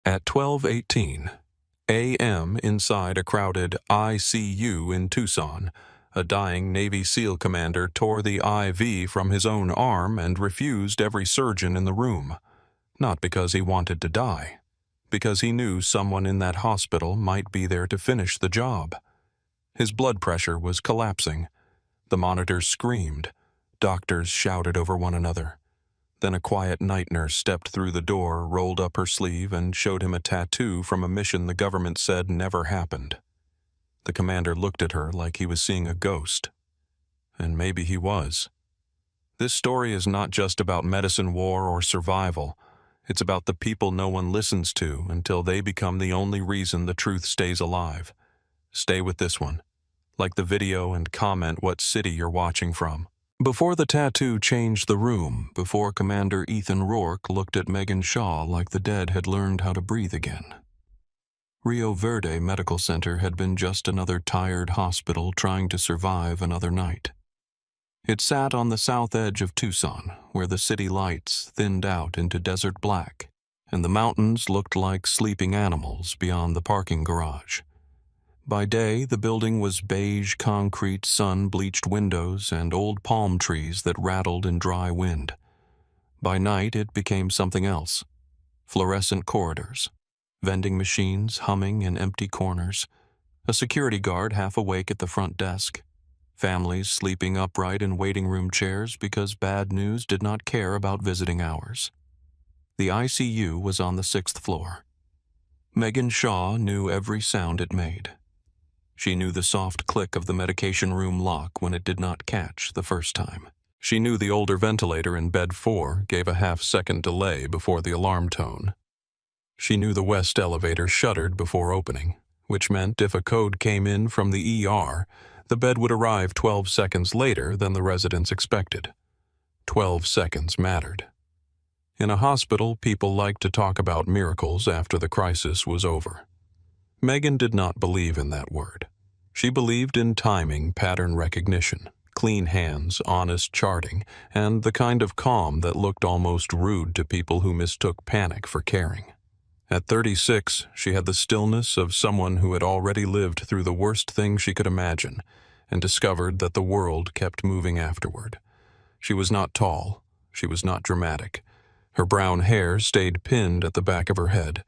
At 12:18 a.m. inside a crowded ICU in Tucson, a dying Navy SEAL commander tore the IV from his own arm and refused every surgeon in the room. Not because he wanted to die, because he knew someone in that hospital might be there to finish the job. His blood pressure was collapsing. The monitors screamed. Doctors shouted over one another. Then a quiet night nurse stepped through the door, rolled up her sleeve, and showed him a tattoo from a mission the government said never happened. The commander looked at her like he was seeing a ghost. And maybe he was. This story is not just about medicine, war, or survival. It's about the people no one listens to until they become the only reason the truth stays alive. Stay with this one. Like the video and comment what city you're watching from. Before the tattoo changed the room, before Commander Ethan Rourke looked at Megan Shaw like the dead had learned how to breathe again. Rio Verde Medical Center had been just another tired hospital trying to survive another night. It sat on the south edge of Tucson, where the city lights thinned out into desert black, and the mountains looked like sleeping animals beyond the parking garage. By day, the building was beige concrete, sun-bleached windows and old palm trees that rattled in dry wind. By night, it became something else. Fluorescent corridors, vending machines humming in empty corners, a security guard half awake at the front desk, families sleeping upright in waiting room chairs because bad news did not care about visiting hours. The ICU was on the 6th floor. Megan Shaw knew every sound it made. She knew the soft click of the medication room lock when it did not catch the first time. She knew the older ventilator in bed 4 gave a half-second delay before the alarm tone. She knew the west elevator shuddered before opening, which meant if a code came in from the ER, the bed would arrive 12 seconds later than the residents expected. 12 seconds mattered. In a hospital, people liked to talk about miracles after the crisis was over. Megan did not believe in that word. She believed in timing, pattern recognition, clean hands, honest charting, and the kind of calm that looked almost rude to people who mistook panic for caring. At 36, she had the stillness of someone who had already lived through the worst thing she could imagine and discovered that the world kept moving afterward. She was not tall. She was not dramatic. Her brown hair stayed pinned at the back of her head.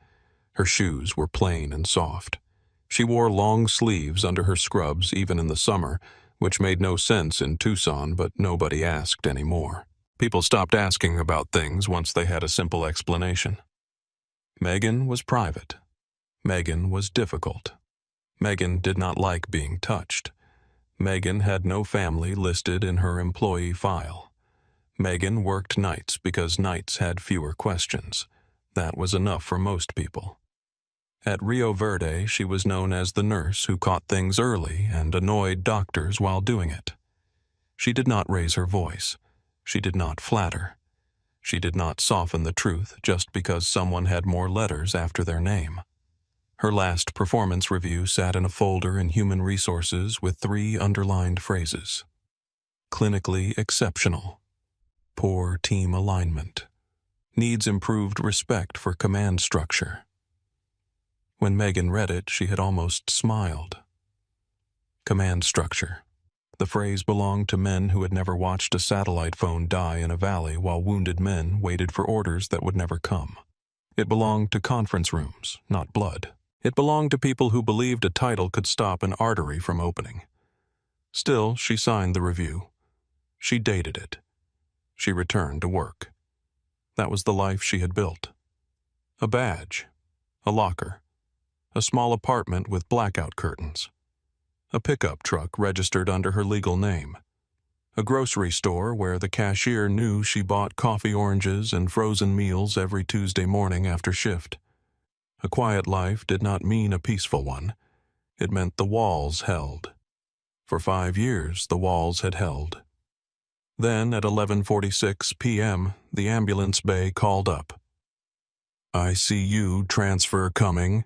Her shoes were plain and soft. She wore long sleeves under her scrubs even in the summer, which made no sense in Tucson, but nobody asked anymore. People stopped asking about things once they had a simple explanation. Megan was private. Megan was difficult. Megan did not like being touched. Megan had no family listed in her employee file. Megan worked nights because nights had fewer questions. That was enough for most people. At Rio Verde, she was known as the nurse who caught things early and annoyed doctors while doing it. She did not raise her voice. She did not flatter. She did not soften the truth just because someone had more letters after their name. Her last performance review sat in a folder in Human Resources with 3 underlined phrases. Clinically exceptional. Poor team alignment. Needs improved respect for command structure. When Megan read it, she had almost smiled. Command structure. The phrase belonged to men who had never watched a satellite phone die in a valley while wounded men waited for orders that would never come. It belonged to conference rooms, not blood. It belonged to people who believed a title could stop an artery from opening. Still, she signed the review. She dated it. She returned to work. That was the life she had built. A badge. A locker. A small apartment with blackout curtains. A pickup truck registered under her legal name. A grocery store where the cashier knew she bought coffee, oranges, and frozen meals every Tuesday morning after shift. A quiet life did not mean a peaceful one. It meant the walls held. For 5 years, the walls had held. Then, at 11:46 p.m., the ambulance bay called up. "ICU transfer coming,"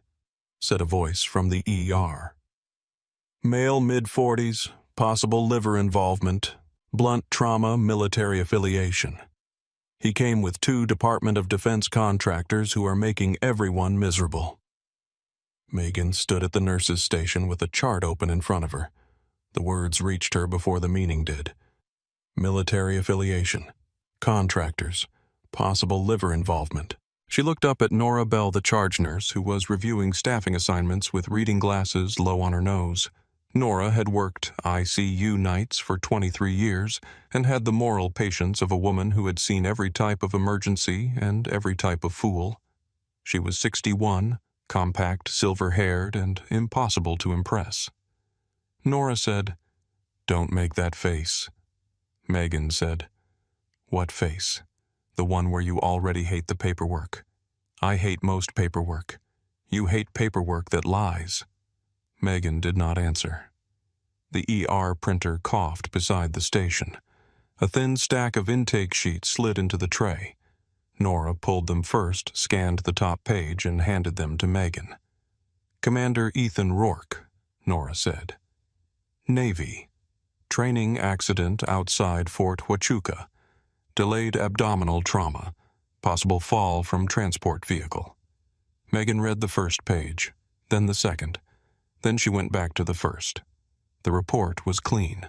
said a voice from the ER. "Male mid-40s, possible liver involvement, blunt trauma, military affiliation." He came with 2 Department of Defense contractors who are making everyone miserable. Megan stood at the nurse's station with a chart open in front of her. The words reached her before the meaning did. Military affiliation, contractors, possible liver involvement. She looked up at Nora Bell, the charge nurse, who was reviewing staffing assignments with reading glasses low on her nose. Nora had worked ICU nights for 23 years and had the moral patience of a woman who had seen every type of emergency and every type of fool. She was 61, compact, silver-haired, and impossible to impress. Nora said, "Don't make that face." Megan said, "What face? The one where you already hate the paperwork. I hate most paperwork. You hate paperwork that lies." Megan did not answer. The ER printer coughed beside the station. A thin stack of intake sheets slid into the tray. Nora pulled them first, scanned the top page, and handed them to Megan. "Commander Ethan Rourke," Nora said. "Navy. Training accident outside Fort Huachuca. Delayed abdominal trauma. Possible fall from transport vehicle." Megan read the first page, then the second. Then she went back to the first. The report was clean.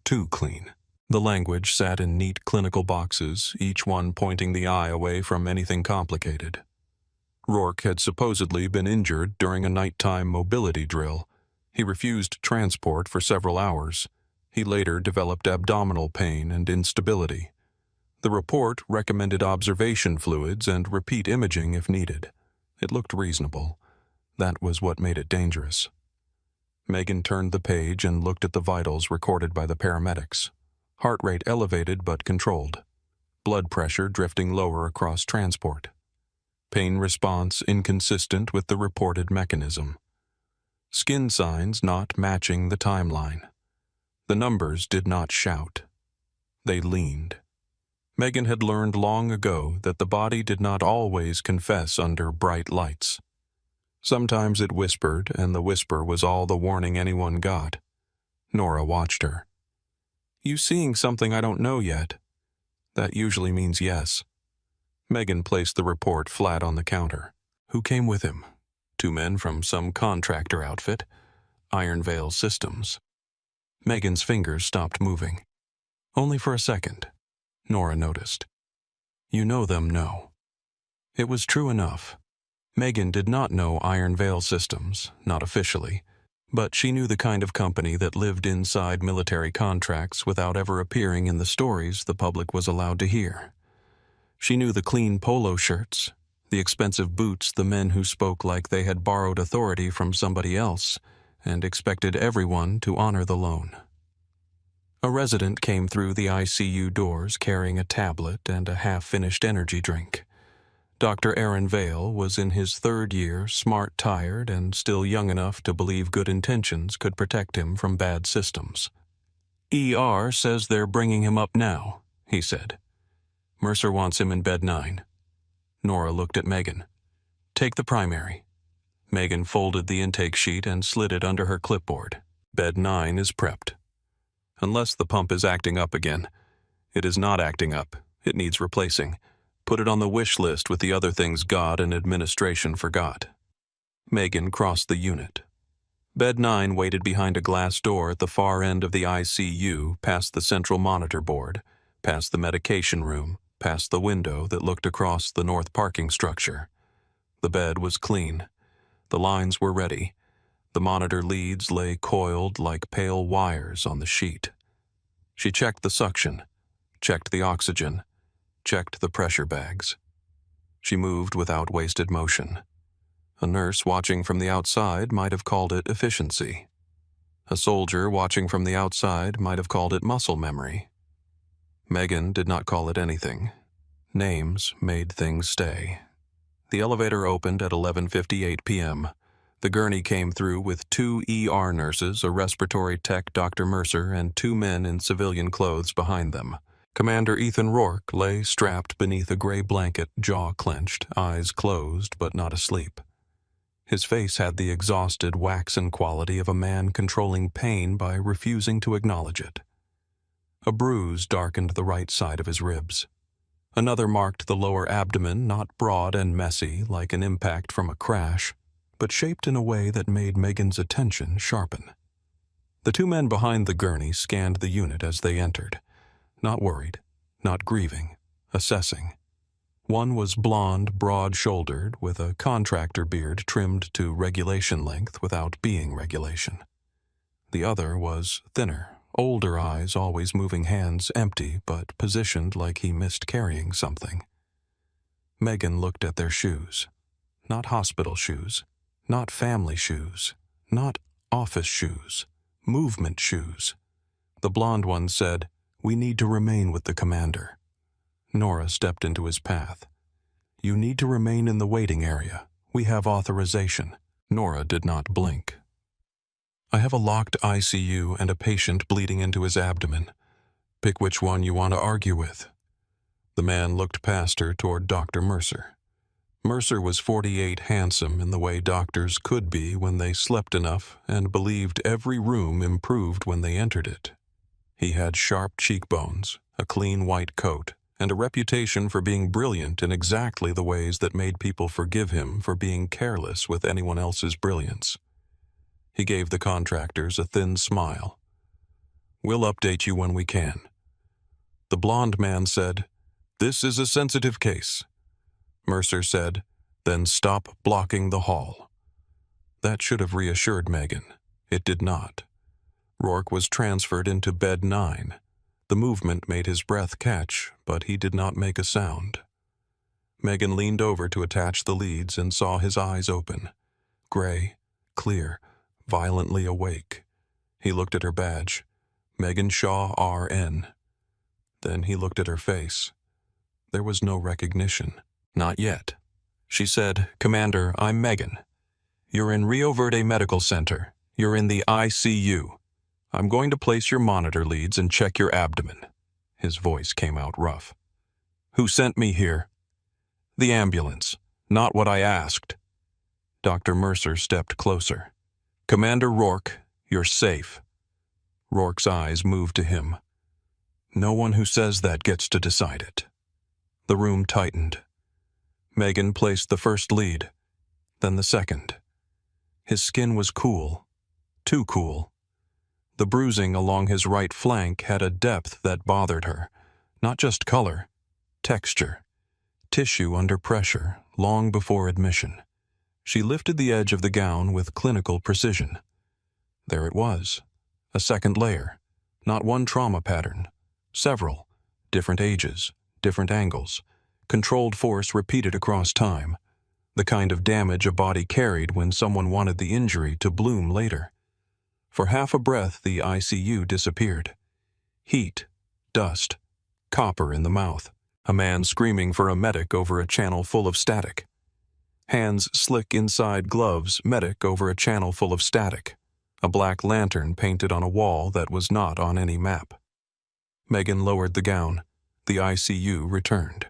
Too clean. The language sat in neat clinical boxes, each one pointing the eye away from anything complicated. Rourke had supposedly been injured during a nighttime mobility drill. He refused transport for several hours. He later developed abdominal pain and instability. The report recommended observation fluids and repeat imaging if needed. It looked reasonable. That was what made it dangerous. Megan turned the page and looked at the vitals recorded by the paramedics. Heart rate elevated but controlled. Blood pressure drifting lower across transport. Pain response inconsistent with the reported mechanism. Skin signs not matching the timeline. The numbers did not shout. They leaned. Megan had learned long ago that the body did not always confess under bright lights. Sometimes it whispered, and the whisper was all the warning anyone got. Nora watched her. "You seeing something I don't know yet?" "That usually means yes." Megan placed the report flat on the counter. "Who came with him?" "2 men from some contractor outfit. Iron Veil Systems." Megan's fingers stopped moving. Only for a second. Nora noticed. "You know them, no?" It was true enough. Megan did not know Iron Veil Systems, not officially, but she knew the kind of company that lived inside military contracts without ever appearing in the stories the public was allowed to hear. She knew the clean polo shirts, the expensive boots the men who spoke like they had borrowed authority from somebody else and expected everyone to honor the loan. A resident came through the ICU doors carrying a tablet and a half-finished energy drink. Dr. Aaron Vale was in his 3rd year, smart-tired, and still young enough to believe good intentions could protect him from bad systems. "ER says they're bringing him up now," he said. "Mercer wants him in bed 9. Nora looked at Megan. "Take the primary." Megan folded the intake sheet and slid it under her clipboard. "Bed 9 is prepped. Unless the pump is acting up again. It is not acting up. It needs replacing. Put it on the wish list with the other things God and administration forgot." Megan crossed the unit. Bed 9 waited behind a glass door at the far end of the ICU, past the central monitor board, past the medication room, past the window that looked across the north parking structure. The bed was clean. The lines were ready. The monitor leads lay coiled like pale wires on the sheet. She checked the suction, checked the oxygen, checked the pressure bags. She moved without wasted motion. A nurse watching from the outside might have called it efficiency. A soldier watching from the outside might have called it muscle memory. Megan did not call it anything. Names made things stay. The elevator opened at 11:58 p.m. The gurney came through with 2 ER nurses, a respiratory tech, Dr. Mercer, and 2 men in civilian clothes behind them. Commander Ethan Rourke lay strapped beneath a gray blanket, jaw clenched, eyes closed but not asleep. His face had the exhausted, waxen quality of a man controlling pain by refusing to acknowledge it. A bruise darkened the right side of his ribs. Another marked the lower abdomen, not broad and messy like an impact from a crash, but shaped in a way that made Megan's attention sharpen. The two men behind the gurney scanned the unit as they entered, not worried, not grieving, assessing. One was blonde, broad-shouldered, with a contractor beard trimmed to regulation length without being regulation. The other was thinner, older eyes always moving, hands empty but positioned like he missed carrying something. Megan looked at their shoes. Not hospital shoes, not family shoes, not office shoes, movement shoes. The blonde one said, "We need to remain with the commander." Nora stepped into his path. "You need to remain in the waiting area. We have authorization." Nora did not blink. "I have a locked ICU and a patient bleeding into his abdomen. Pick which one you want to argue with." The man looked past her toward Dr. Mercer. Mercer was 48, handsome in the way doctors could be when they slept enough and believed every room improved when they entered it. He had sharp cheekbones, a clean white coat, and a reputation for being brilliant in exactly the ways that made people forgive him for being careless with anyone else's brilliance. He gave the contractors a thin smile. "We'll update you when we can." The blond man said, "This is a sensitive case." Mercer said, "Then stop blocking the hall." That should have reassured Megan. It did not. Rourke was transferred into bed 9. The movement made his breath catch, but he did not make a sound. Megan leaned over to attach the leads and saw his eyes open. Gray, clear, violently awake. He looked at her badge. Megan Shaw, RN. Then he looked at her face. There was no recognition. "Not yet." She said, "Commander, I'm Megan. You're in Rio Verde Medical Center. You're in the ICU. I'm going to place your monitor leads and check your abdomen." His voice came out rough. "Who sent me here?" "The ambulance. Not what I asked." Dr. Mercer stepped closer. "Commander Rourke, you're safe." Rourke's eyes moved to him. "No one who says that gets to decide it." The room tightened. Megan placed the first lead, then the second. His skin was cool, too cool. The bruising along his right flank had a depth that bothered her, not just color, texture, tissue under pressure, long before admission. She lifted the edge of the gown with clinical precision. There it was, a second layer, not one trauma pattern, several, different ages, different angles, controlled force repeated across time, the kind of damage a body carried when someone wanted the injury to bloom later. For half a breath, the ICU disappeared. Heat, dust, copper in the mouth, a man screaming for a medic over a channel full of static. Hands slick inside gloves, medic over a channel full of static. A black lantern painted on a wall that was not on any map. Megan lowered the gown. The ICU returned.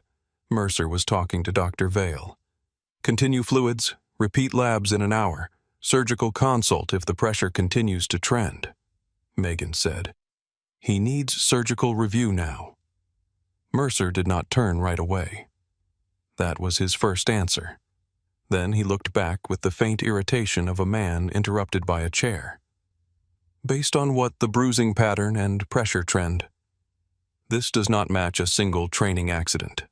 Mercer was talking to Dr. Vale. "Continue fluids, repeat labs in an hour. Surgical consult if the pressure continues to trend," Megan said. "He needs surgical review now." Mercer did not turn right away. That was his first answer. Then he looked back with the faint irritation of a man interrupted by a chair. "Based on what the bruising pattern and pressure trend?" "This does not match a single training accident."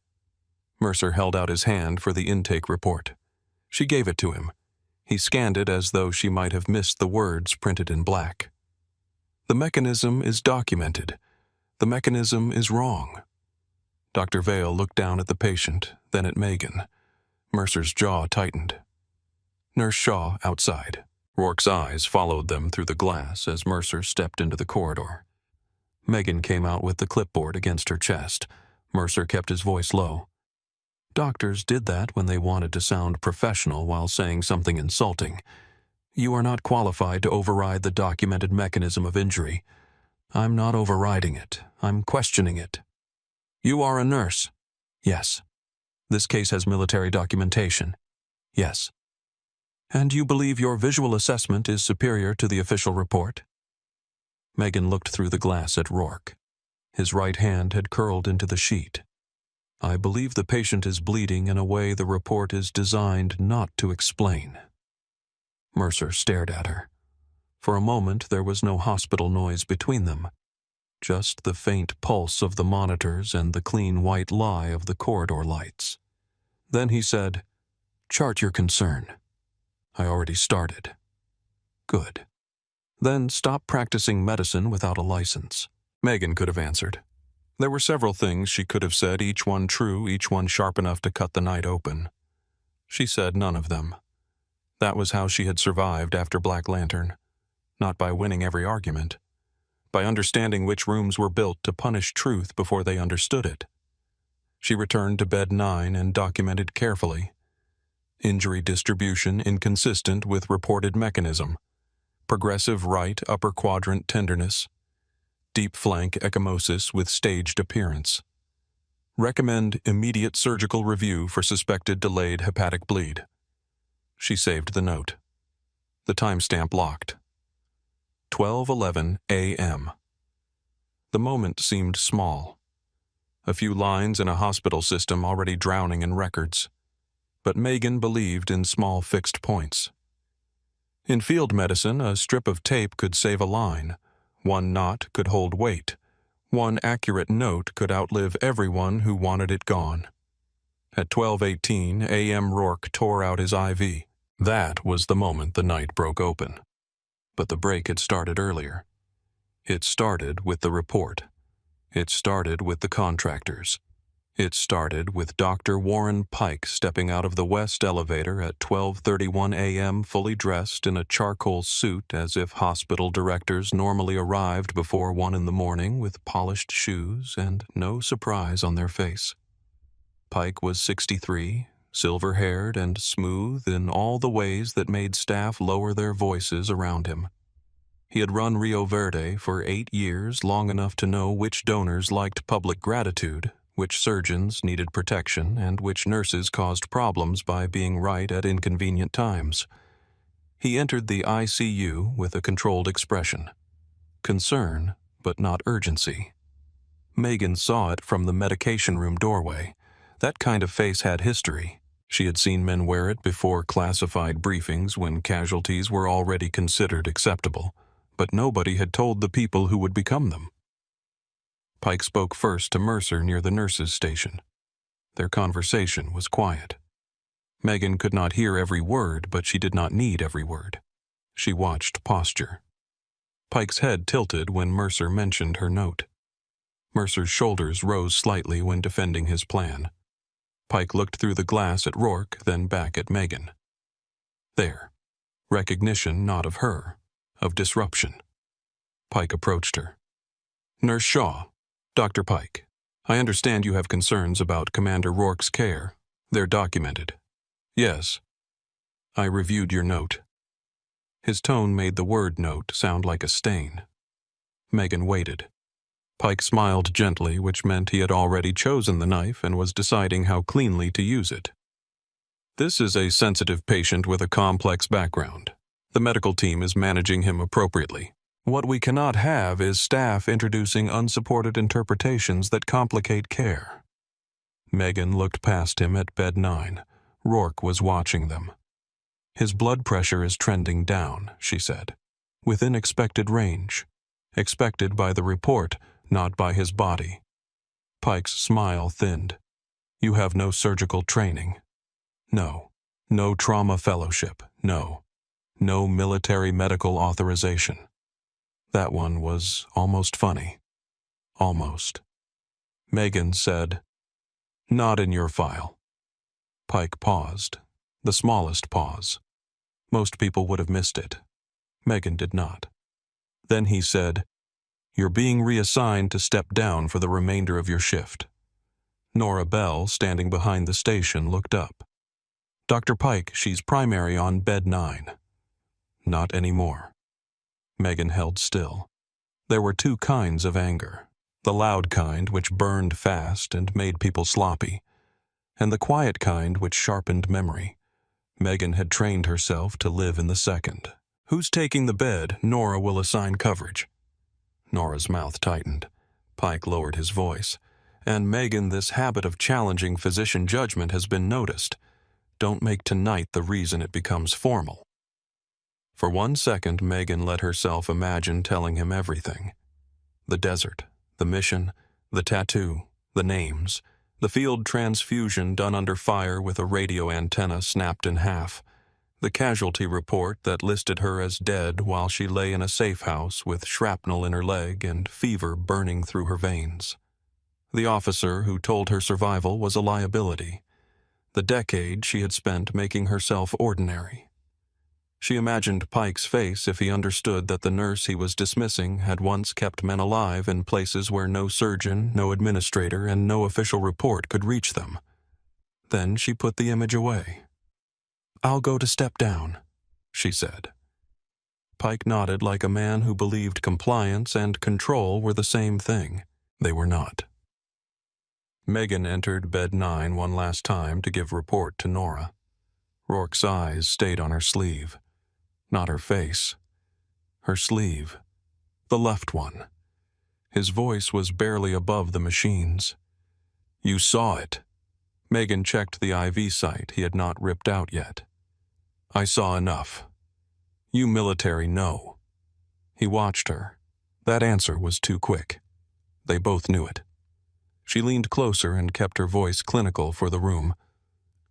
Mercer held out his hand for the intake report. She gave it to him. He scanned it as though she might have missed the words printed in black. "The mechanism is documented. The mechanism is wrong." Dr. Vale looked down at the patient, then at Megan. Mercer's jaw tightened. "Nurse Shaw, outside." Rourke's eyes followed them through the glass as Mercer stepped into the corridor. Megan came out with the clipboard against her chest. Mercer kept his voice low. Doctors did that when they wanted to sound professional while saying something insulting. "You are not qualified to override the documented mechanism of injury." "I'm not overriding it. I'm questioning it." "You are a nurse." "Yes." "This case has military documentation." "Yes." "And you believe your visual assessment is superior to the official report?" Megan looked through the glass at Rourke. His right hand had curled into the sheet. I believe the patient is bleeding in a way the report is designed not to explain. Mercer stared at her. For a moment there was no hospital noise between them, just the faint pulse of the monitors and the clean white lie of the corridor lights. Then he said, "Chart your concern." "I already started." "Good. Then stop practicing medicine without a license." Megan could have answered. There were several things she could have said, each one true, each one sharp enough to cut the night open. She said none of them. That was how she had survived after Black Lantern. Not by winning every argument. By understanding which rooms were built to punish truth before they understood it. She returned to bed 9 and documented carefully. Injury distribution inconsistent with reported mechanism. Progressive right upper quadrant tenderness. Deep flank ecchymosis with staged appearance. Recommend immediate surgical review for suspected delayed hepatic bleed. She saved the note. The timestamp locked. 12:11 a.m. The moment seemed small. A few lines in a hospital system already drowning in records. But Megan believed in small fixed points. In field medicine, a strip of tape could save a line. One knot could hold weight. One accurate note could outlive everyone who wanted it gone. At 12:18 a.m. Rourke tore out his IV. That was the moment the night broke open. But the break had started earlier. It started with the report. It started with the contractors. It started with Dr. Warren Pike stepping out of the west elevator at 12:31 a.m. fully dressed in a charcoal suit as if hospital directors normally arrived before 1 in the morning with polished shoes and no surprise on their face. Pike was 63, silver-haired and smooth in all the ways that made staff lower their voices around him. He had run Rio Verde for 8 years, long enough to know which donors liked public gratitude, which surgeons needed protection, and which nurses caused problems by being right at inconvenient times. He entered the ICU with a controlled expression. Concern, but not urgency. Megan saw it from the medication room doorway. That kind of face had history. She had seen men wear it before classified briefings when casualties were already considered acceptable, but nobody had told the people who would become them. Pike spoke first to Mercer near the nurses' station. Their conversation was quiet. Megan could not hear every word, but she did not need every word. She watched posture. Pike's head tilted when Mercer mentioned her note. Mercer's shoulders rose slightly when defending his plan. Pike looked through the glass at Rourke, then back at Megan. There. Recognition not of her, of disruption. Pike approached her. "Nurse Shaw. Dr. Pike, I understand you have concerns about Commander Rourke's care. They're documented." "Yes." "I reviewed your note." His tone made the word note sound like a stain. Megan waited. Pike smiled gently, which meant he had already chosen the knife and was deciding how cleanly to use it. "This is a sensitive patient with a complex background. The medical team is managing him appropriately. What we cannot have is staff introducing unsupported interpretations that complicate care." Megan looked past him at bed 9. Rourke was watching them. "His blood pressure is trending down," she said. "Within expected range. Expected by the report, not by his body." Pike's smile thinned. "You have no surgical training." "No. No trauma fellowship. No. No military medical authorization." That one was almost funny. Almost. Megan said, "Not in your file." Pike paused, the smallest pause. Most people would have missed it. Megan did not. Then he said, "You're being reassigned to step down for the remainder of your shift." Nora Bell, standing behind the station, looked up. "Dr. Pike, she's primary on bed 9. "Not anymore." Megan held still. There were two kinds of anger. The loud kind which burned fast and made people sloppy, and the quiet kind which sharpened memory. Megan had trained herself to live in the second. "Who's taking the bed? Nora will assign coverage." Nora's mouth tightened. Pike lowered his voice. And Megan, this habit of challenging physician judgment has been noticed. Don't make tonight the reason it becomes formal. For 1 second, Megan let herself imagine telling him everything. The desert, the mission, the tattoo, the names, the field transfusion done under fire with a radio antenna snapped in half, the casualty report that listed her as dead while she lay in a safe house with shrapnel in her leg and fever burning through her veins. The officer who told her survival was a liability. The decade she had spent making herself ordinary. She imagined Pike's face if he understood that the nurse he was dismissing had once kept men alive in places where no surgeon, no administrator, and no official report could reach them. Then she put the image away. "I'll go to step down," she said. Pike nodded like a man who believed compliance and control were the same thing. They were not. Megan entered bed 9 one last time to give report to Nora. Rourke's eyes stayed on her sleeve. Not her face. Her sleeve. The left one. His voice was barely above the machine's. "You saw it." Megan checked the IV site he had not ripped out yet. "I saw enough. You military know." He watched her. That answer was too quick. They both knew it. She leaned closer and kept her voice clinical for the room.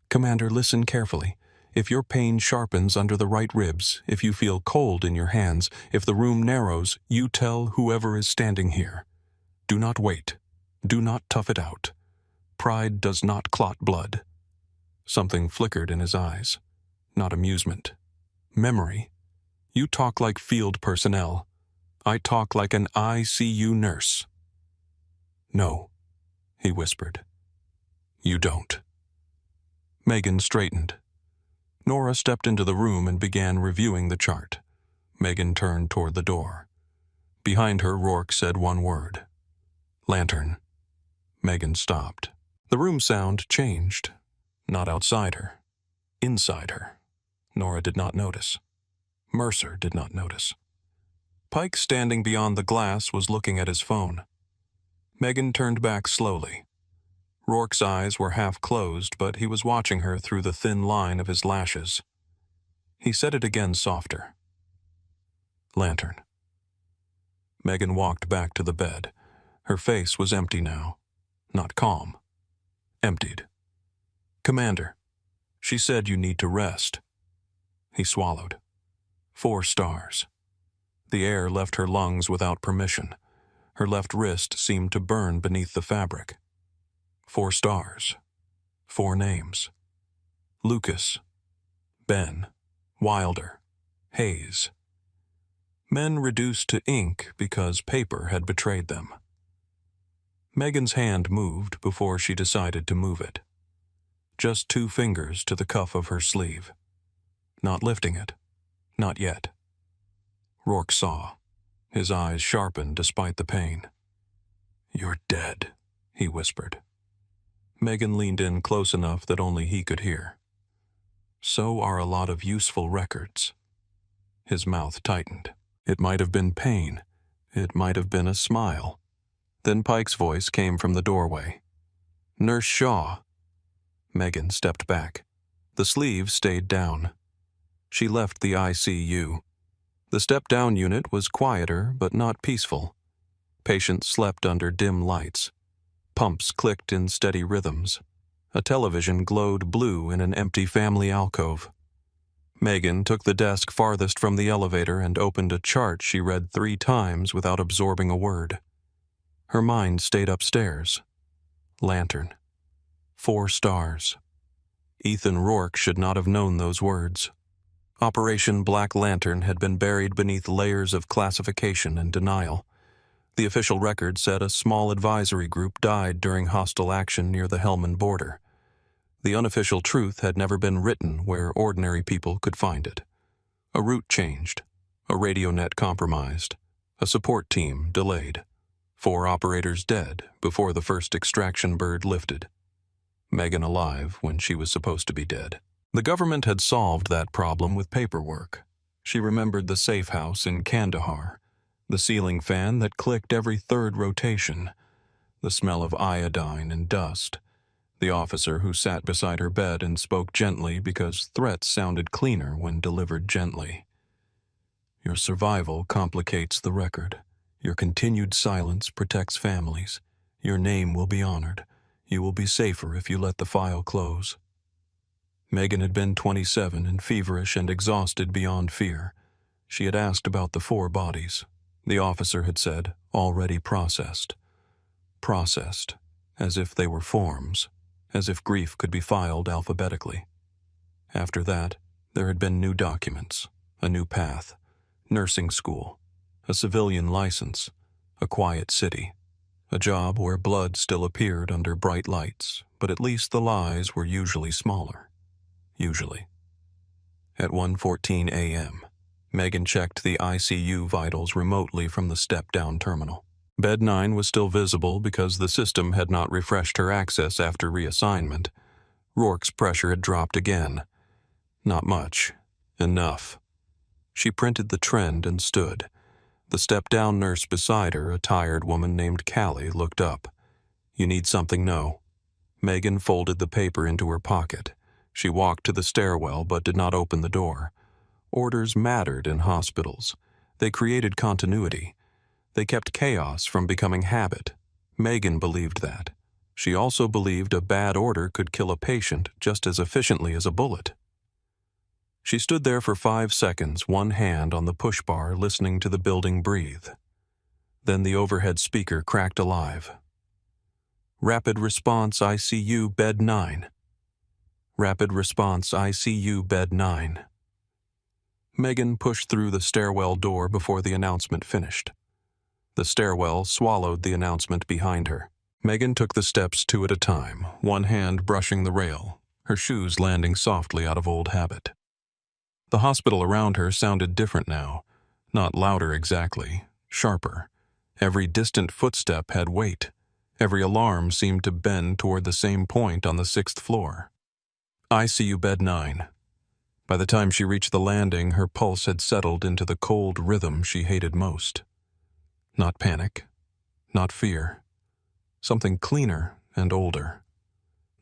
"Commander, listen carefully. If your pain sharpens under the right ribs, if you feel cold in your hands, if the room narrows, you tell whoever is standing here. Do not wait. Do not tough it out. Pride does not clot blood." Something flickered in his eyes. Not amusement. Memory. "You talk like field personnel. I talk like an ICU nurse." "No," he whispered. "You don't." Megan straightened. Nora stepped into the room and began reviewing the chart. Megan turned toward the door. Behind her, Rourke said one word. "Lantern." Megan stopped. The room sound changed. Not outside her. Inside her. Nora did not notice. Mercer did not notice. Pike, standing beyond the glass, was looking at his phone. Megan turned back slowly. Rourke's eyes were half closed, but he was watching her through the thin line of his lashes. He said it again softer. "Lantern." Megan walked back to the bed. Her face was empty now. Not calm. Emptied. "Commander, she said you need to rest." He swallowed. 4 stars. The air left her lungs without permission. Her left wrist seemed to burn beneath the fabric. 4 stars. 4 names. Lucas. Ben. Wilder. Hayes. Men reduced to ink because paper had betrayed them. Megan's hand moved before she decided to move it. Just 2 fingers to the cuff of her sleeve. Not lifting it. Not yet. Rourke saw. His eyes sharpened despite the pain. "You're dead," he whispered. Megan leaned in close enough that only he could hear. "So are a lot of useful records." His mouth tightened. It might have been pain. It might have been a smile. Then Pike's voice came from the doorway. "Nurse Shaw." Megan stepped back. The sleeve stayed down. She left the ICU. The step-down unit was quieter but not peaceful. Patients slept under dim lights. Pumps clicked in steady rhythms. A television glowed blue in an empty family alcove. Megan took the desk farthest from the elevator and opened a chart she read 3 times without absorbing a word. Her mind stayed upstairs. Lantern. 4 stars. Ethan Rourke should not have known those words. Operation Black Lantern had been buried beneath layers of classification and denial. The official record said a small advisory group died during hostile action near the Helmand border. The unofficial truth had never been written where ordinary people could find it. A route changed. A radio net compromised. A support team delayed. 4 operators dead before the first extraction bird lifted. Megan alive when she was supposed to be dead. The government had solved that problem with paperwork. She remembered the safe house in Kandahar, the ceiling fan that clicked every 3rd rotation, the smell of iodine and dust. The officer who sat beside her bed and spoke gently because threats sounded cleaner when delivered gently. Your survival complicates the record. Your continued silence protects families. Your name will be honored. You will be safer if you let the file close. Megan had been 27 and feverish and exhausted beyond fear. She had asked about the 4 bodies. The officer had said, already processed. Processed, as if they were forms, as if grief could be filed alphabetically. After that, there had been new documents, a new path, nursing school, a civilian license, a quiet city, a job where blood still appeared under bright lights, but at least the lies were usually smaller. Usually. At 1:14 a.m., Megan checked the ICU vitals remotely from the step-down terminal. Bed 9 was still visible because the system had not refreshed her access after reassignment. Rourke's pressure had dropped again. Not much. Enough. She printed the trend and stood. The step-down nurse beside her, a tired woman named Callie, looked up. "You need something, no?" Megan folded the paper into her pocket. She walked to the stairwell but did not open the door. Orders mattered in hospitals. They created continuity. They kept chaos from becoming habit. Megan believed that. She also believed a bad order could kill a patient just as efficiently as a bullet. She stood there for 5 seconds, one hand on the push bar, listening to the building breathe. Then the overhead speaker cracked alive. "Rapid Response ICU Bed 9. Rapid Response ICU Bed 9. Megan pushed through the stairwell door before the announcement finished. The stairwell swallowed the announcement behind her. Megan took the steps 2 at a time, one hand brushing the rail, her shoes landing softly out of old habit. The hospital around her sounded different now, not louder exactly, sharper. Every distant footstep had weight. Every alarm seemed to bend toward the same point on the 6th floor. ICU Bed 9. By the time she reached the landing, her pulse had settled into the cold rhythm she hated most. Not panic, not fear. Something cleaner and older.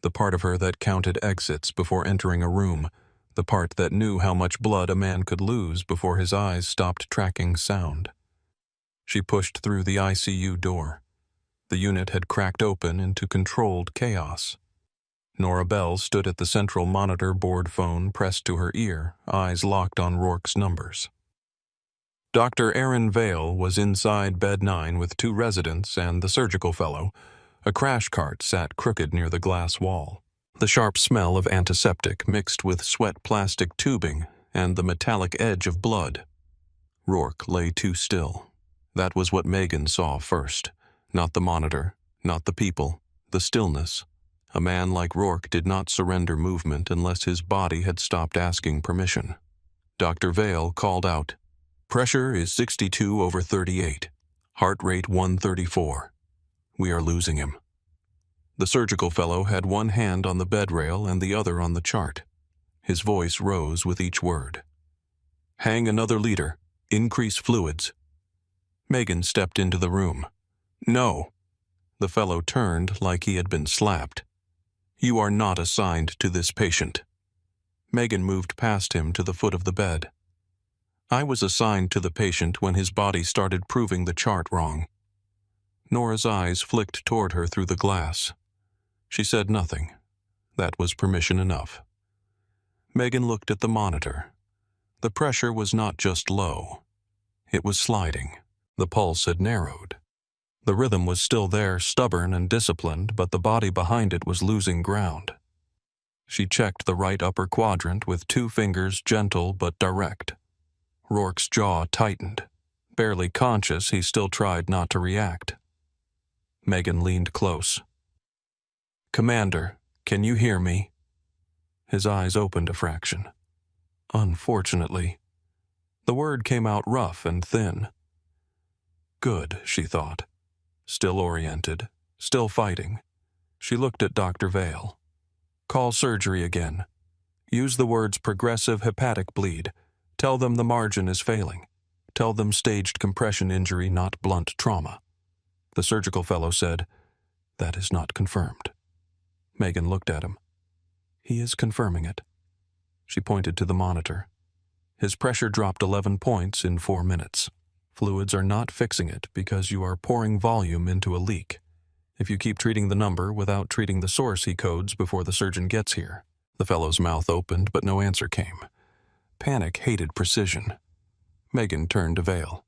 The part of her that counted exits before entering a room, the part that knew how much blood a man could lose before his eyes stopped tracking sound. She pushed through the ICU door. The unit had cracked open into controlled chaos. Nora Bell stood at the central monitor board phone pressed to her ear, eyes locked on Rourke's numbers. Dr. Aaron Vale was inside Bed 9 with 2 residents and the surgical fellow. A crash cart sat crooked near the glass wall. The sharp smell of antiseptic mixed with sweat plastic tubing and the metallic edge of blood. Rourke lay too still. That was what Megan saw first. Not the monitor, not the people, the stillness. A man like Rourke did not surrender movement unless his body had stopped asking permission. Dr. Vale called out, "Pressure is 62/38. Heart rate 134. We are losing him." The surgical fellow had one hand on the bed rail and the other on the chart. His voice rose with each word. "Hang another liter. Increase fluids." Megan stepped into the room. "No." The fellow turned like he had been slapped. "You are not assigned to this patient." Megan moved past him to the foot of the bed. "I was assigned to the patient when his body started proving the chart wrong." Nora's eyes flicked toward her through the glass. She said nothing. That was permission enough. Megan looked at the monitor. The pressure was not just low. It was sliding. The pulse had narrowed. The rhythm was still there, stubborn and disciplined, but the body behind it was losing ground. She checked the right upper quadrant with 2 fingers, gentle but direct. Rourke's jaw tightened. Barely conscious, he still tried not to react. Megan leaned close. "Commander, can you hear me?" His eyes opened a fraction. "Unfortunately." The word came out rough and thin. Good, she thought. Still oriented, still fighting. She looked at Dr. Vale. "Call surgery again. Use the words progressive hepatic bleed. Tell them the margin is failing. Tell them staged compression injury, not blunt trauma." The surgical fellow said, That is not confirmed. Megan looked at him. He is confirming it. She pointed to the monitor. His pressure dropped 11 points in 4 minutes. Fluids are not fixing it because you are pouring volume into a leak. If you keep treating the number without treating the source, he codes before the surgeon gets here. The fellow's mouth opened, but no answer came. Panic hated precision. Megan turned to Vale.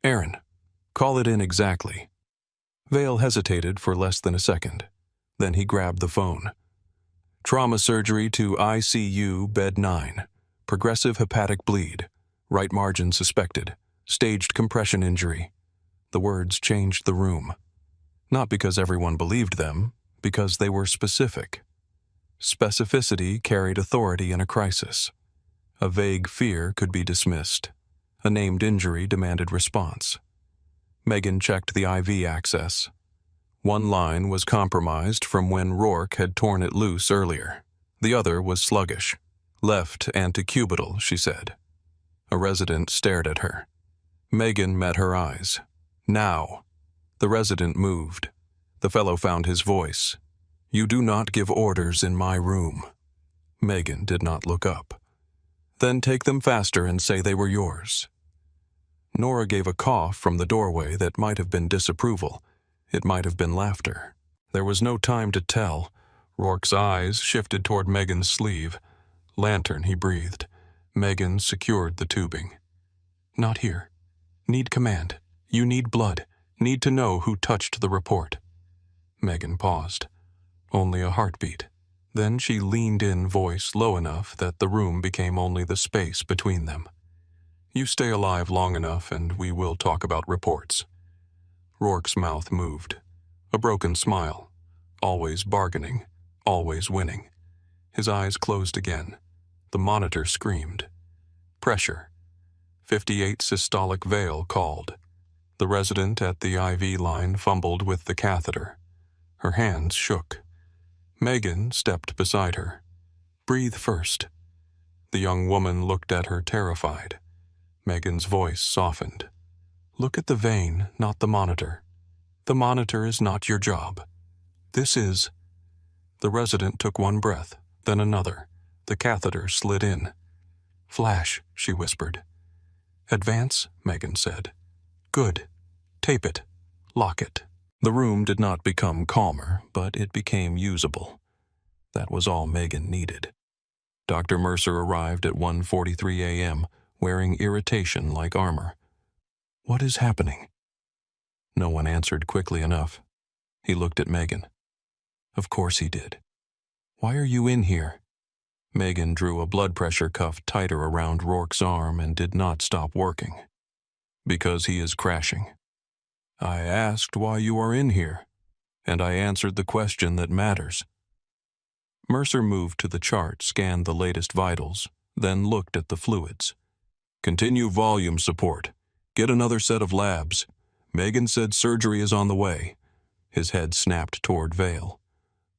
Aaron, call it in exactly. Vale hesitated for less than a second. Then he grabbed the phone. Trauma surgery to ICU, bed 9. Progressive hepatic bleed. Right margin suspected. Staged compression injury. The words changed the room. Not because everyone believed them, because they were specific. Specificity carried authority in a crisis. A vague fear could be dismissed. A named injury demanded response. Megan checked the IV access. One line was compromised from when Rourke had torn it loose earlier. The other was sluggish. Left antecubital, she said. A resident stared at her. Megan met her eyes. Now. The resident moved. The fellow found his voice. You do not give orders in my room. Megan did not look up. Then take them faster and say they were yours. Nora gave a cough from the doorway that might have been disapproval. It might have been laughter. There was no time to tell. Rourke's eyes shifted toward Megan's sleeve. Lantern, he breathed. Megan secured the tubing. Not here. Need command. You need blood. Need to know who touched the report. Megan paused. Only a heartbeat. Then she leaned in, voice low enough that the room became only the space between them. You stay alive long enough and we will talk about reports. Rourke's mouth moved. A broken smile. Always bargaining. Always winning. His eyes closed again. The monitor screamed. Pressure. 58 systolic Vale called. The resident at the IV line fumbled with the catheter. Her hands shook. Megan stepped beside her. Breathe first. The young woman looked at her terrified. Megan's voice softened. Look at the vein, not the monitor. The monitor is not your job. This is... The resident took one breath, then another. The catheter slid in. Flash, she whispered. Advance, Megan said. Good. Tape it. Lock it. The room did not become calmer, but it became usable. That was all Megan needed. Dr. Mercer arrived at 1:43 a.m., wearing irritation like armor. What is happening? No one answered quickly enough. He looked at Megan. Of course he did. Why are you in here? Megan drew a blood pressure cuff tighter around Rourke's arm and did not stop working. Because he is crashing. I asked why you are in here, and I answered the question that matters. Mercer moved to the chart, scanned the latest vitals, then looked at the fluids. Continue volume support. Get another set of labs. Megan said surgery is on the way. His head snapped toward Vale.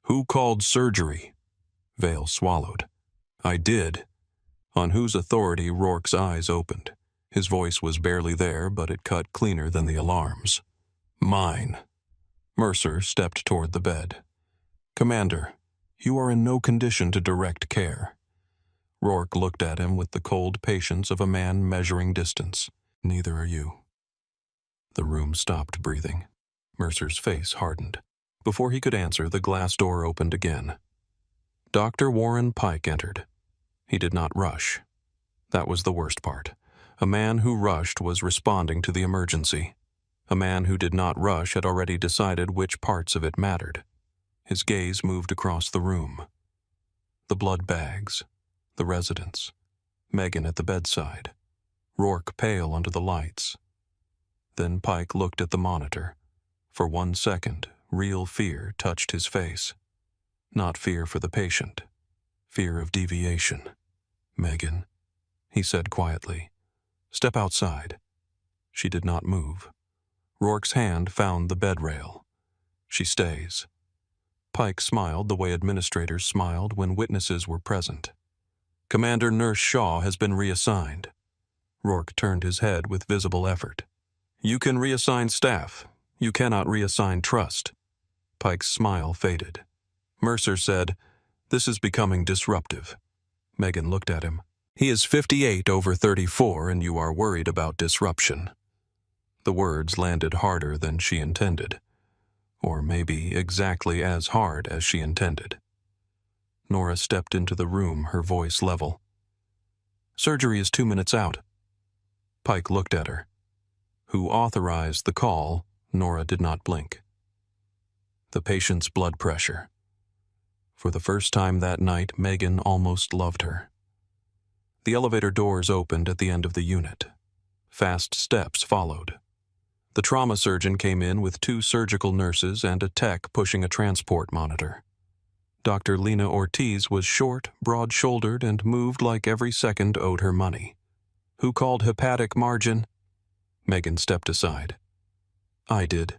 Who called surgery? Vale swallowed. I did. On whose authority? Rourke's eyes opened. His voice was barely there, but it cut cleaner than the alarms. Mine. Mercer stepped toward the bed. Commander, you are in no condition to direct care. Rourke looked at him with the cold patience of a man measuring distance. Neither are you. The room stopped breathing. Mercer's face hardened. Before he could answer, the glass door opened again. Dr. Warren Pike entered. He did not rush. That was the worst part. A man who rushed was responding to the emergency. A man who did not rush had already decided which parts of it mattered. His gaze moved across the room. The blood bags. The residents. Megan at the bedside. Rourke pale under the lights. Then Pike looked at the monitor. For 1 second, real fear touched his face. Not fear for the patient. Fear of deviation. Megan, he said quietly. Step outside. She did not move. Rourke's hand found the bed rail. She stays. Pike smiled the way administrators smiled when witnesses were present. Commander Nurse Shaw has been reassigned. Rourke turned his head with visible effort. You can reassign staff. You cannot reassign trust. Pike's smile faded. Mercer said, "This is becoming disruptive." Megan looked at him. "He is 58 over 34, and you are worried about disruption." The words landed harder than she intended. Or maybe exactly as hard as she intended. Nora stepped into the room, her voice level. "Surgery is 2 minutes out." Pike looked at her. Who authorized the call? Nora did not blink. The patient's blood pressure. For the first time that night, Megan almost loved her. The elevator doors opened at the end of the unit. Fast steps followed. The trauma surgeon came in with 2 surgical nurses and a tech pushing a transport monitor. Dr. Lena Ortiz was short, broad-shouldered, and moved like every second owed her money. "Who called hepatic margin?" Megan stepped aside. "I did."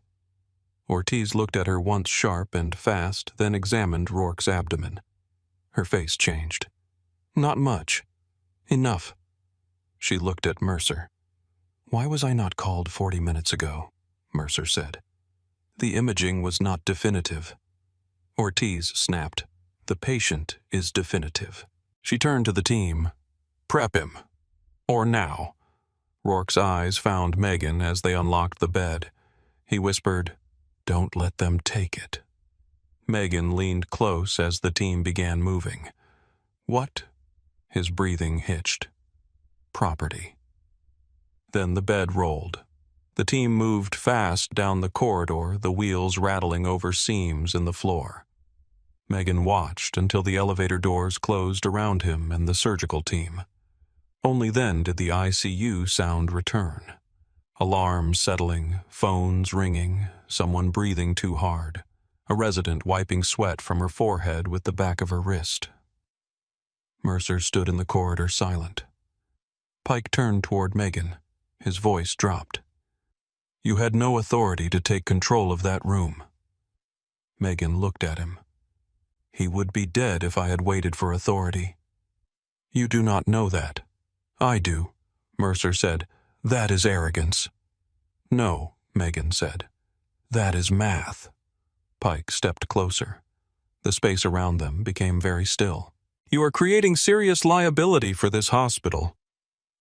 Ortiz looked at her once sharp and fast, then examined Rourke's abdomen. Her face changed. "Not much. Enough." She looked at Mercer. "Why was I not called 40 minutes ago?" Mercer said. "The imaging was not definitive." Ortiz snapped. "The patient is definitive." She turned to the team. "Prep him. Or now." Rourke's eyes found Megan as they unlocked the bed. He whispered, "Don't let them take it." Megan leaned close as the team began moving. "What?" His breathing hitched. "Property." Then the bed rolled. The team moved fast down the corridor, the wheels rattling over seams in the floor. Megan watched until the elevator doors closed around him and the surgical team. Only then did the ICU sound return. Alarms settling, phones ringing, someone breathing too hard, a resident wiping sweat from her forehead with the back of her wrist. Mercer stood in the corridor silent. Pike turned toward Megan. His voice dropped. "You had no authority to take control of that room." Megan looked at him. "He would be dead if I had waited for authority." "You do not know that." "I do," Mercer said. "That is arrogance." "No," Megan said. "That is math." Pike stepped closer. The space around them became very still. "You are creating serious liability for this hospital."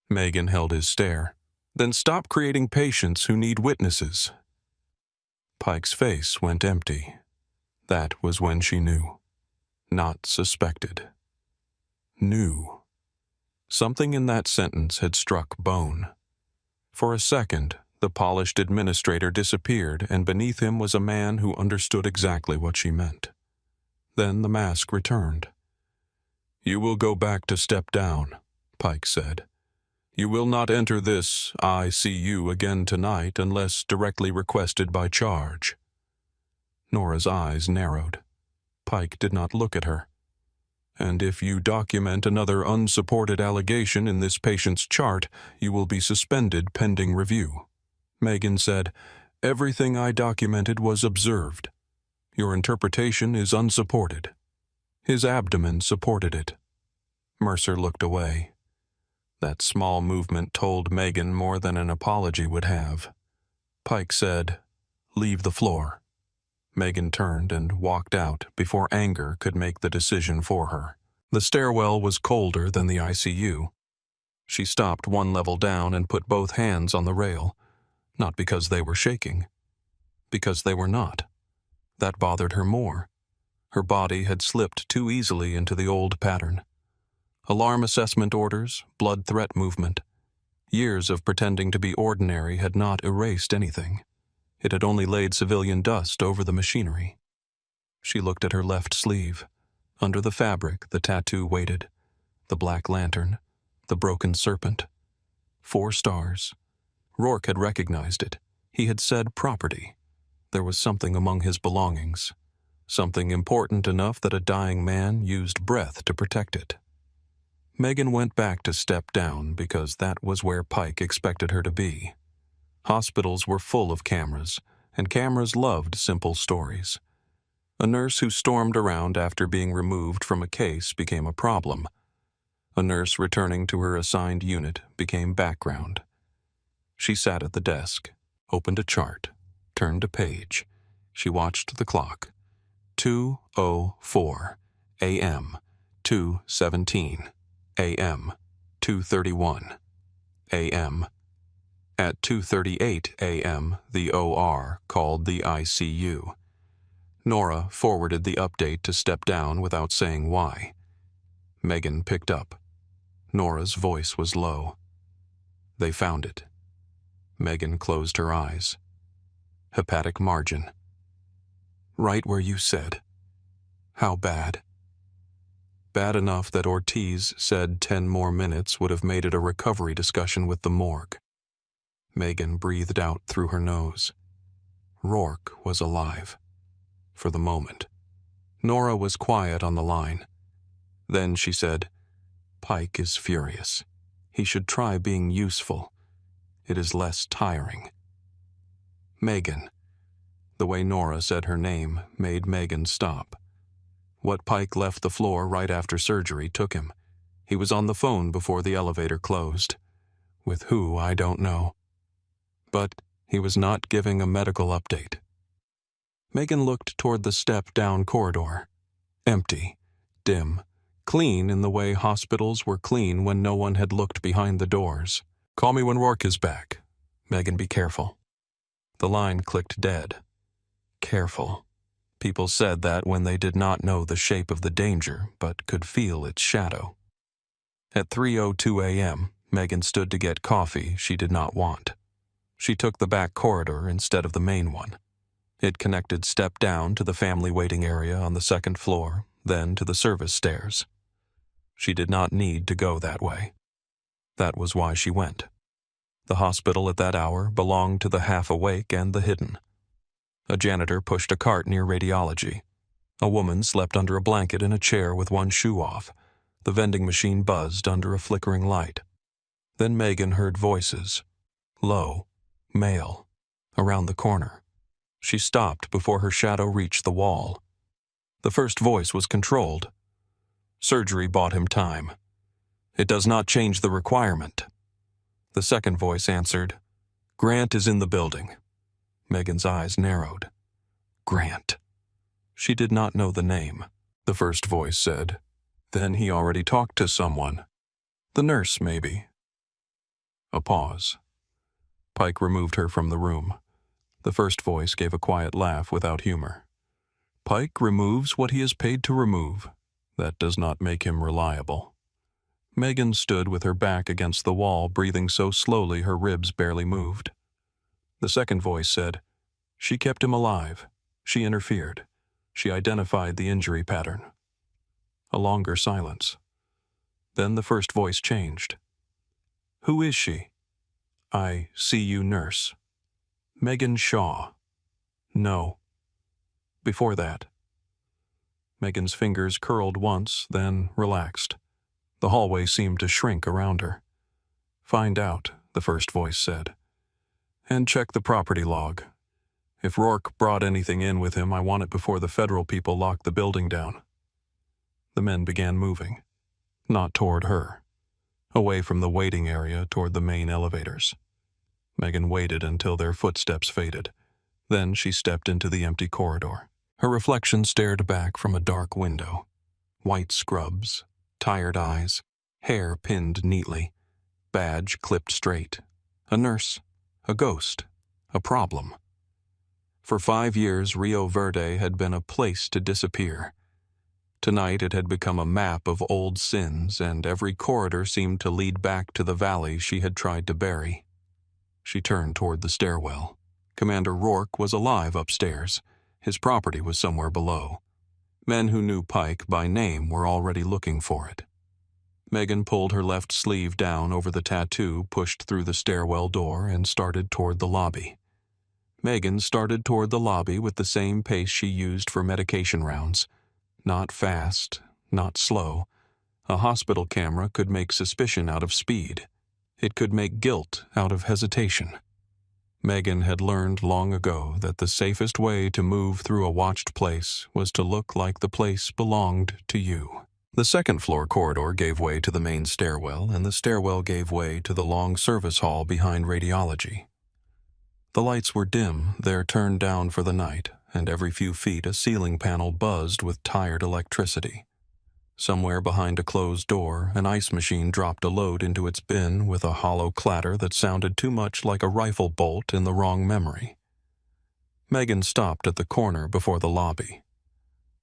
Megan held his stare. "Then stop creating patients who need witnesses." Pike's face went empty. That was when she knew. Not suspected. Knew. Something in that sentence had struck bone. For a second, the polished administrator disappeared, and beneath him was a man who understood exactly what she meant. Then the mask returned. "You will go back to step down," Pike said. "You will not enter this ICU again tonight unless directly requested by charge." Nora's eyes narrowed. Pike did not look at her. "And if you document another unsupported allegation in this patient's chart, you will be suspended pending review." Megan said, "Everything I documented was observed. Your interpretation is unsupported." His abdomen supported it. Mercer looked away. That small movement told Megan more than an apology would have. Pike said, "Leave the floor." Megan turned and walked out before anger could make the decision for her. The stairwell was colder than the ICU. She stopped 1 level down and put both hands on the rail, not because they were shaking, because they were not. That bothered her more. Her body had slipped too easily into the old pattern. Alarm assessment orders, blood threat movement. Years of pretending to be ordinary had not erased anything. It had only laid civilian dust over the machinery. She looked at her left sleeve. Under the fabric, the tattoo waited. The black lantern. The broken serpent. 4 stars. Rourke had recognized it. He had said property. There was something among his belongings. Something important enough that a dying man used breath to protect it. Megan went back to step down because that was where Pike expected her to be. Hospitals were full of cameras, and cameras loved simple stories. A nurse who stormed around after being removed from a case became a problem. A nurse returning to her assigned unit became background. She sat at the desk, opened a chart, turned a page. She watched the clock. 2:04 a.m., 2:17 a.m., 2:31 a.m. At 2:38 a.m., the OR called the ICU. Nora forwarded the update to step down without saying why. Megan picked up. Nora's voice was low. They found it. Megan closed her eyes. Hepatic margin. Right where you said. How bad? Bad enough that Ortiz said 10 more minutes would have made it a recovery discussion with the morgue. Megan breathed out through her nose. Rourke was alive. For the moment. Nora was quiet on the line. Then she said, Pike is furious. He should try being useful. It is less tiring. Megan. The way Nora said her name made Megan stop. What Pike left the floor right after surgery took him. He was on the phone before the elevator closed. With who, I don't know. But he was not giving a medical update. Megan looked toward the step-down corridor. Empty, dim, clean in the way hospitals were clean when no one had looked behind the doors. Call me when Rourke is back. Megan, be careful. The line clicked dead. Careful. People said that when they did not know the shape of the danger, but could feel its shadow. At 3:02 a.m., Megan stood to get coffee she did not want. She took the back corridor instead of the main one. It connected step down to the family waiting area on the second floor, then to the service stairs. She did not need to go that way. That was why she went. The hospital at that hour belonged to the half-awake and the hidden. A janitor pushed a cart near radiology. A woman slept under a blanket in a chair with one shoe off. The vending machine buzzed under a flickering light. Then Megan heard voices. Low, male, around the corner. She stopped before her shadow reached the wall. The first voice was controlled. Surgery bought him time. It does not change the requirement. The second voice answered, Grant is in the building. Megan's eyes narrowed. Grant. She did not know the name. The first voice said, Then he already talked to someone. The nurse, maybe. A pause. Pike removed her from the room. The first voice gave a quiet laugh without humor. Pike removes what he is paid to remove. That does not make him reliable. Megan stood with her back against the wall, breathing so slowly her ribs barely moved. The second voice said, She kept him alive. She interfered. She identified the injury pattern. A longer silence. Then the first voice changed. Who is she? I see you, nurse. Megan Shaw. No. Before that. Megan's fingers curled once, then relaxed. The hallway seemed to shrink around her. Find out, the first voice said. And check the property log. If Rourke brought anything in with him, I want it before the federal people lock the building down. The men began moving. Not toward her. Away from the waiting area toward the main elevators. Megan waited until their footsteps faded. Then she stepped into the empty corridor. Her reflection stared back from a dark window. White scrubs, tired eyes, hair pinned neatly, badge clipped straight. A nurse, a ghost, a problem. For 5 years, Rio Verde had been a place to disappear. Tonight it had become a map of old sins, and every corridor seemed to lead back to the valley she had tried to bury. She turned toward the stairwell. Commander Rourke was alive upstairs. His property was somewhere below. Men who knew Pike by name were already looking for it. Megan pulled her left sleeve down over the tattoo, pushed through the stairwell door, and started toward the lobby. Megan started toward the lobby with the same pace she used for medication rounds. Not fast, not slow. A hospital camera could make suspicion out of speed. It could make guilt out of hesitation. Megan had learned long ago that the safest way to move through a watched place was to look like the place belonged to you. The second-floor corridor gave way to the main stairwell, and the stairwell gave way to the long service hall behind radiology. The lights were dim, there turned down for the night, and every few feet a ceiling panel buzzed with tired electricity. Somewhere behind a closed door, an ice machine dropped a load into its bin with a hollow clatter that sounded too much like a rifle bolt in the wrong memory. Megan stopped at the corner before the lobby.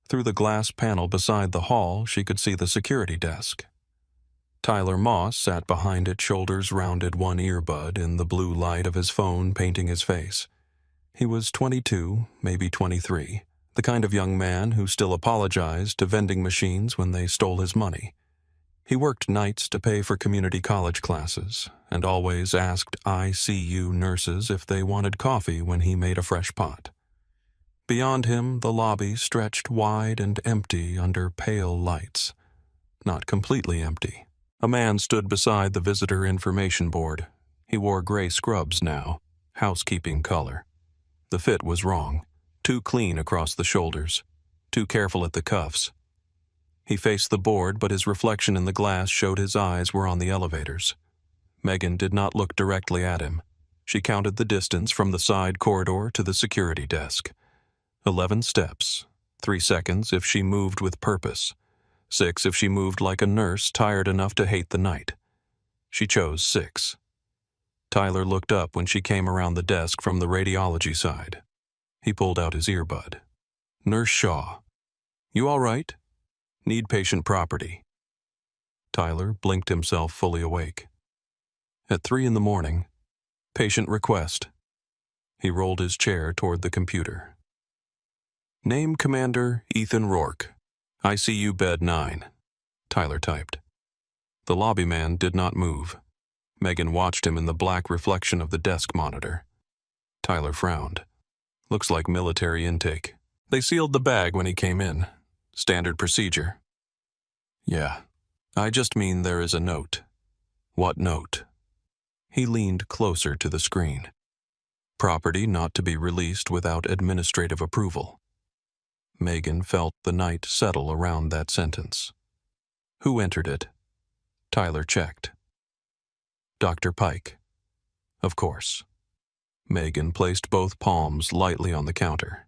Through the glass panel beside the hall, she could see the security desk. Tyler Moss sat behind it, shoulders rounded, one earbud in the blue light of his phone painting his face. He was 22, maybe 23, the kind of young man who still apologized to vending machines when they stole his money. He worked nights to pay for community college classes and always asked ICU nurses if they wanted coffee when he made a fresh pot. Beyond him, the lobby stretched wide and empty under pale lights. Not completely empty. A man stood beside the visitor information board. He wore gray scrubs now, housekeeping color. The fit was wrong, too clean across the shoulders, too careful at the cuffs. He faced the board, but his reflection in the glass showed his eyes were on the elevators. Megan did not look directly at him. She counted the distance from the side corridor to the security desk. 11 steps, 3 seconds if she moved with purpose. 6 if she moved like a nurse tired enough to hate the night. She chose 6. Tyler looked up when she came around the desk from the radiology side. He pulled out his earbud. "Nurse Shaw. You all right? Need patient property." Tyler blinked himself fully awake. At 3 in the morning, patient request. He rolled his chair toward the computer. "Name Commander Ethan Rourke. ICU bed 9, Tyler typed. The lobby man did not move. Megan watched him in the black reflection of the desk monitor. Tyler frowned. "Looks like military intake. They sealed the bag when he came in. Standard procedure." "Yeah, I just mean there is a note." "What note?" He leaned closer to the screen. "Property not to be released without administrative approval." Megan felt the night settle around that sentence. "Who entered it?" Tyler checked. "Dr. Pike." "Of course." Megan placed both palms lightly on the counter.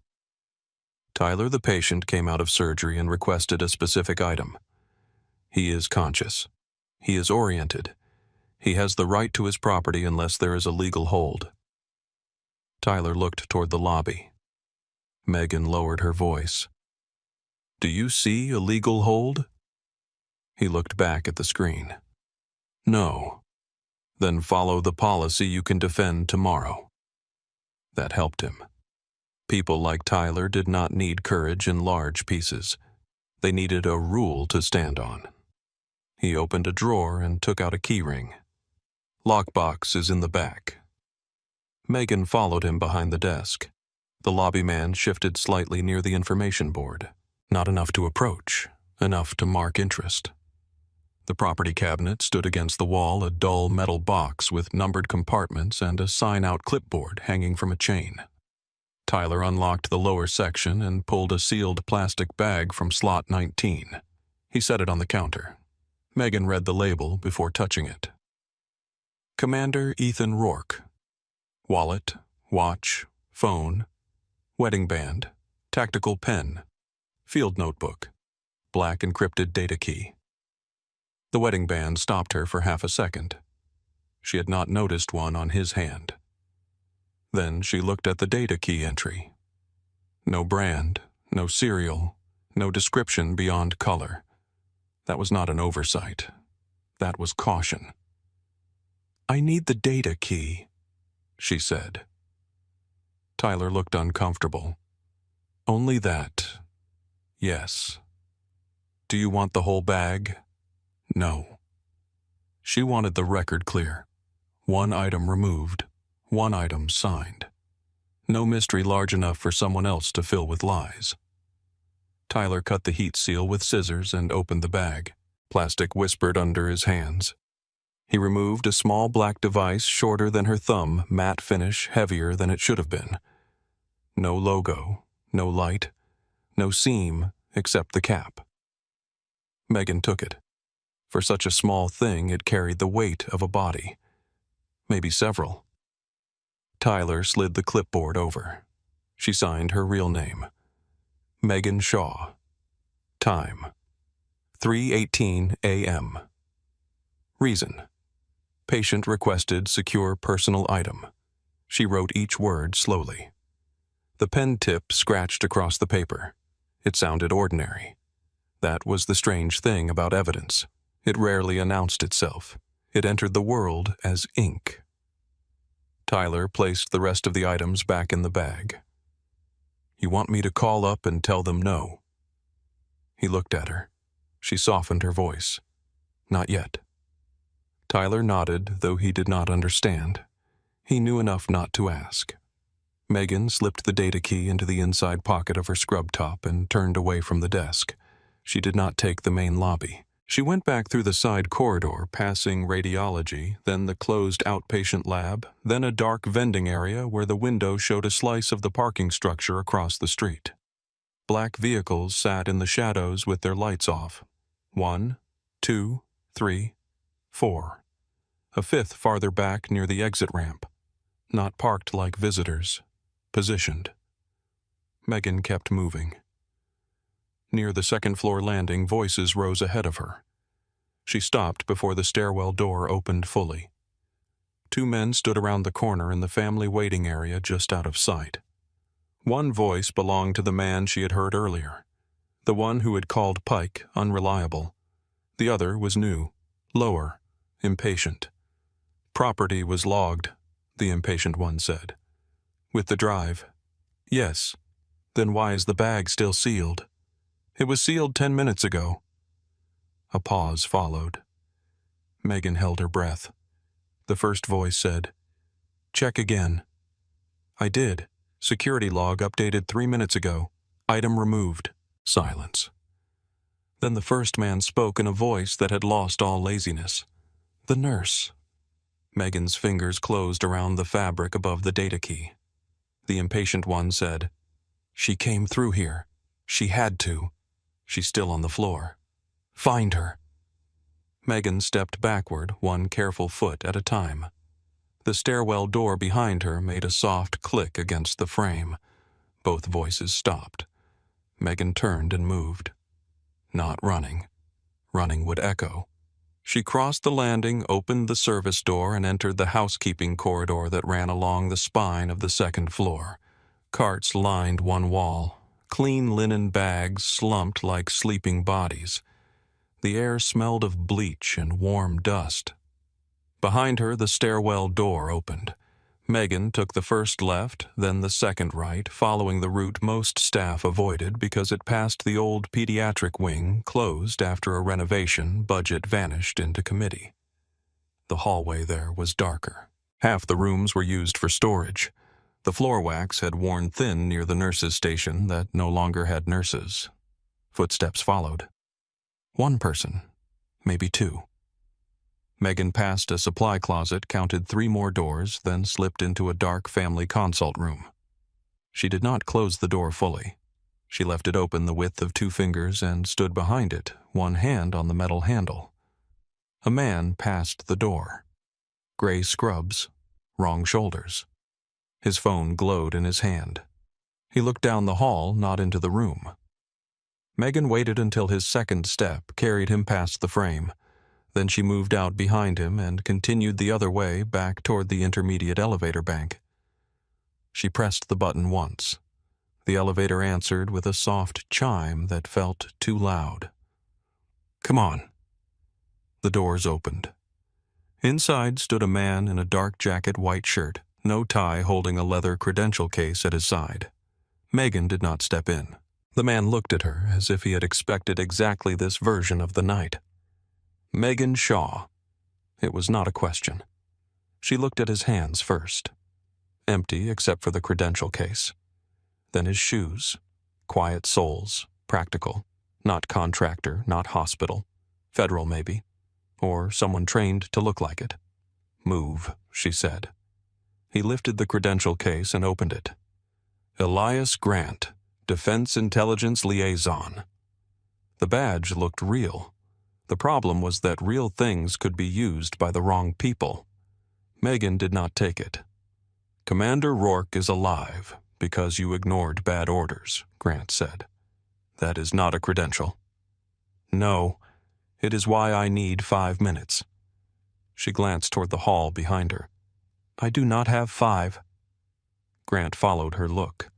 "Tyler, the patient, came out of surgery and requested a specific item. He is conscious. He is oriented. He has the right to his property unless there is a legal hold." Tyler looked toward the lobby. Megan lowered her voice. "Do you see a legal hold?" He looked back at the screen. "No." "Then follow the policy you can defend tomorrow." That helped him. People like Tyler did not need courage in large pieces. They needed a rule to stand on. He opened a drawer and took out a keyring. "Lockbox is in the back." Megan followed him behind the desk. The lobby man shifted slightly near the information board. Not enough to approach, enough to mark interest. The property cabinet stood against the wall, a dull metal box with numbered compartments and a sign-out clipboard hanging from a chain. Tyler unlocked the lower section and pulled a sealed plastic bag from slot 19. He set it on the counter. Megan read the label before touching it. "Commander Ethan Rourke. Wallet, watch, phone, wedding band, tactical pen, field notebook, black encrypted data key." The wedding band stopped her for half a second. She had not noticed one on his hand. Then she looked at the data key entry. No brand, no serial, no description beyond color. That was not an oversight. That was caution. "I need the data key," she said. Tyler looked uncomfortable. "Only that. Yes. Do you want the whole bag?" No. She wanted the record clear. One item removed, one item signed. No mystery large enough for someone else to fill with lies. Tyler cut the heat seal with scissors and opened the bag. Plastic whispered under his hands. He removed a small black device shorter than her thumb, matte finish, heavier than it should have been. No logo, no light, no seam except the cap. Megan took it. For such a small thing, it carried the weight of a body. Maybe several. Tyler slid the clipboard over. She signed her real name. Megan Shaw. Time: 3:18 a.m. Reason: patient requested secure personal item. She wrote each word slowly. The pen tip scratched across the paper. It sounded ordinary. That was the strange thing about evidence. It rarely announced itself. It entered the world as ink. Tyler placed the rest of the items back in the bag. "You want me to call up and tell them no?" He looked at her. She softened her voice. "Not yet." Tyler nodded, though he did not understand. He knew enough not to ask. Megan slipped the data key into the inside pocket of her scrub top and turned away from the desk. She did not take the main lobby. She went back through the side corridor, passing radiology, then the closed outpatient lab, then a dark vending area where the window showed a slice of the parking structure across the street. Black vehicles sat in the shadows with their lights off. 1, 2, 3, 4. A fifth farther back near the exit ramp. Not parked like visitors. Positioned. Megan kept moving. Near the second-floor landing, voices rose ahead of her. She stopped before the stairwell door opened fully. 2 men stood around the corner in the family waiting area just out of sight. One voice belonged to the man she had heard earlier, the one who had called Pike unreliable. The other was new, lower, impatient. "Property was logged," the impatient one said. "With the drive." "Yes. Then why is the bag still sealed?" "It was sealed 10 minutes ago." A pause followed. Megan held her breath. The first voice said, "Check again." "I did. Security log updated 3 minutes ago. Item removed." Silence. Then the first man spoke in a voice that had lost all laziness. "The nurse." Megan's fingers closed around the fabric above the data key. The impatient one said, "She came through here. She had to. She's still on the floor. Find her." Megan stepped backward, one careful foot at a time. The stairwell door behind her made a soft click against the frame. Both voices stopped. Megan turned and moved. Not running. Running would echo. She crossed the landing, opened the service door, and entered the housekeeping corridor that ran along the spine of the second floor. Carts lined one wall. Clean linen bags slumped like sleeping bodies. The air smelled of bleach and warm dust. Behind her, the stairwell door opened. Megan took the first left, then the second right, following the route most staff avoided because it passed the old pediatric wing, closed after a renovation. Budget vanished into committee. The hallway there was darker. Half the rooms were used for storage. The floor wax had worn thin near the nurses' station that no longer had nurses. Footsteps followed. 1 person, maybe 2. Megan passed a supply closet, counted 3 more doors, then slipped into a dark family consult room. She did not close the door fully. She left it open the width of 2 fingers and stood behind it, one hand on the metal handle. A man passed the door. Gray scrubs, wrong shoulders. His phone glowed in his hand. He looked down the hall, not into the room. Megan waited until his second step carried him past the frame. Then she moved out behind him and continued the other way back toward the intermediate elevator bank. She pressed the button once. The elevator answered with a soft chime that felt too loud. "Come on." The doors opened. Inside stood a man in a dark jacket, white shirt, no tie, holding a leather credential case at his side. Megan did not step in. The man looked at her as if he had expected exactly this version of the night. Megan Shaw. It was not a question. She looked at his hands first. Empty except for the credential case. Then his shoes. Quiet soles, practical. Not contractor, not hospital. Federal, maybe. Or someone trained to look like it. "Move," she said. He lifted the credential case and opened it. Elias Grant, Defense Intelligence Liaison. The badge looked real. The problem was that real things could be used by the wrong people. Megan did not take it. "Commander Rourke is alive. Because you ignored bad orders, Grant said. That is not a credential. No, it is why I need 5 minutes. She glanced toward the hall behind her. I do not have 5. Grant followed her look.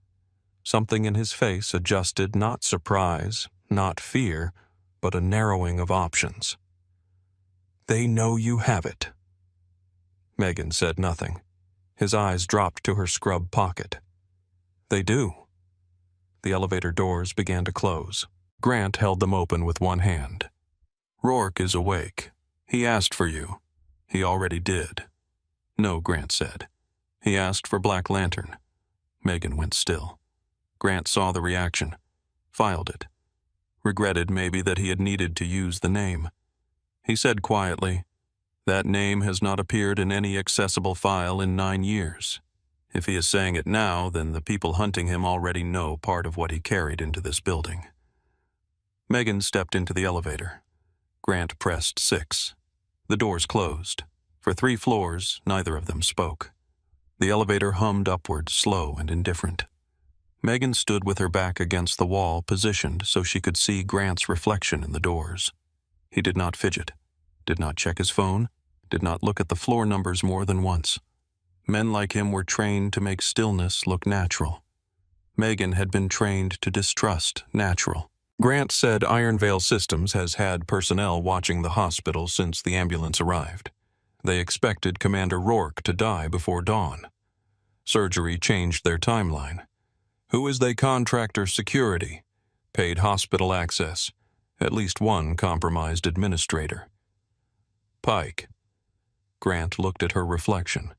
Something in his face adjusted not surprise, not fear, but a narrowing of options. They know you have it. Megan said nothing. His eyes dropped to her scrub pocket. They do. The elevator doors began to close. Grant held them open with one hand. Rourke is awake. He asked for you. He already did. No, Grant said. He asked for Black Lantern. Megan went still. Grant saw the reaction. Filed it. Regretted maybe that he had needed to use the name. He said quietly, that name has not appeared in any accessible file in 9 years. If he is saying it now, then the people hunting him already know part of what he carried into this building. Megan stepped into the elevator. Grant pressed 6. The doors closed. For 3 floors, neither of them spoke. The elevator hummed upward, slow and indifferent. Megan stood with her back against the wall, positioned so she could see Grant's reflection in the doors. He did not fidget, did not check his phone, did not look at the floor numbers more than once. Men like him were trained to make stillness look natural. Megan had been trained to distrust natural. Grant said Iron Veil Systems has had personnel watching the hospital since the ambulance arrived. They expected Commander Rourke to die before dawn. Surgery changed their timeline. Who is they contractor security? Paid hospital access. At least one compromised administrator. Pike. Grant looked at her reflection.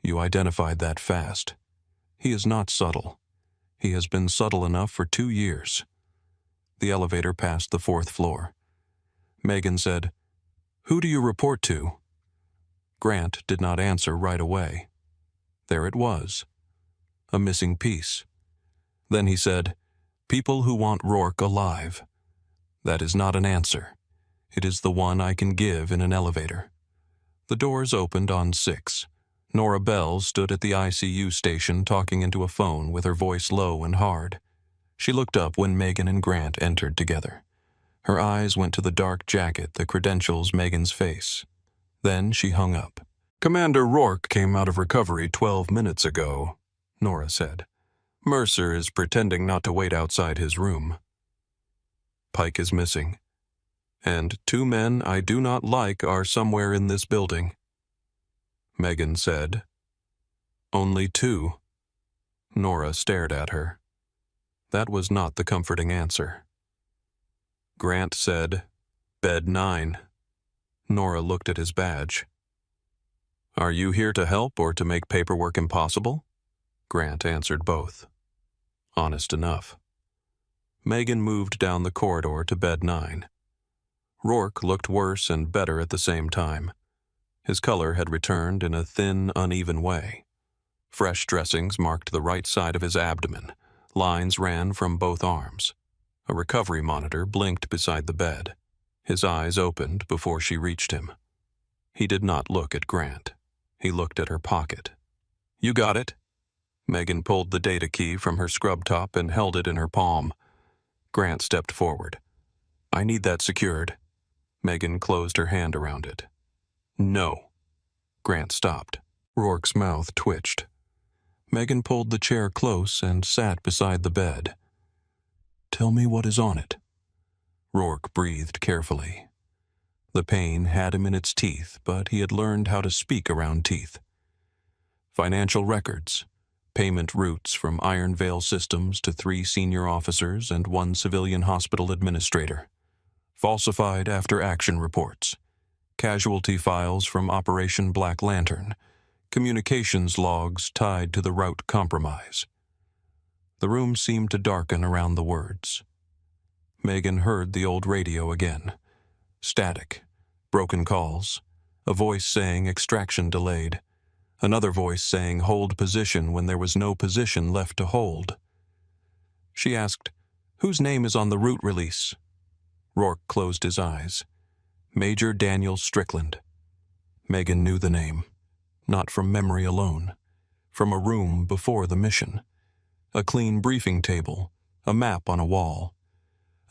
You identified that fast. He is not subtle. He has been subtle enough for 2 years. The elevator passed the 4th floor. Megan said, Who do you report to? Grant did not answer right away. There it was. A missing piece. Then he said, People who want Rourke alive. That is not an answer. It is the one I can give in an elevator. The doors opened on 6. Nora Bell stood at the ICU station talking into a phone with her voice low and hard. She looked up when Megan and Grant entered together. Her eyes went to the dark jacket that credentials Megan's face. Then she hung up. Commander Rourke came out of recovery 12 minutes ago, Nora said. Mercer is pretending not to wait outside his room. Pike is missing. And 2 men I do not like are somewhere in this building. Megan said. Only 2. Nora stared at her. That was not the comforting answer. Grant said, Bed 9. Nora looked at his badge. Are you here to help or to make paperwork impossible? Grant answered both. Honest enough. Megan moved down the corridor to bed 9. Rourke looked worse and better at the same time. His color had returned in a thin, uneven way. Fresh dressings marked the right side of his abdomen. Lines ran from both arms. A recovery monitor blinked beside the bed. His eyes opened before she reached him. He did not look at Grant. He looked at her pocket. You got it? Megan pulled the data key from her scrub top and held it in her palm. Grant stepped forward. I need that secured. Megan closed her hand around it. No. Grant stopped. Rourke's mouth twitched. Megan pulled the chair close and sat beside the bed. Tell me what is on it. Rourke breathed carefully. The pain had him in its teeth, but he had learned how to speak around teeth. Financial records, payment routes from Iron Veil Systems to 3 senior officers and 1 civilian hospital administrator. Falsified after-action reports. Casualty files from Operation Black Lantern. Communications logs tied to the route compromise. The room seemed to darken around the words. Megan heard the old radio again. Static, broken calls, a voice saying extraction delayed, another voice saying hold position when there was no position left to hold. She asked, whose name is on the route release? Rourke closed his eyes. Major Daniel Strickland. Megan knew the name, not from memory alone, from a room before the mission. A clean briefing table, a map on a wall.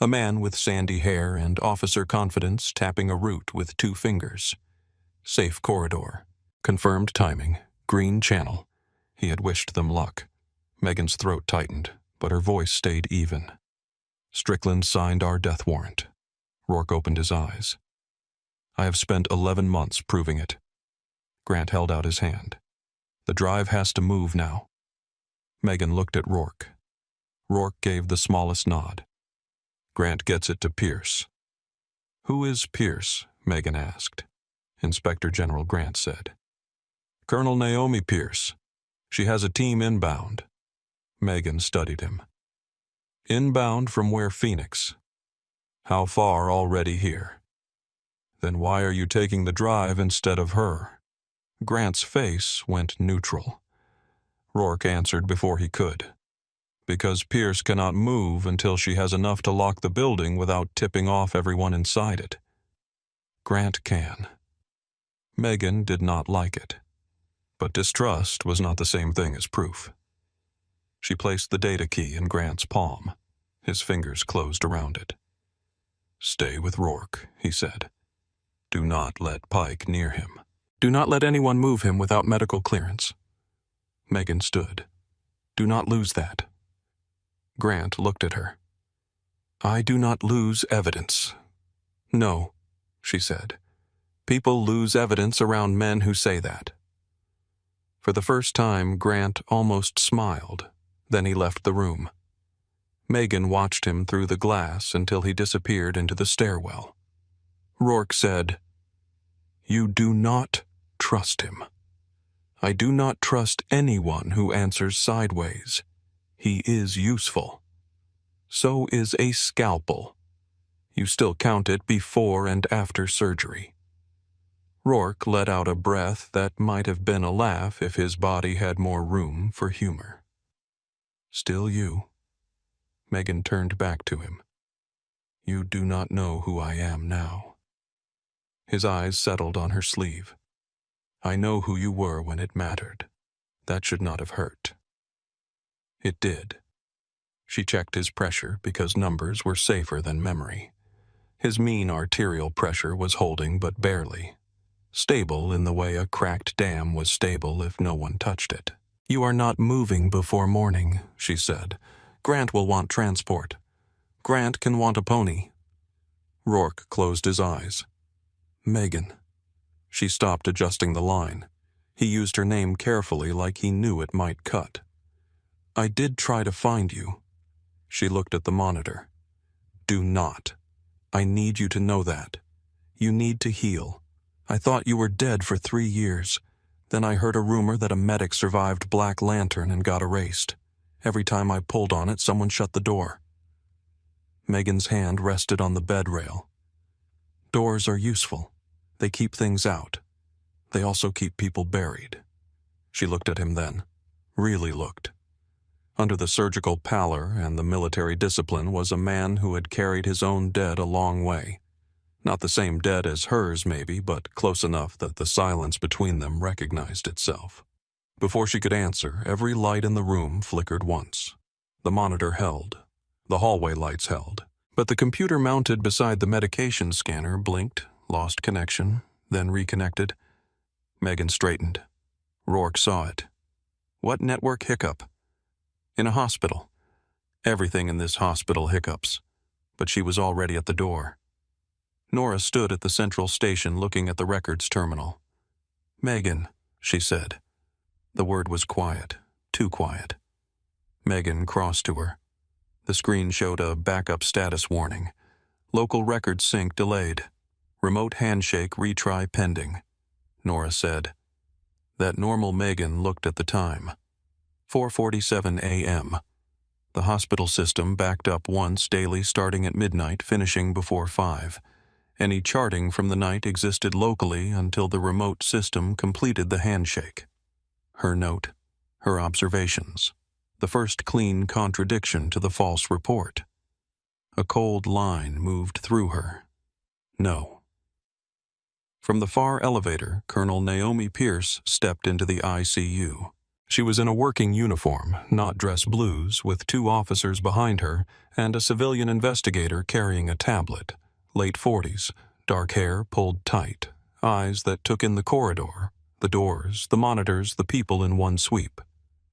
A man with sandy hair and officer confidence tapping a route with 2 fingers. Safe corridor. Confirmed timing. Green channel. He had wished them luck. Megan's throat tightened, but her voice stayed even. Strickland signed our death warrant. Rourke opened his eyes. I have spent 11 months proving it. Grant held out his hand. The drive has to move now. Megan looked at Rourke. Rourke gave the smallest nod. Grant gets it to Pierce. Who is Pierce? Megan asked. Inspector General Grant said. Colonel Naomi Pierce. She has a team inbound. Megan studied him. Inbound from where? Phoenix. How far already here? Then why are you taking the drive instead of her? Grant's face went neutral. Rourke answered before he could. Because Pierce cannot move until she has enough to lock the building without tipping off everyone inside it. Grant can. Megan did not like it. But distrust was not the same thing as proof. She placed the data key in Grant's palm. His fingers closed around it. Stay with Rourke, he said. Do not let Pike near him. Do not let anyone move him without medical clearance. Megan stood. Do not lose that. Grant looked at her. I do not lose evidence. No, she said. People lose evidence around men who say that. For the first time, Grant almost smiled. Then he left the room. Megan watched him through the glass until he disappeared into the stairwell. Rourke said, You do not trust him. I do not trust anyone who answers sideways. He is useful. So is a scalpel. You still count it before and after surgery. Rourke let out a breath that might have been a laugh if his body had more room for humor. Still you. Megan turned back to him. You do not know who I am now. His eyes settled on her sleeve. I know who you were when it mattered. That should not have hurt. It did. She checked his pressure because numbers were safer than memory. His mean arterial pressure was holding but barely. Stable in the way a cracked dam was stable if no one touched it. You are not moving before morning, she said. Grant will want transport. Grant can want a pony. Rourke closed his eyes. Megan. She stopped adjusting the line. He used her name carefully like he knew it might cut. I did try to find you. She looked at the monitor. Do not. I need you to know that. You need to heal. I thought you were dead for 3 years. Then I heard a rumor that a medic survived Black Lantern and got erased. Every time I pulled on it, someone shut the door. Megan's hand rested on the bed rail. Doors are useful. They keep things out. They also keep people buried. She looked at him then. Really looked. Under the surgical pallor and the military discipline was a man who had carried his own dead a long way. Not the same dead as hers, maybe, but close enough that the silence between them recognized itself. Before she could answer, every light in the room flickered once. The monitor held. The hallway lights held. But the computer mounted beside the medication scanner blinked, lost connection, then reconnected. Megan straightened. Rourke saw it. What network hiccup? In a hospital. Everything in this hospital hiccups. But she was already at the door. Nora stood at the central station looking at the records terminal. Megan, she said. The word was quiet, too quiet. Megan crossed to her. The screen showed a backup status warning. Local record sync delayed. Remote handshake retry pending. Nora said. That normal Megan looked at the time. 4:47 a.m. The hospital system backed up once daily starting at midnight, finishing before 5. Any charting from the night existed locally until the remote system completed the handshake. Her note, her observations, the first clean contradiction to the false report. A cold line moved through her. No. From the far elevator, Colonel Naomi Pierce stepped into the ICU. She was in a working uniform, not dress blues, with 2 officers behind her and a civilian investigator carrying a tablet. Late 40s, dark hair pulled tight, eyes that took in the corridor, the doors, the monitors, the people in one sweep.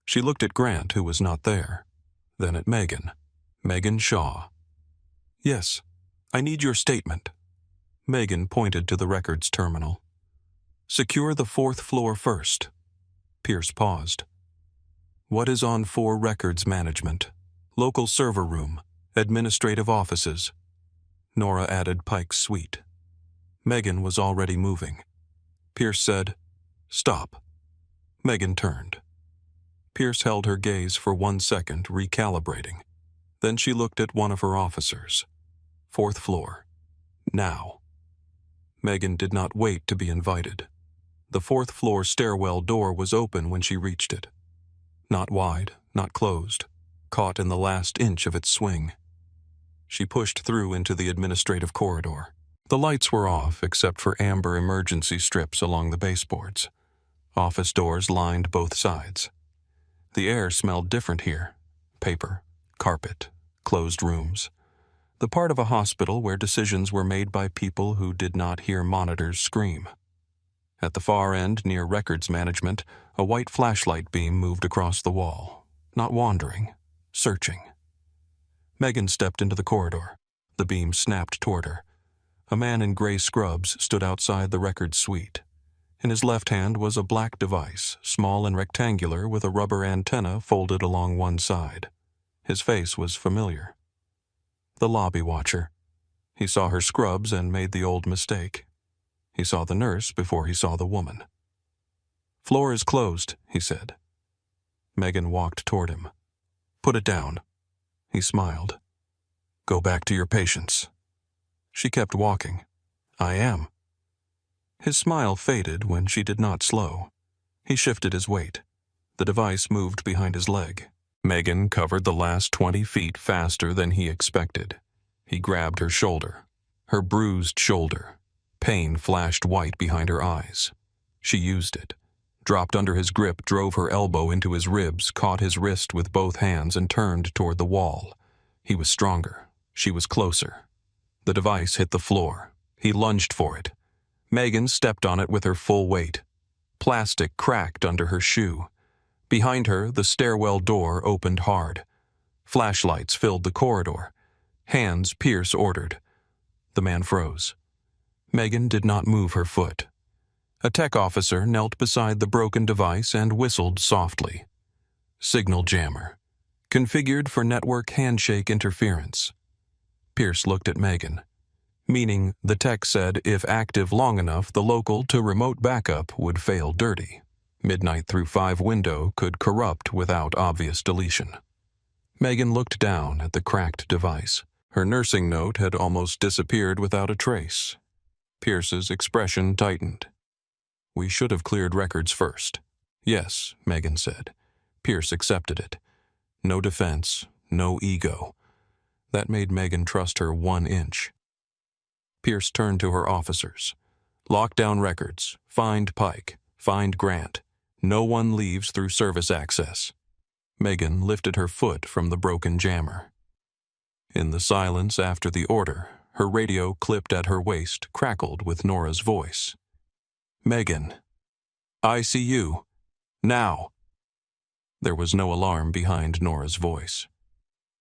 She looked at Grant, who was not there. Then at Megan. Megan Shaw. "Yes, I need your statement." Megan pointed to the records terminal. "Secure the 4th floor first." Pierce paused. "What is on 4 records management? Local server room, administrative offices." Nora added Pike's suite. Megan was already moving. Pierce said, "Stop." Megan turned. Pierce held her gaze for 1 second, recalibrating. Then she looked at one of her officers. 4th floor. Now. Megan did not wait to be invited. The 4th floor stairwell door was open when she reached it. Not wide, not closed, caught in the last inch of its swing. She pushed through into the administrative corridor. The lights were off except for amber emergency strips along the baseboards. Office doors lined both sides. The air smelled different here. Paper, carpet, closed rooms. The part of a hospital where decisions were made by people who did not hear monitors scream. At the far end, near records management, a white flashlight beam moved across the wall, not wandering, searching. Megan stepped into the corridor. The beam snapped toward her. A man in gray scrubs stood outside the records suite. In his left hand was a black device, small and rectangular, with a rubber antenna folded along one side. His face was familiar. The lobby watcher. He saw her scrubs and made the old mistake. He saw the nurse before he saw the woman. "Floor is closed," he said. Megan walked toward him. "Put it down." He smiled. "Go back to your patients." She kept walking. "I am." His smile faded when she did not slow. He shifted his weight. The device moved behind his leg. Megan covered the last 20 feet faster than he expected. He grabbed her shoulder. Her bruised shoulder. Pain flashed white behind her eyes. She used it. Dropped under his grip, drove her elbow into his ribs, caught his wrist with both hands, and turned toward the wall. He was stronger. She was closer. The device hit the floor. He lunged for it. Megan stepped on it with her full weight. Plastic cracked under her shoe. Behind her, the stairwell door opened hard. Flashlights filled the corridor. "Hands," Pierce ordered. The man froze. Megan did not move her foot. A tech officer knelt beside the broken device and whistled softly. Signal jammer. Configured for network handshake interference. Pierce looked at Megan. Meaning, the tech said if active long enough, the local to remote backup would fail dirty. Midnight through 5 window could corrupt without obvious deletion. Megan looked down at the cracked device. Her nursing note had almost disappeared without a trace. Pierce's expression tightened. "We should have cleared records first." "Yes," Megan said. Pierce accepted it. No defense, no ego. That made Megan trust her 1 inch. Pierce turned to her officers. "Lock down records. Find Pike. Find Grant. No one leaves through service access." Megan lifted her foot from the broken jammer. In the silence after the order, her radio clipped at her waist crackled with Nora's voice. "Megan. ICU. Now." There was no alarm behind Nora's voice.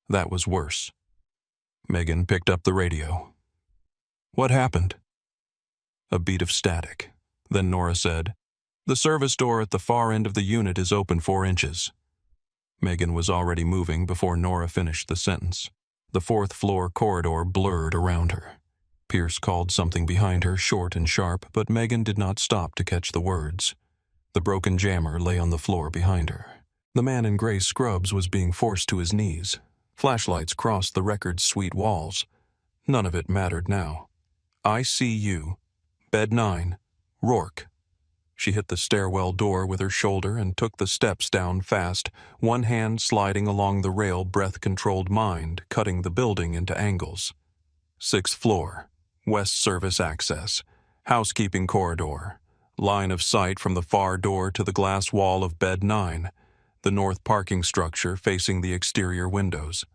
That was worse. Megan picked up the radio. "What happened?" A beat of static. Then Nora said, "The service door at the far end of the unit is open 4 inches." Megan was already moving before Nora finished the sentence. The 4th floor corridor blurred around her. Pierce called something behind her, short and sharp, but Megan did not stop to catch the words. The broken jammer lay on the floor behind her. The man in gray scrubs was being forced to his knees. Flashlights crossed the records suite walls. None of it mattered now. ICU. Bed 9. Rourke. She hit the stairwell door with her shoulder and took the steps down fast, one hand sliding along the rail breath-controlled mind, cutting the building into angles. 6th floor. West service access. Housekeeping corridor. Line of sight from the far door to the glass wall of bed 9. the north parking structure facing the exterior windows.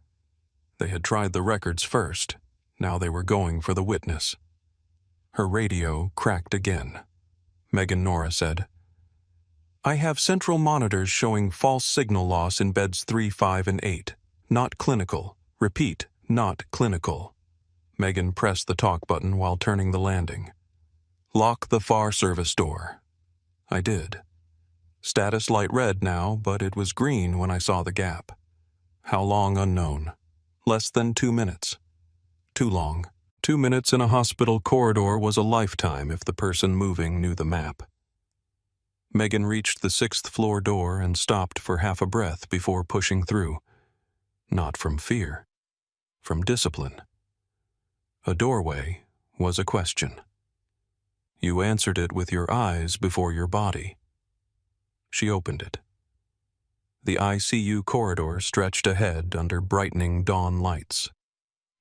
They had tried the records first. Now they were going for the witness. Her radio cracked again. Megan Nora said, "I have central monitors showing false signal loss in beds 3, 5, and 8. Not clinical. Repeat, not clinical." Megan pressed the talk button while turning the landing. "Lock the far service door." I did. Status light red now, but it was green when I saw the gap. How long unknown. Less than 2 minutes. Too long. 2 minutes in a hospital corridor was a lifetime if the person moving knew the map. Megan reached the 6th floor door and stopped for half a breath before pushing through. Not from fear. From discipline. A doorway was a question. You answered it with your eyes before your body. She opened it. The ICU corridor stretched ahead under brightening dawn lights.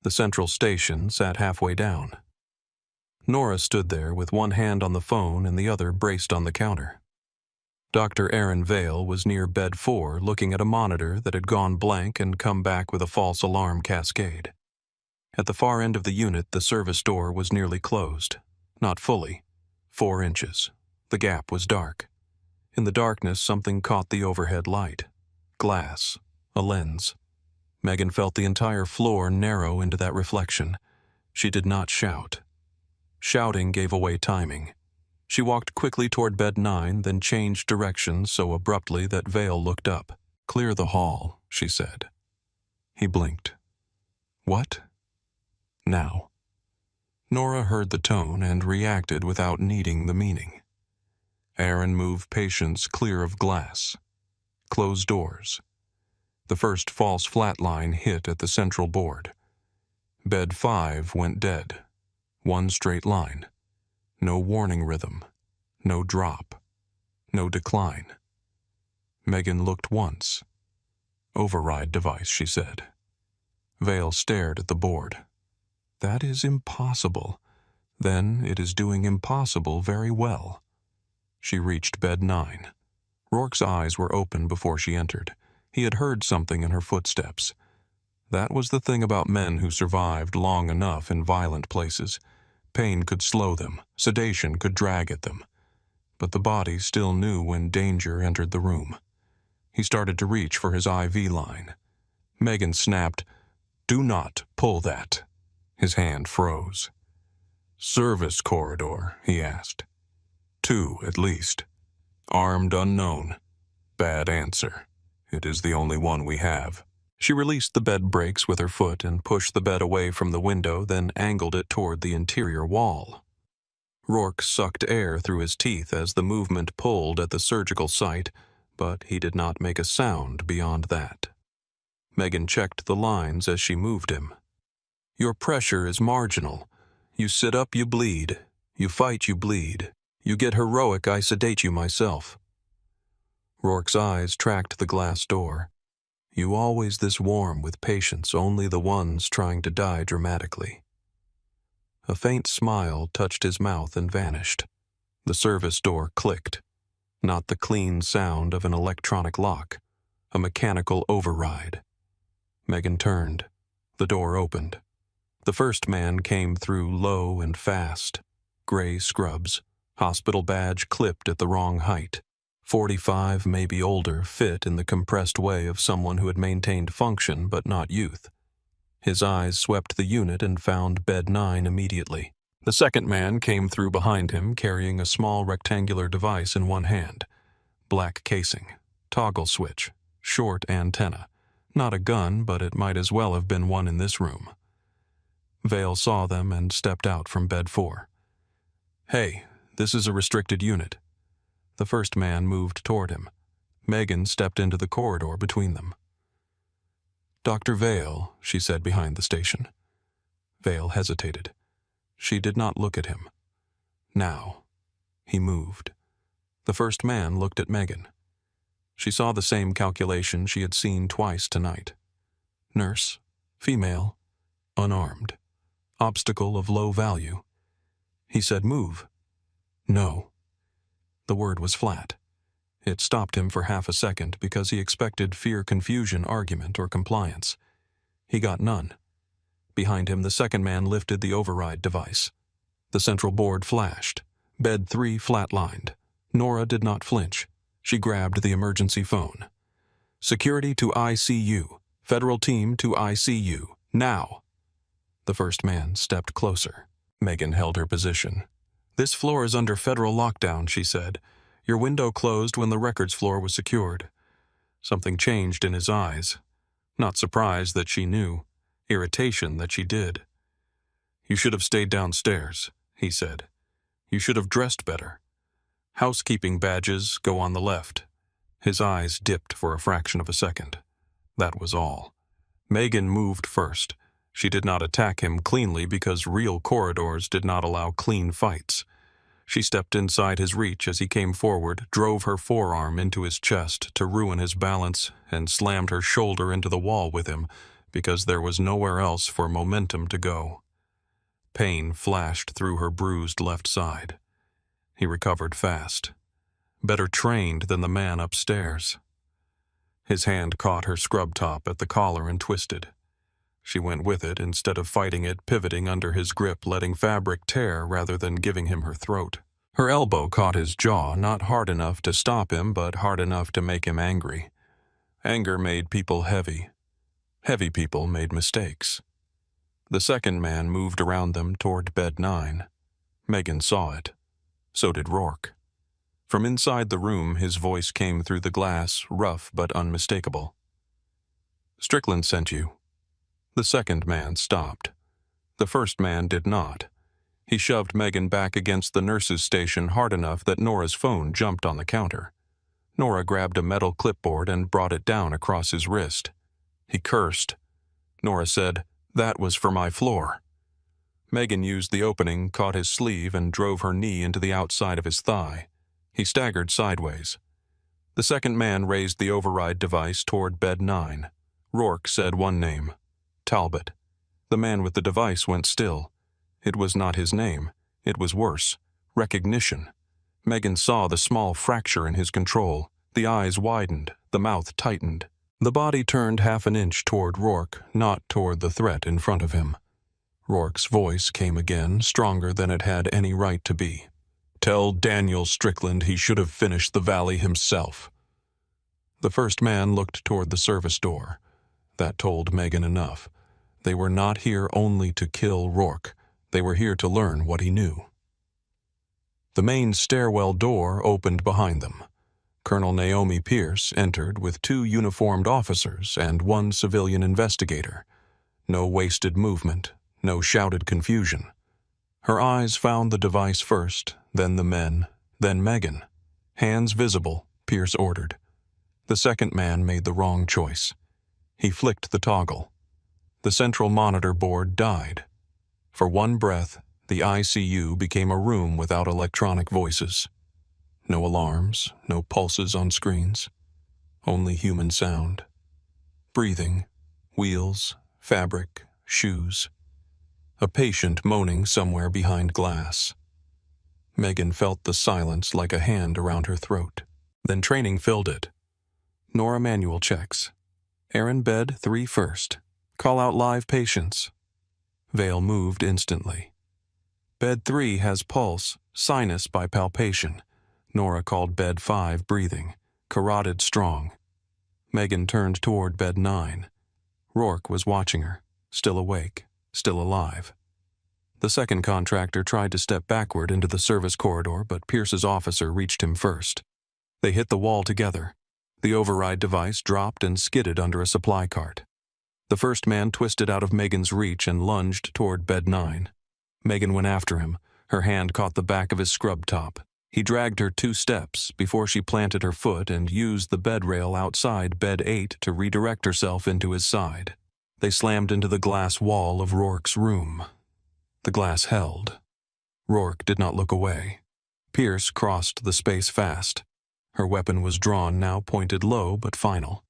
The central station sat halfway down. Nora stood there with one hand on the phone and the other braced on the counter. Dr. Aaron Vale was near bed 4 looking at a monitor that had gone blank and come back with a false alarm cascade. At the far end of the unit, the service door was nearly closed. Not fully. 4 inches. The gap was dark. In the darkness, something caught the overhead light. Glass. A lens. Megan felt the entire floor narrow into that reflection. She did not shout. Shouting gave away timing. She walked quickly toward bed 9, then changed directions so abruptly that Vale looked up. "Clear the hall," she said. He blinked. "What?" "Now." Nora heard the tone and reacted without needing the meaning. Aaron moved patients clear of glass. Closed doors. The first false flat line hit at the central board. Bed 5 went dead. One straight line. No warning rhythm. No drop. No decline. Megan looked once. "Override device," she said. Vale stared at the board. "That is impossible. Then it is doing impossible very well." She reached bed 9. Rourke's eyes were open before she entered. He had heard something in her footsteps. That was the thing about men who survived long enough in violent places. Pain could slow them, sedation could drag at them. But the body still knew when danger entered the room. He started to reach for his IV line. Megan snapped, "Do not pull that." His hand froze. "Service corridor?" he asked. 2, at least. Armed unknown. Bad answer. It is the only one we have. She released the bed brakes with her foot and pushed the bed away from the window, then angled it toward the interior wall. Rourke sucked air through his teeth as the movement pulled at the surgical site, but he did not make a sound beyond that. Megan checked the lines as she moved him. "Your pressure is marginal. You sit up, you bleed. You fight, you bleed. You get heroic, I sedate you myself." Rourke's eyes tracked the glass door. "You always this warm with patients, only the ones trying to die dramatically." A faint smile touched his mouth and vanished. The service door clicked. Not the clean sound of an electronic lock. A mechanical override. Megan turned. The door opened. The first man came through low and fast. Gray scrubs. Hospital badge clipped at the wrong height. 45, maybe older, fit in the compressed way of someone who had maintained function but not youth. His eyes swept the unit and found bed 9 immediately. The second man came through behind him, carrying a small rectangular device in one hand. Black casing, toggle switch, short antenna. Not a gun, but it might as well have been one in this room. Vale saw them and stepped out from bed 4. "Hey, this is a restricted unit." The first man moved toward him. Megan stepped into the corridor between them. "Dr. Vale," she said behind the station. Vale hesitated. She did not look at him. Now. He moved. The first man looked at Megan. She saw the same calculation she had seen twice tonight. Nurse, female, unarmed. Obstacle of low value. He said, "Move." "No." The word was flat. It stopped him for half a second because he expected fear-confusion argument or compliance. He got none. Behind him, the second man lifted the override device. The central board flashed. Bed 3 flatlined. Nora did not flinch. She grabbed the emergency phone. "Security to ICU. Federal team to ICU. Now." The first man stepped closer. Megan held her position. "This floor is under federal lockdown," she said. "Your window closed when the records floor was secured." Something changed in his eyes. Not surprise that she knew. Irritation that she did. "You should have stayed downstairs," he said. "You should have dressed better. Housekeeping badges go on the left." His eyes dipped for a fraction of a second. That was all. Megan moved first. She did not attack him cleanly because real corridors did not allow clean fights. She stepped inside his reach as he came forward, drove her forearm into his chest to ruin his balance, and slammed her shoulder into the wall with him because there was nowhere else for momentum to go. Pain flashed through her bruised left side. He recovered fast. Better trained than the man upstairs. His hand caught her scrub top at the collar and twisted. She went with it instead of fighting it, pivoting under his grip, letting fabric tear rather than giving him her throat. Her elbow caught his jaw, not hard enough to stop him, but hard enough to make him angry. Anger made people heavy. Heavy people made mistakes. The second man moved around them toward bed 9. Megan saw it. So did Rourke. From inside the room, his voice came through the glass, rough but unmistakable. "Strickland sent you." The second man stopped. The first man did not. He shoved Megan back against the nurse's station hard enough that Nora's phone jumped on the counter. Nora grabbed a metal clipboard and brought it down across his wrist. He cursed. Nora said, "That was for my floor." Megan used the opening, caught his sleeve, and drove her knee into the outside of his thigh. He staggered sideways. The second man raised the override device toward bed 9. Rourke said one name. Talbot. The man with the device went still. It was not his name. It was worse. Recognition. Megan saw the small fracture in his control. The eyes widened. The mouth tightened. The body turned half an inch toward Rourke, not toward the threat in front of him. Rourke's voice came again, stronger than it had any right to be. "Tell Daniel Strickland he should have finished the valley himself." The first man looked toward the service door. That told Megan enough. They were not here only to kill Rourke. They were here to learn what he knew. The main stairwell door opened behind them. Colonel Naomi Pierce entered with 2 uniformed officers and 1 civilian investigator. No wasted movement, no shouted confusion. Her eyes found the device first, then the men, then Megan. Hands visible, Pierce ordered. The second man made the wrong choice. He flicked the toggle. The central monitor board died. For one breath, the ICU became a room without electronic voices. No alarms, no pulses on screens. Only human sound. Breathing, wheels, fabric, shoes. A patient moaning somewhere behind glass. Megan felt the silence like a hand around her throat. Then training filled it. Nora manual checks. Aaron bed 3 first. Call out live patients. Vale moved instantly. Bed 3 has pulse, sinus by palpation. Nora called bed 5 breathing. Carotid strong. Megan turned toward bed 9. Rourke was watching her, still awake, still alive. The second contractor tried to step backward into the service corridor, but Pierce's officer reached him first. They hit the wall together. The override device dropped and skidded under a supply cart. The first man twisted out of Megan's reach and lunged toward bed 9. Megan went after him. Her hand caught the back of his scrub top. He dragged her 2 steps before she planted her foot and used the bed rail outside bed 8 to redirect herself into his side. They slammed into the glass wall of Rourke's room. The glass held. Rourke did not look away. Pierce crossed the space fast. Her weapon was drawn, now pointed low but final.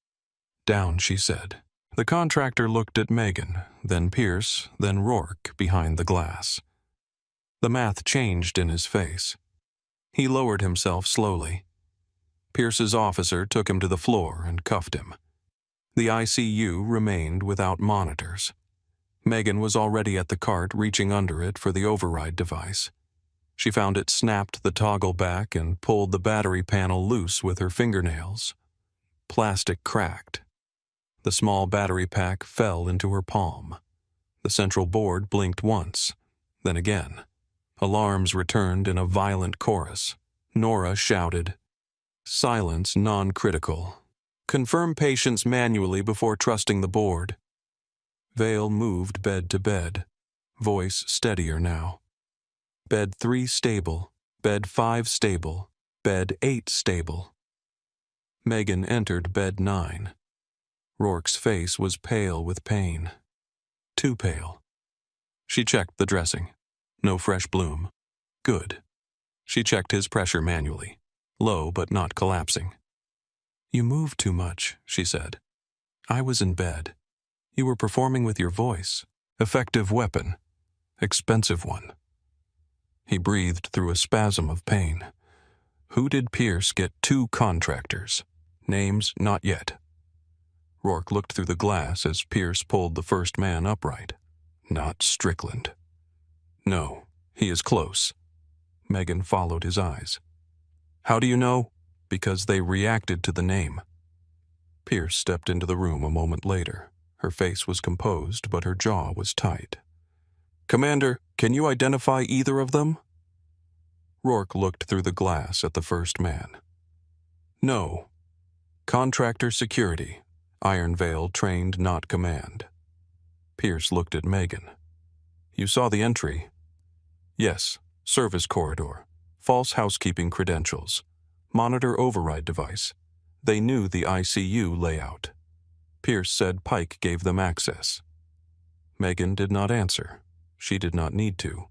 "Down," she said. The contractor looked at Megan, then Pierce, then Rourke behind the glass. The math changed in his face. He lowered himself slowly. Pierce's officer took him to the floor and cuffed him. The ICU remained without monitors. Megan was already at the cart, reaching under it for the override device. She found it, snapped the toggle back, and pulled the battery panel loose with her fingernails. Plastic cracked. The small battery pack fell into her palm. The central board blinked once, then again. Alarms returned in a violent chorus. Nora shouted, "Silence non-critical. Confirm patients manually before trusting the board." Vale moved bed to bed, voice steadier now. Bed 3 stable, bed 5 stable, bed 8 stable. Megan entered bed 9. Rourke's face was pale with pain. Too pale. She checked the dressing. No fresh bloom. Good. She checked his pressure manually. Low but not collapsing. "You move too much," she said. "I was in bed. You were performing with your voice. Effective weapon. Expensive one." He breathed through a spasm of pain. Who did Pierce get 2 contractors? Names not yet. Rourke looked through the glass as Pierce pulled the first man upright. Not Strickland. "No, he is close." Megan followed his eyes. "How do you know?" "Because they reacted to the name." Pierce stepped into the room a moment later. Her face was composed, but her jaw was tight. "Commander, can you identify either of them?" Rourke looked through the glass at the first man. "No. Contractor security. Iron Veil trained, not command." Pierce looked at Megan. "You saw the entry?" "Yes. Service corridor. False housekeeping credentials. Monitor override device. They knew the ICU layout. Pierce said Pike gave them access." Megan did not answer. She did not need to.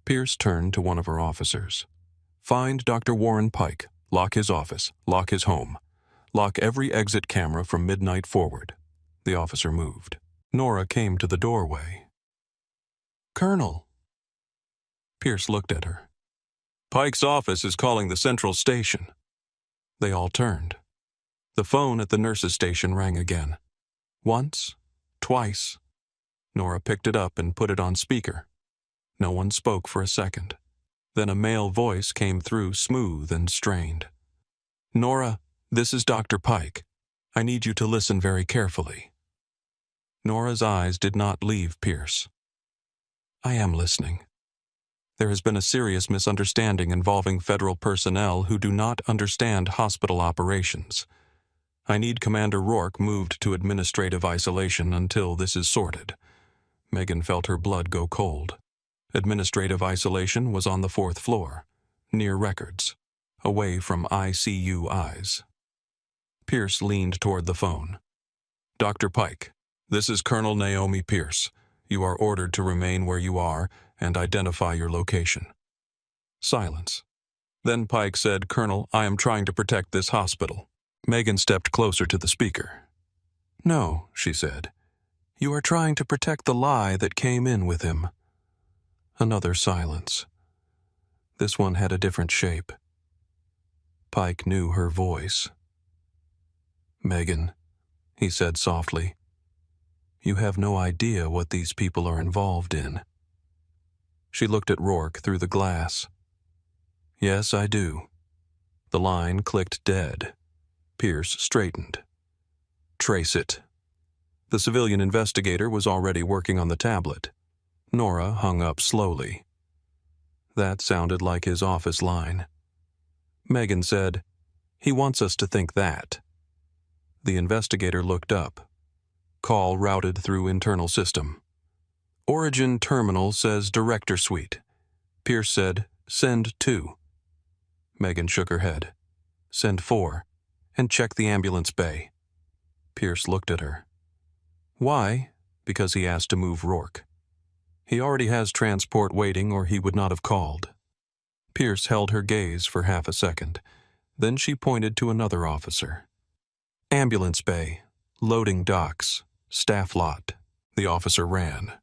Pierce turned to one of her officers. "Find Dr. Warren Pike. Lock his office. Lock his home. Lock every exit camera from midnight forward." The officer moved. Nora came to the doorway. "Colonel." Pierce looked at her. "Pike's office is calling the central station." They all turned. The phone at the nurse's station rang again. Once, twice. Nora picked it up and put it on speaker. No one spoke for a second. Then a male voice came through, smooth and strained. "Nora, this is Dr. Pike. I need you to listen very carefully." Nora's eyes did not leave Pierce. "I am listening. There has been a serious misunderstanding involving federal personnel who do not understand hospital operations. I need Commander Rourke moved to administrative isolation until this is sorted." Megan felt her blood go cold. Administrative isolation was on the 4th floor, near records, away from ICU eyes. Pierce leaned toward the phone. "Dr. Pike, this is Colonel Naomi Pierce. You are ordered to remain where you are and identify your location." Silence. Then Pike said, "Colonel, I am trying to protect this hospital." Megan stepped closer to the speaker. "No," she said. "You are trying to protect the lie that came in with him." Another silence. This one had a different shape. Pike knew her voice. "Megan," he said softly, "you have no idea what these people are involved in." She looked at Rourke through the glass. "Yes, I do." The line clicked dead. Pierce straightened. "Trace it." The civilian investigator was already working on the tablet. Nora hung up slowly. That sounded like his office line. Megan said, "He wants us to think that." The investigator looked up. Call routed through internal system. "Origin terminal says director suite." Pierce said, "Send 2." Megan shook her head. "Send 4. And check the ambulance bay." Pierce looked at her. "Why?" "Because he asked to move Rourke. He already has transport waiting or he would not have called." Pierce held her gaze for half a second. Then she pointed to another officer. "Ambulance bay, loading docks, staff lot." The officer ran.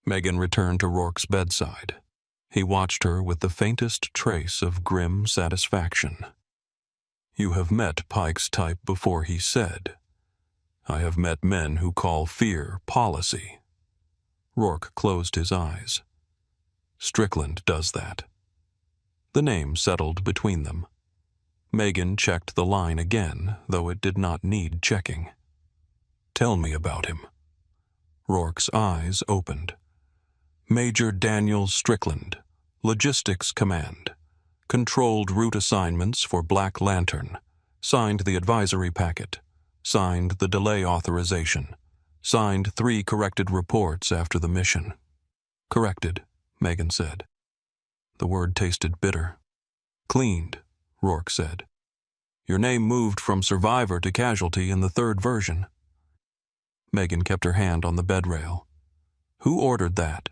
Megan returned to Rourke's bedside. He watched her with the faintest trace of grim satisfaction. You have met Pike's type before, he said. I have met men who call fear policy. Rourke closed his eyes. Strickland does that. The name settled between them. Megan checked the line again, though it did not need checking. Tell me about him. Rourke's eyes opened. Major Daniel Strickland, Logistics Command. Controlled route assignments for Black Lantern. Signed the advisory packet. Signed the delay authorization. Signed 3 corrected reports after the mission. Corrected, Megan said. The word tasted bitter. Cleaned, Rourke said. Your name moved from survivor to casualty in the 3rd version. Megan kept her hand on the bed rail. Who ordered that?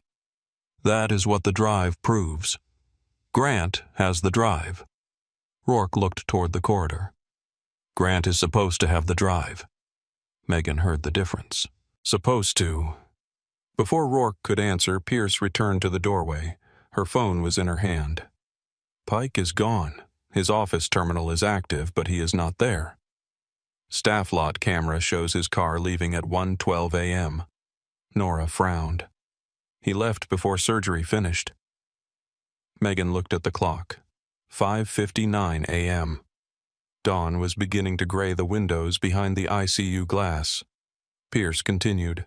That is what the drive proves. Grant has the drive. Rourke looked toward the corridor. Grant is supposed to have the drive. Megan heard the difference. Supposed to. Before Rourke could answer, Pierce returned to the doorway. Her phone was in her hand. Pike is gone. His office terminal is active, but he is not there. Staff lot camera shows his car leaving at 1:12 a.m. Nora frowned. He left before surgery finished. Megan looked at the clock. 5:59 a.m. Dawn was beginning to gray the windows behind the ICU glass. Pierce continued.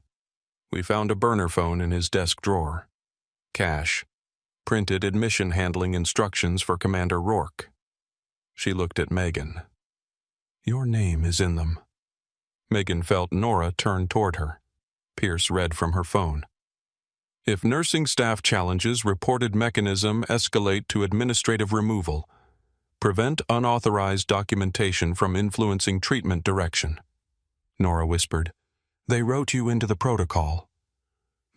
We found a burner phone in his desk drawer. Cash. Printed admission handling instructions for Commander Rourke. She looked at Megan. Your name is in them. Megan felt Nora turn toward her. Pierce read from her phone. If nursing staff challenges reported mechanism escalate to administrative removal. Prevent unauthorized documentation from influencing treatment direction. Nora whispered. They wrote you into the protocol.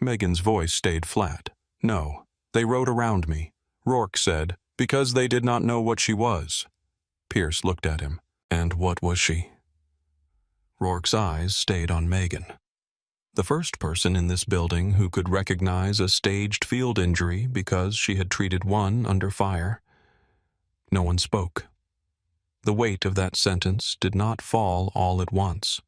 Megan's voice stayed flat. No, they wrote around me. Rourke said, because they did not know what she was. Pierce looked at him. And what was she? Rourke's eyes stayed on Megan. The first person in this building who could recognize a staged field injury because she had treated one under fire. No one spoke. The weight of that sentence did not fall all at once.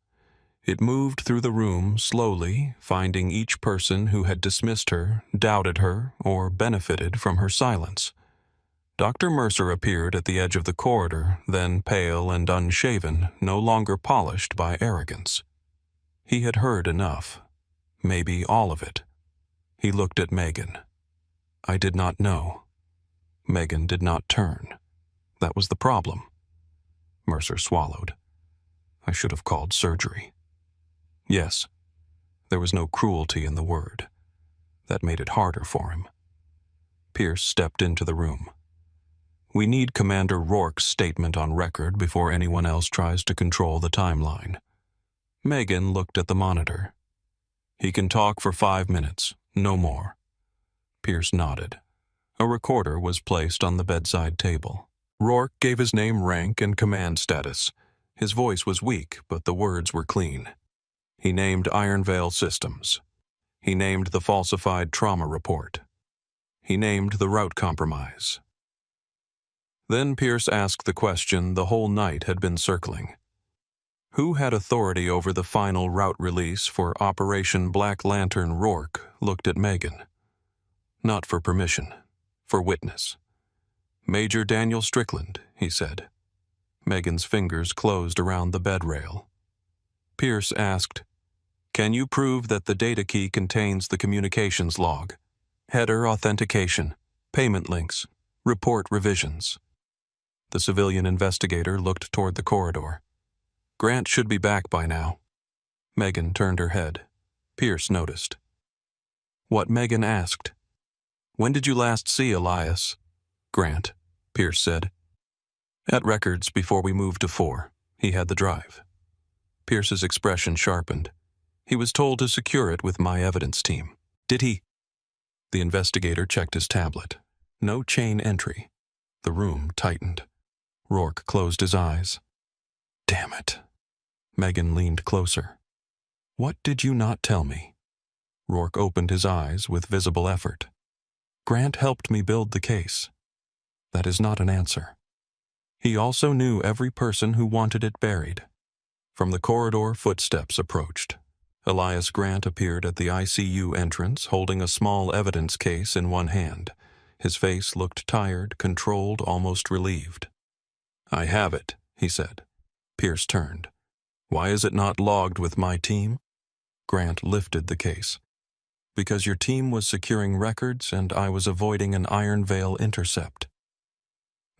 It moved through the room slowly, finding each person who had dismissed her, doubted her, or benefited from her silence. Dr. Mercer appeared at the edge of the corridor, then pale and unshaven, no longer polished by arrogance. He had heard enough. Maybe all of it. He looked at Megan. I did not know. Megan did not turn. That was the problem. Mercer swallowed. I should have called surgery. Yes, there was no cruelty in the word. That made it harder for him. Pierce stepped into the room. We need Commander Rourke's statement on record before anyone else tries to control the timeline. Megan looked at the monitor. He can talk for 5 minutes, no more. Pierce nodded. A recorder was placed on the bedside table. Rourke gave his name, rank, and command status. His voice was weak, but the words were clean. He named Ironvale Systems. He named the falsified trauma report. He named the route compromise. Then Pierce asked the question the whole night had been circling. Who had authority over the final route release for Operation Black Lantern? Rourke looked at Megan. Not for permission, for witness. Major Daniel Strickland, he said. Megan's fingers closed around the bed rail. Pierce asked, Can you prove that the data key contains the communications log? Header authentication, payment links, report revisions. The civilian investigator looked toward the corridor. Grant should be back by now. Megan turned her head. Pierce noticed. What Megan asked. When did you last see Elias? Grant, Pierce said. At records before we moved to 4. He had the drive. Pierce's expression sharpened. He was told to secure it with my evidence team. Did he? The investigator checked his tablet. No chain entry. The room tightened. Rourke closed his eyes. Damn it. Megan leaned closer. What did you not tell me? Rourke opened his eyes with visible effort. Grant helped me build the case. That is not an answer. He also knew every person who wanted it buried. From the corridor, footsteps approached. Elias Grant appeared at the ICU entrance, holding a small evidence case in one hand. His face looked tired, controlled, almost relieved. "I have it," he said. Pierce turned. "Why is it not logged with my team?" Grant lifted the case. "Because your team was securing records and I was avoiding an Iron Veil intercept."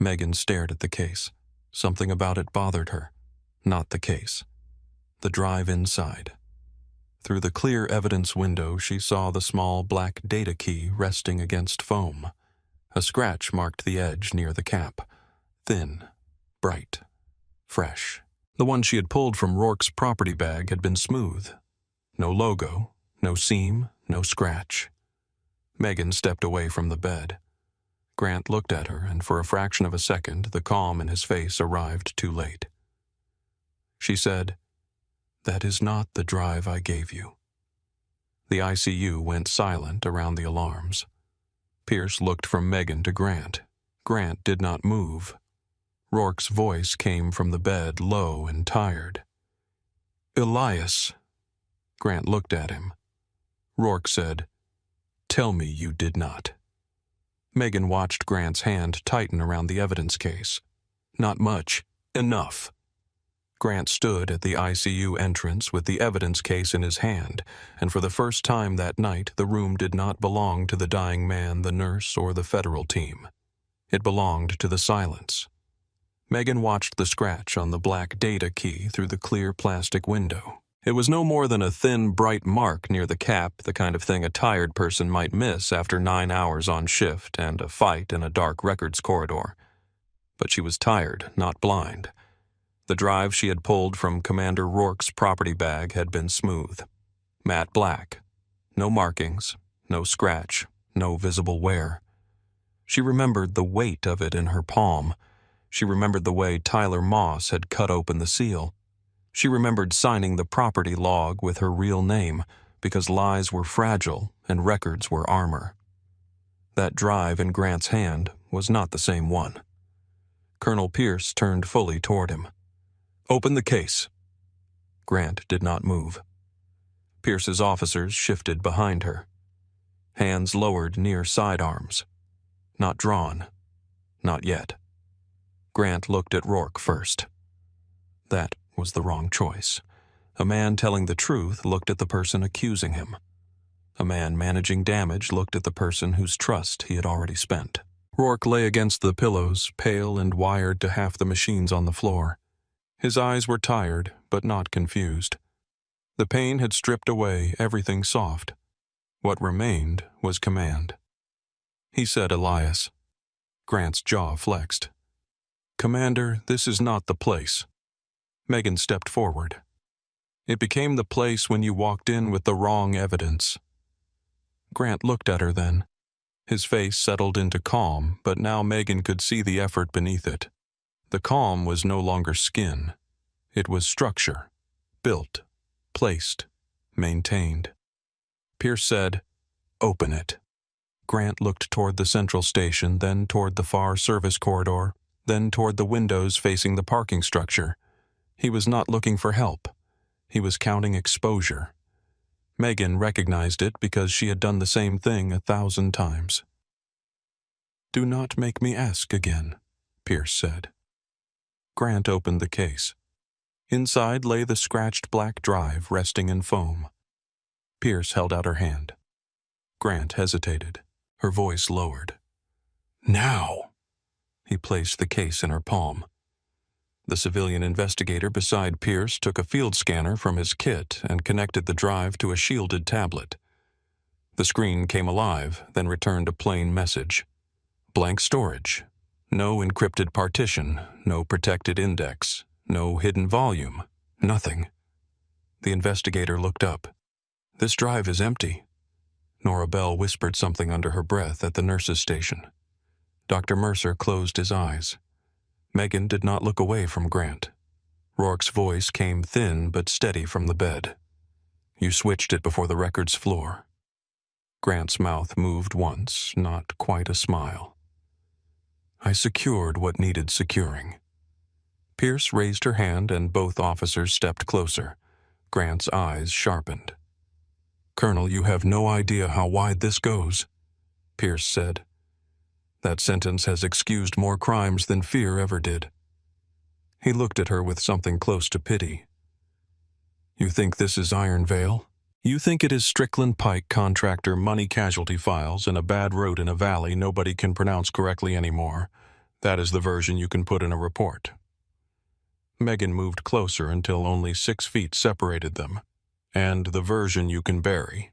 Megan stared at the case. Something about it bothered her. Not the case. The drive inside. Through the clear evidence window, she saw the small black data key resting against foam. A scratch marked the edge near the cap. Thin, bright, fresh. The one she had pulled from Rourke's property bag had been smooth. No logo, no seam, no scratch. Megan stepped away from the bed. Grant looked at her, and for a fraction of a second, the calm in his face arrived too late. She said, "That is not the drive I gave you." The ICU went silent around the alarms. Pierce looked from Megan to Grant. Grant did not move. Rourke's voice came from the bed, low and tired. "Elias." Grant looked at him. Rourke said, "Tell me you did not." Megan watched Grant's hand tighten around the evidence case. "Not much. Enough." Grant stood at the ICU entrance with the evidence case in his hand, and for the first time that night the room did not belong to the dying man, the nurse, or the federal team. It belonged to the silence. Megan watched the scratch on the black data key through the clear plastic window. It was no more than a thin, bright mark near the cap, the kind of thing a tired person might miss after 9 hours on shift and a fight in a dark records corridor. But she was tired, not blind. The drive she had pulled from Commander Rourke's property bag had been smooth. Matte black. No markings, no scratch, no visible wear. She remembered the weight of it in her palm. She remembered the way Tyler Moss had cut open the seal. She remembered signing the property log with her real name, because lies were fragile and records were armor. That drive in Grant's hand was not the same one. Colonel Pierce turned fully toward him. "Open the case." Grant did not move. Pierce's officers shifted behind her. Hands lowered near sidearms. Not drawn. Not yet. Grant looked at Rourke first. That was the wrong choice. A man telling the truth looked at the person accusing him. A man managing damage looked at the person whose trust he had already spent. Rourke lay against the pillows, pale and wired to half the machines on the floor. His eyes were tired, but not confused. The pain had stripped away everything soft. What remained was command. He said, "Elias." Grant's jaw flexed. "Commander, this is not the place." Megan stepped forward. "It became the place when you walked in with the wrong evidence." Grant looked at her then. His face settled into calm, but now Megan could see the effort beneath it. The calm was no longer skin. It was structure. Built. Placed. Maintained. Pierce said, "Open it." Grant looked toward the central station, then toward the far service corridor, then toward the windows facing the parking structure. He was not looking for help. He was counting exposure. Megan recognized it because she had done the same thing 1,000 times. "Do not make me ask again," Pierce said. Grant opened the case. Inside lay the scratched black drive resting in foam. Pierce held out her hand. Grant hesitated. Her voice lowered. "Now!" He placed the case in her palm. The civilian investigator beside Pierce took a field scanner from his kit and connected the drive to a shielded tablet. The screen came alive, then returned a plain message. Blank storage. No encrypted partition, no protected index, no hidden volume, nothing. The investigator looked up. "This drive is empty." Nora Bell whispered something under her breath at the nurse's station. Dr. Mercer closed his eyes. Megan did not look away from Grant. Rourke's voice came thin but steady from the bed. "You switched it before the records floor." Grant's mouth moved once, not quite a smile. "I secured what needed securing." Pierce raised her hand and both officers stepped closer. Grant's eyes sharpened. "Colonel, you have no idea how wide this goes," Pierce said. "That sentence has excused more crimes than fear ever did." He looked at her with something close to pity. "You think this is Iron Vale? You think it is Strickland Pike contractor money casualty files and a bad road in a valley nobody can pronounce correctly anymore. That is the version you can put in a report." Megan moved closer until only 6 feet separated them. "And the version you can bury."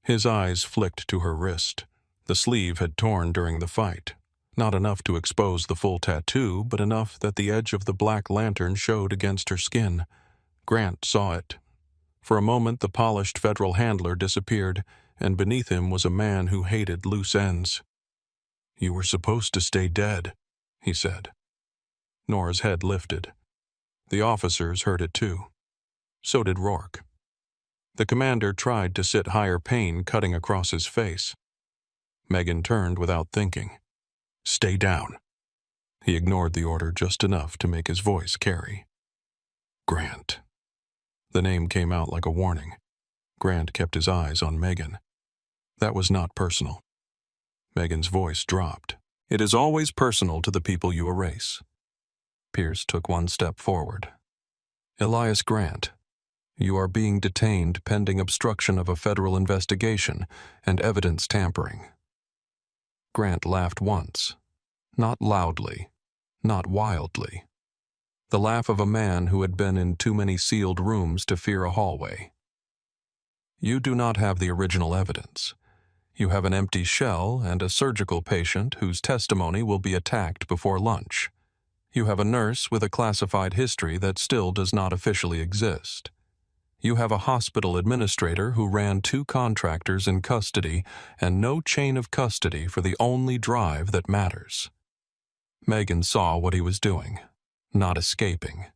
His eyes flicked to her wrist. The sleeve had torn during the fight. Not enough to expose the full tattoo, but enough that the edge of the black lantern showed against her skin. Grant saw it. For a moment the polished federal handler disappeared, and beneath him was a man who hated loose ends. "You were supposed to stay dead," he said. Nora's head lifted. The officers heard it too. So did Rourke. The commander tried to sit higher pain cutting across his face. Megan turned without thinking. "Stay down." He ignored the order just enough to make his voice carry. "Grant." The name came out like a warning. Grant kept his eyes on Megan. That was not personal. Megan's voice dropped. "It is always personal to the people you erase." Pierce took one step forward. "Elias Grant, you are being detained pending obstruction of a federal investigation and evidence tampering." Grant laughed once. Not loudly, not wildly. The laugh of a man who had been in too many sealed rooms to fear a hallway. "You do not have the original evidence. You have an empty shell and a surgical patient whose testimony will be attacked before lunch. You have a nurse with a classified history that still does not officially exist. You have a hospital administrator who ran 2 contractors in custody and no chain of custody for the only drive that matters." Megan saw what he was doing. Not escaping.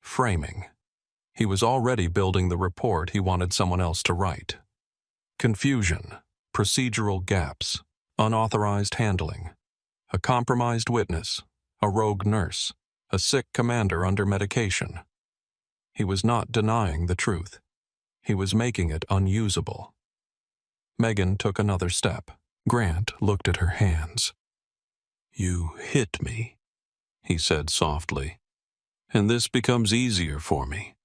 Framing. He was already building the report he wanted someone else to write. Confusion, procedural gaps, unauthorized handling, a compromised witness, a rogue nurse, a sick commander under medication. He was not denying the truth. He was making it unusable. Megan took another step. Grant looked at her hands. "You hit me," he said softly, "and this becomes easier for me."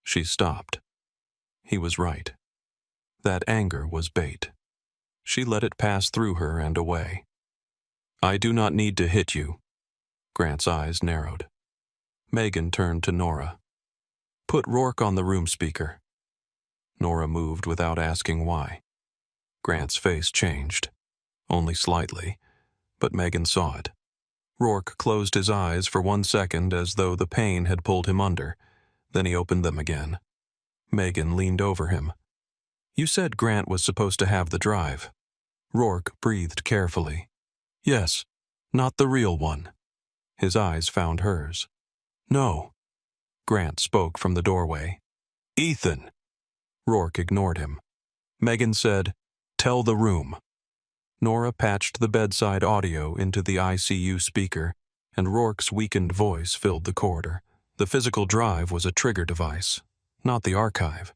She stopped. He was right. That anger was bait. She let it pass through her and away. "I do not need to hit you." Grant's eyes narrowed. Megan turned to Nora. "Put Rourke on the room speaker." Nora moved without asking why. Grant's face changed. Only slightly, but Megan saw it. Rourke closed his eyes for 1 second as though the pain had pulled him under. Then he opened them again. Megan leaned over him. "You said Grant was supposed to have the drive." Rourke breathed carefully. "Yes, not the real one." His eyes found hers. "No." Grant spoke from the doorway. "Ethan." Rourke ignored him. Megan said, "Tell the room." Nora patched the bedside audio into the ICU speaker, and Rourke's weakened voice filled the corridor. The physical drive was a trigger device, not the archive.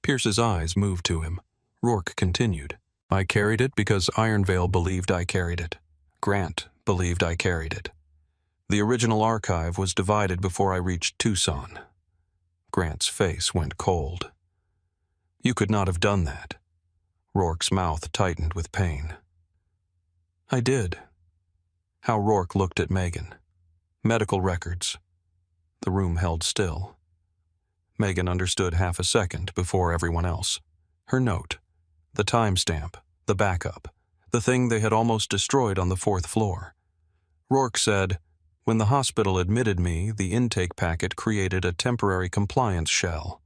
Pierce's eyes moved to him. Rourke continued. "I carried it because Iron Vale believed I carried it. Grant believed I carried it. The original archive was divided before I reached Tucson." Grant's face went cold. "You could not have done that." Rourke's mouth tightened with pain. "I did." How Rourke looked at Megan. Medical records. The room held still. Megan understood half a second before everyone else. Her note. The timestamp. The backup. The thing they had almost destroyed on the 4th floor. Rourke said, "When the hospital admitted me, the intake packet created a temporary compliance shell.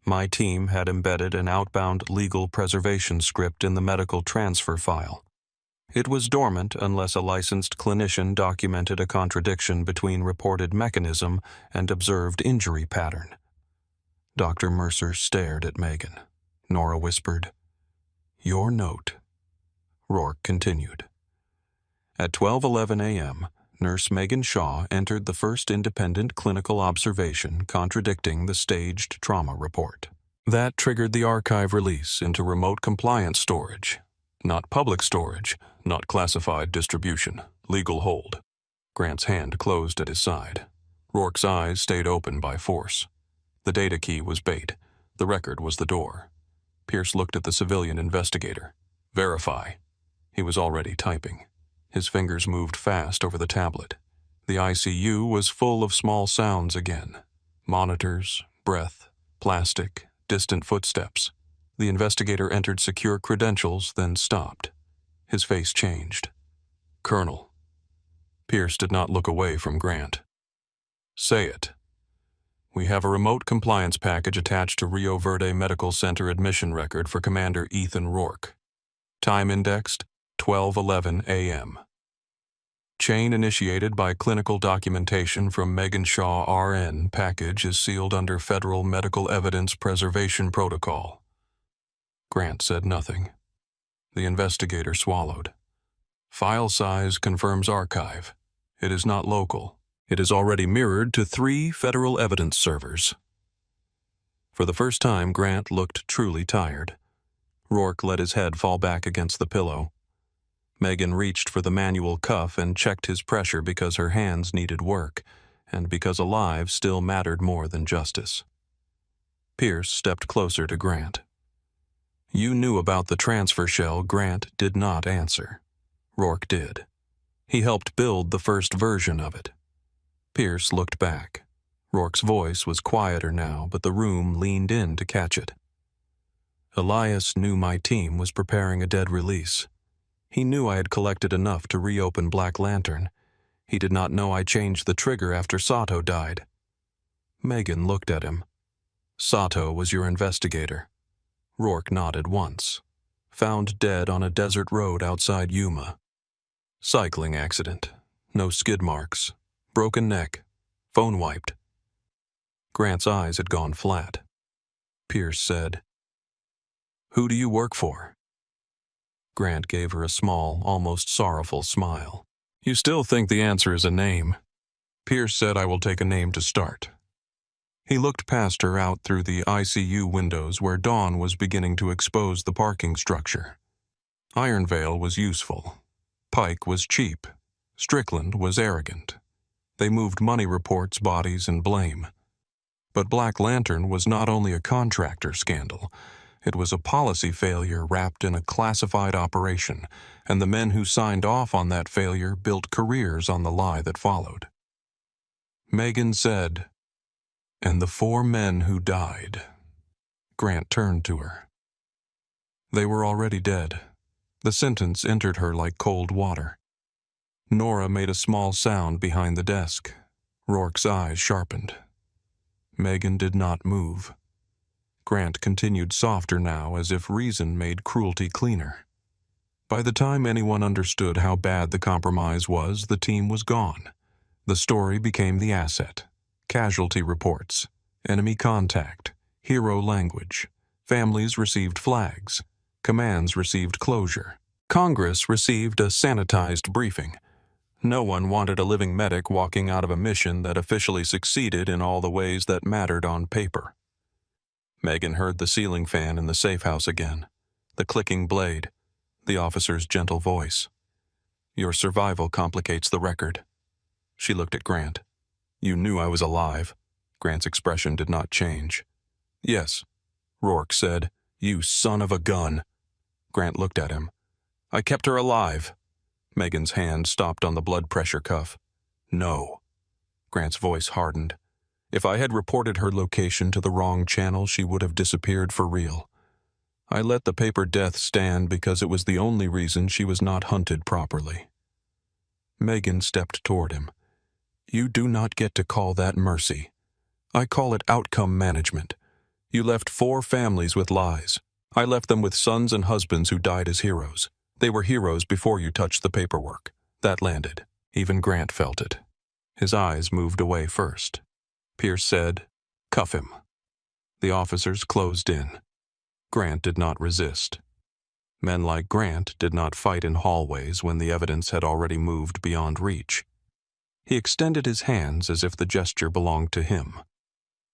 My team had embedded an outbound legal preservation script in the medical transfer file. It was dormant unless a licensed clinician documented a contradiction between reported mechanism and observed injury pattern." Dr. Mercer stared at Megan. Nora whispered, "Your note." Rourke continued. At 12:11 a.m., Nurse Megan Shaw entered the first independent clinical observation contradicting the staged trauma report. That triggered the archive release into remote compliance storage. Not public storage, not classified distribution, legal hold. Grant's hand closed at his side. Rourke's eyes stayed open by force. The data key was bait. The record was the door. Pierce looked at the civilian investigator. Verify. He was already typing. His fingers moved fast over the tablet. The ICU was full of small sounds again. Monitors, breath, plastic, distant footsteps. The investigator entered secure credentials, then stopped. His face changed. Colonel. Pierce did not look away from Grant. Say it. We have a remote compliance package attached to Rio Verde Medical Center admission record for Commander Ethan Rourke. Time indexed 12:11 a.m. Chain initiated by clinical documentation from Megan Shaw RN package is sealed under Federal Medical Evidence Preservation Protocol. Grant said nothing. The investigator swallowed. File size confirms archive. It is not local. It is already mirrored to 3 federal evidence servers. For the first time, Grant looked truly tired. Rourke let his head fall back against the pillow. Megan reached for the manual cuff and checked his pressure because her hands needed work, and because alive still mattered more than justice. Pierce stepped closer to Grant. You knew about the transfer shell. Grant did not answer. Rourke did. He helped build the first version of it. Pierce looked back. Rourke's voice was quieter now, but the room leaned in to catch it. Elias knew my team was preparing a dead release. He knew I had collected enough to reopen Black Lantern. He did not know I changed the trigger after Sato died. Megan looked at him. Sato was your investigator. Rourke nodded once. Found dead on a desert road outside Yuma. Cycling accident. No skid marks. Broken neck. Phone wiped. Grant's eyes had gone flat. Pierce said, Who do you work for? Grant gave her a small, almost sorrowful smile. You still think the answer is a name. Pierce said I will take a name to start. He looked past her out through the ICU windows where dawn was beginning to expose the parking structure. Ironvale was useful. Pike was cheap. Strickland was arrogant. They moved money reports, bodies, and blame. But Black Lantern was not only a contractor scandal. It was a policy failure wrapped in a classified operation, and the men who signed off on that failure built careers on the lie that followed. Megan said, And the 4 men who died. Grant turned to her. They were already dead. The sentence entered her like cold water. Nora made a small sound behind the desk. Rourke's eyes sharpened. Megan did not move. Grant continued softer now, as if reason made cruelty cleaner. By the time anyone understood how bad the compromise was, the team was gone. The story became the asset. Casualty reports, enemy contact, hero language. Families received flags. Commands received closure. Congress received a sanitized briefing. No one wanted a living medic walking out of a mission that officially succeeded in all the ways that mattered on paper. Megan heard the ceiling fan in the safe house again, the clicking blade, the officer's gentle voice. Your survival complicates the record. She looked at Grant. You knew I was alive. Grant's expression did not change. Yes, Rourke said. You son of a gun. Grant looked at him. I kept her alive. Megan's hand stopped on the blood pressure cuff. No. Grant's voice hardened. If I had reported her location to the wrong channel, she would have disappeared for real. I let the paper death stand because it was the only reason she was not hunted properly. Megan stepped toward him. You do not get to call that mercy. I call it outcome management. You left 4 families with lies. I left them with sons and husbands who died as heroes. They were heroes before you touched the paperwork. That landed. Even Grant felt it. His eyes moved away first. Pierce said, Cuff him. The officers closed in. Grant did not resist. Men like Grant did not fight in hallways when the evidence had already moved beyond reach. He extended his hands as if the gesture belonged to him.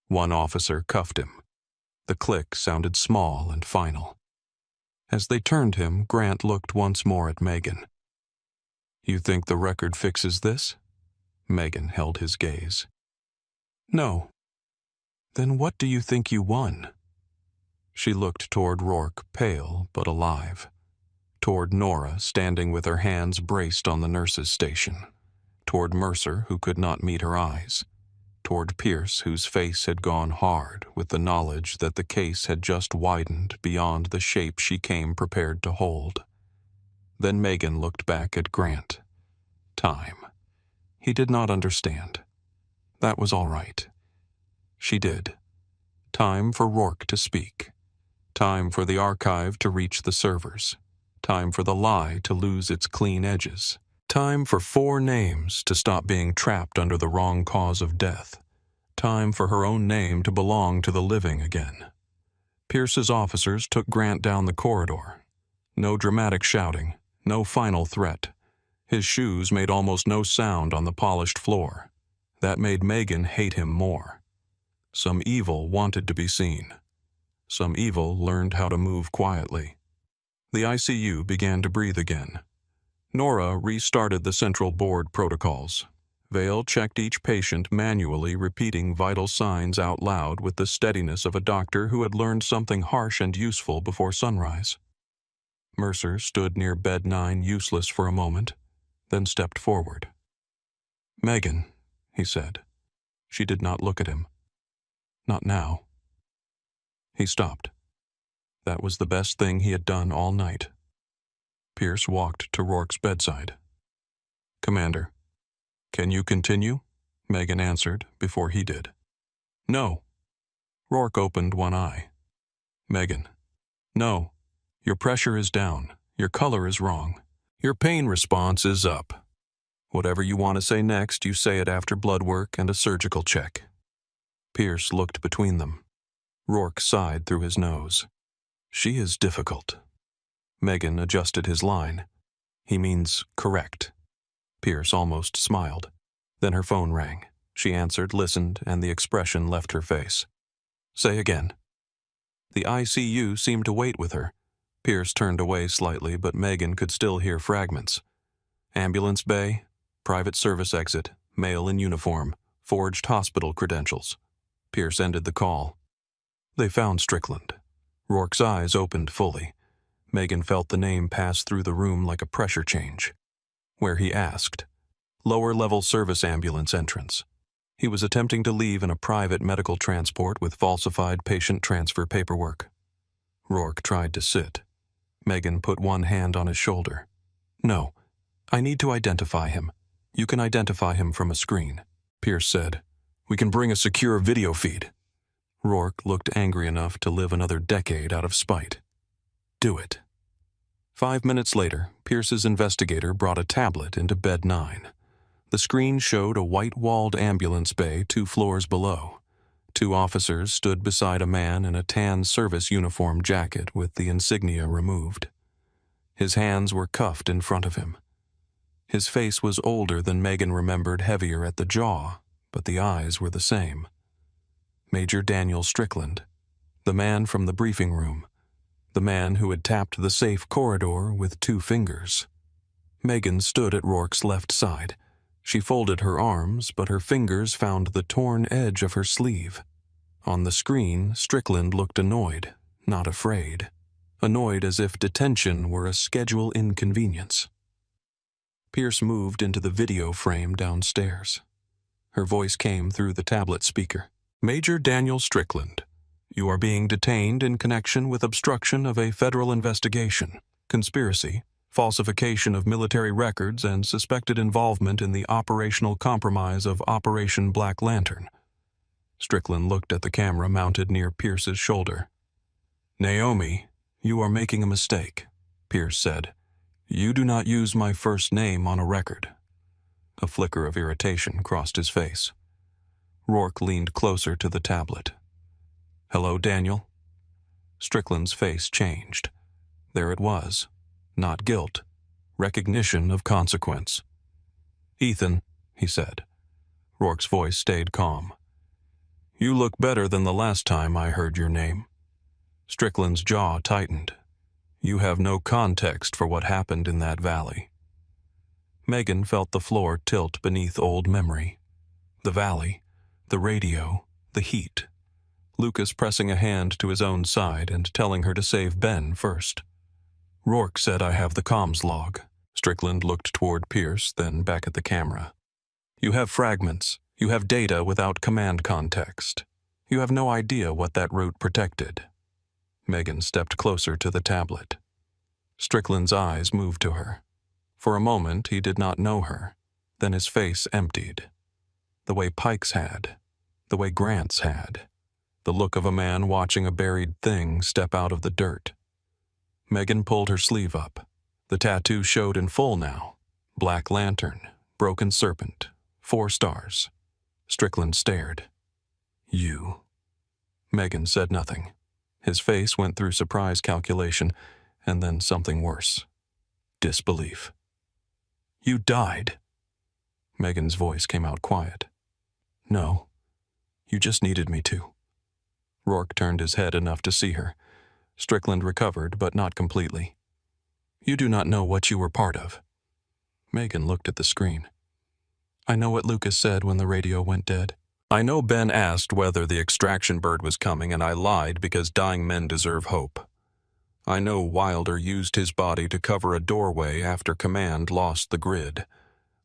One officer cuffed him. The click sounded small and final. As they turned him, Grant looked once more at Megan. "You think the record fixes this?" Megan held his gaze. "No." "Then what do you think you won?" She looked toward Rourke, pale but alive. Toward Nora, standing with her hands braced on the nurse's station. Toward Mercer, who could not meet her eyes. Toward Pierce, whose face had gone hard with the knowledge that the case had just widened beyond the shape she came prepared to hold. Then Megan looked back at Grant. Time. He did not understand. That was all right. She did. Time for Rourke to speak. Time for the archive to reach the servers. Time for the lie to lose its clean edges. Time for 4 names to stop being trapped under the wrong cause of death. Time for her own name to belong to the living again. Pierce's officers took Grant down the corridor. No dramatic shouting, no final threat. His shoes made almost no sound on the polished floor. That made Megan hate him more. Some evil wanted to be seen. Some evil learned how to move quietly. The ICU began to breathe again. Nora restarted the central board protocols. Vale checked each patient manually, repeating vital signs out loud with the steadiness of a doctor who had learned something harsh and useful before sunrise. Mercer stood near bed 9, useless for a moment, then stepped forward. "Megan," he said. She did not look at him. Not now. He stopped. That was the best thing he had done all night. Pierce walked to Rourke's bedside. "Commander." "Can you continue?" Megan answered before he did. "No." Rourke opened one eye. "Megan." "No. Your pressure is down. Your color is wrong. Your pain response is up. Whatever you want to say next, you say it after blood work and a surgical check." Pierce looked between them. Rourke sighed through his nose. "She is difficult." Megan adjusted his line. "He means correct." Pierce almost smiled. Then her phone rang. She answered, listened, and the expression left her face. "Say again." The ICU seemed to wait with her. Pierce turned away slightly, but Megan could still hear fragments. "Ambulance bay, private service exit, male in uniform, forged hospital credentials." Pierce ended the call. They found Strickland. Rourke's eyes opened fully. Megan felt the name pass through the room like a pressure change. Where he asked. Lower-level service ambulance entrance. He was attempting to leave in a private medical transport with falsified patient transfer paperwork. Rourke tried to sit. Megan put one hand on his shoulder. "No, I need to identify him. You can identify him from a screen." Pierce said, "We can bring a secure video feed." Rourke looked angry enough to live another decade out of spite. "Do it." 5 minutes later, Pierce's investigator brought a tablet into bed 9. The screen showed a white-walled ambulance bay 2 floors below. 2 officers stood beside a man in a tan service uniform jacket with the insignia removed. His hands were cuffed in front of him. His face was older than Megan remembered, heavier at the jaw, but the eyes were the same. Major Daniel Strickland, the man from the briefing room. The man who had tapped the safe corridor with 2 fingers. Megan stood at Rourke's left side. She folded her arms, but her fingers found the torn edge of her sleeve. On the screen, Strickland looked annoyed, not afraid. Annoyed as if detention were a schedule inconvenience. Pierce moved into the video frame downstairs. Her voice came through the tablet speaker. "Major Daniel Strickland. You are being detained in connection with obstruction of a federal investigation, conspiracy, falsification of military records, and suspected involvement in the operational compromise of Operation Black Lantern." Strickland looked at the camera mounted near Pierce's shoulder. "Naomi, you are making a mistake," Pierce said. "You do not use my first name on a record." A flicker of irritation crossed his face. Rourke leaned closer to the tablet. "Hello, Daniel." Strickland's face changed. There it was. Not guilt. Recognition of consequence. "Ethan, he said. Rourke's voice stayed calm. "You look better than the last time I heard your name." Strickland's jaw tightened. "You have no context for what happened in that valley." Megan felt the floor tilt beneath old memory. The valley, the radio, the heat. Lucas pressing a hand to his own side and telling her to save Ben first. "Rourke said I have the comms log." Strickland looked toward Pierce, then back at the camera. "You have fragments. You have data without command context. You have no idea what that route protected." Megan stepped closer to the tablet. Strickland's eyes moved to her. For a moment he did not know her. Then his face emptied. The way Pikes had. The way Grant's had. The look of a man watching a buried thing step out of the dirt. Megan pulled her sleeve up. The tattoo showed in full now. Black lantern, broken serpent, 4 stars. Strickland stared. "You." Megan said nothing. His face went through surprise calculation, and then something worse. Disbelief. "You died." Megan's voice came out quiet. "No. You just needed me to." Rourke turned his head enough to see her. Strickland recovered, but not completely. "You do not know what you were part of." Megan looked at the screen. "I know what Lucas said when the radio went dead. I know Ben asked whether the extraction bird was coming, and I lied because dying men deserve hope. I know Wilder used his body to cover a doorway after command lost the grid.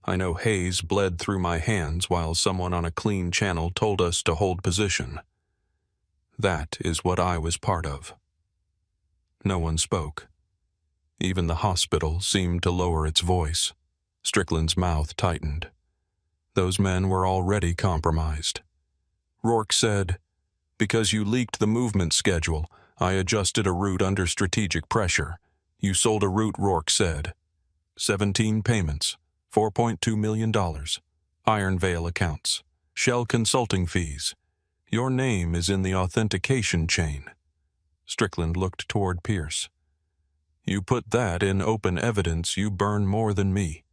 I know Hayes bled through my hands while someone on a clean channel told us to hold position. That is what I was part of." No one spoke. Even the hospital seemed to lower its voice. Strickland's mouth tightened. Those men were already compromised. Rourke said, "Because you leaked the movement schedule, I adjusted a route under strategic pressure. You sold a route," Rourke said. 17 payments, $4.2 million. Iron Veil accounts. Shell consulting fees. Your name is in the authentication chain." Strickland looked toward Pierce. "You put that in open evidence, you burn more than me."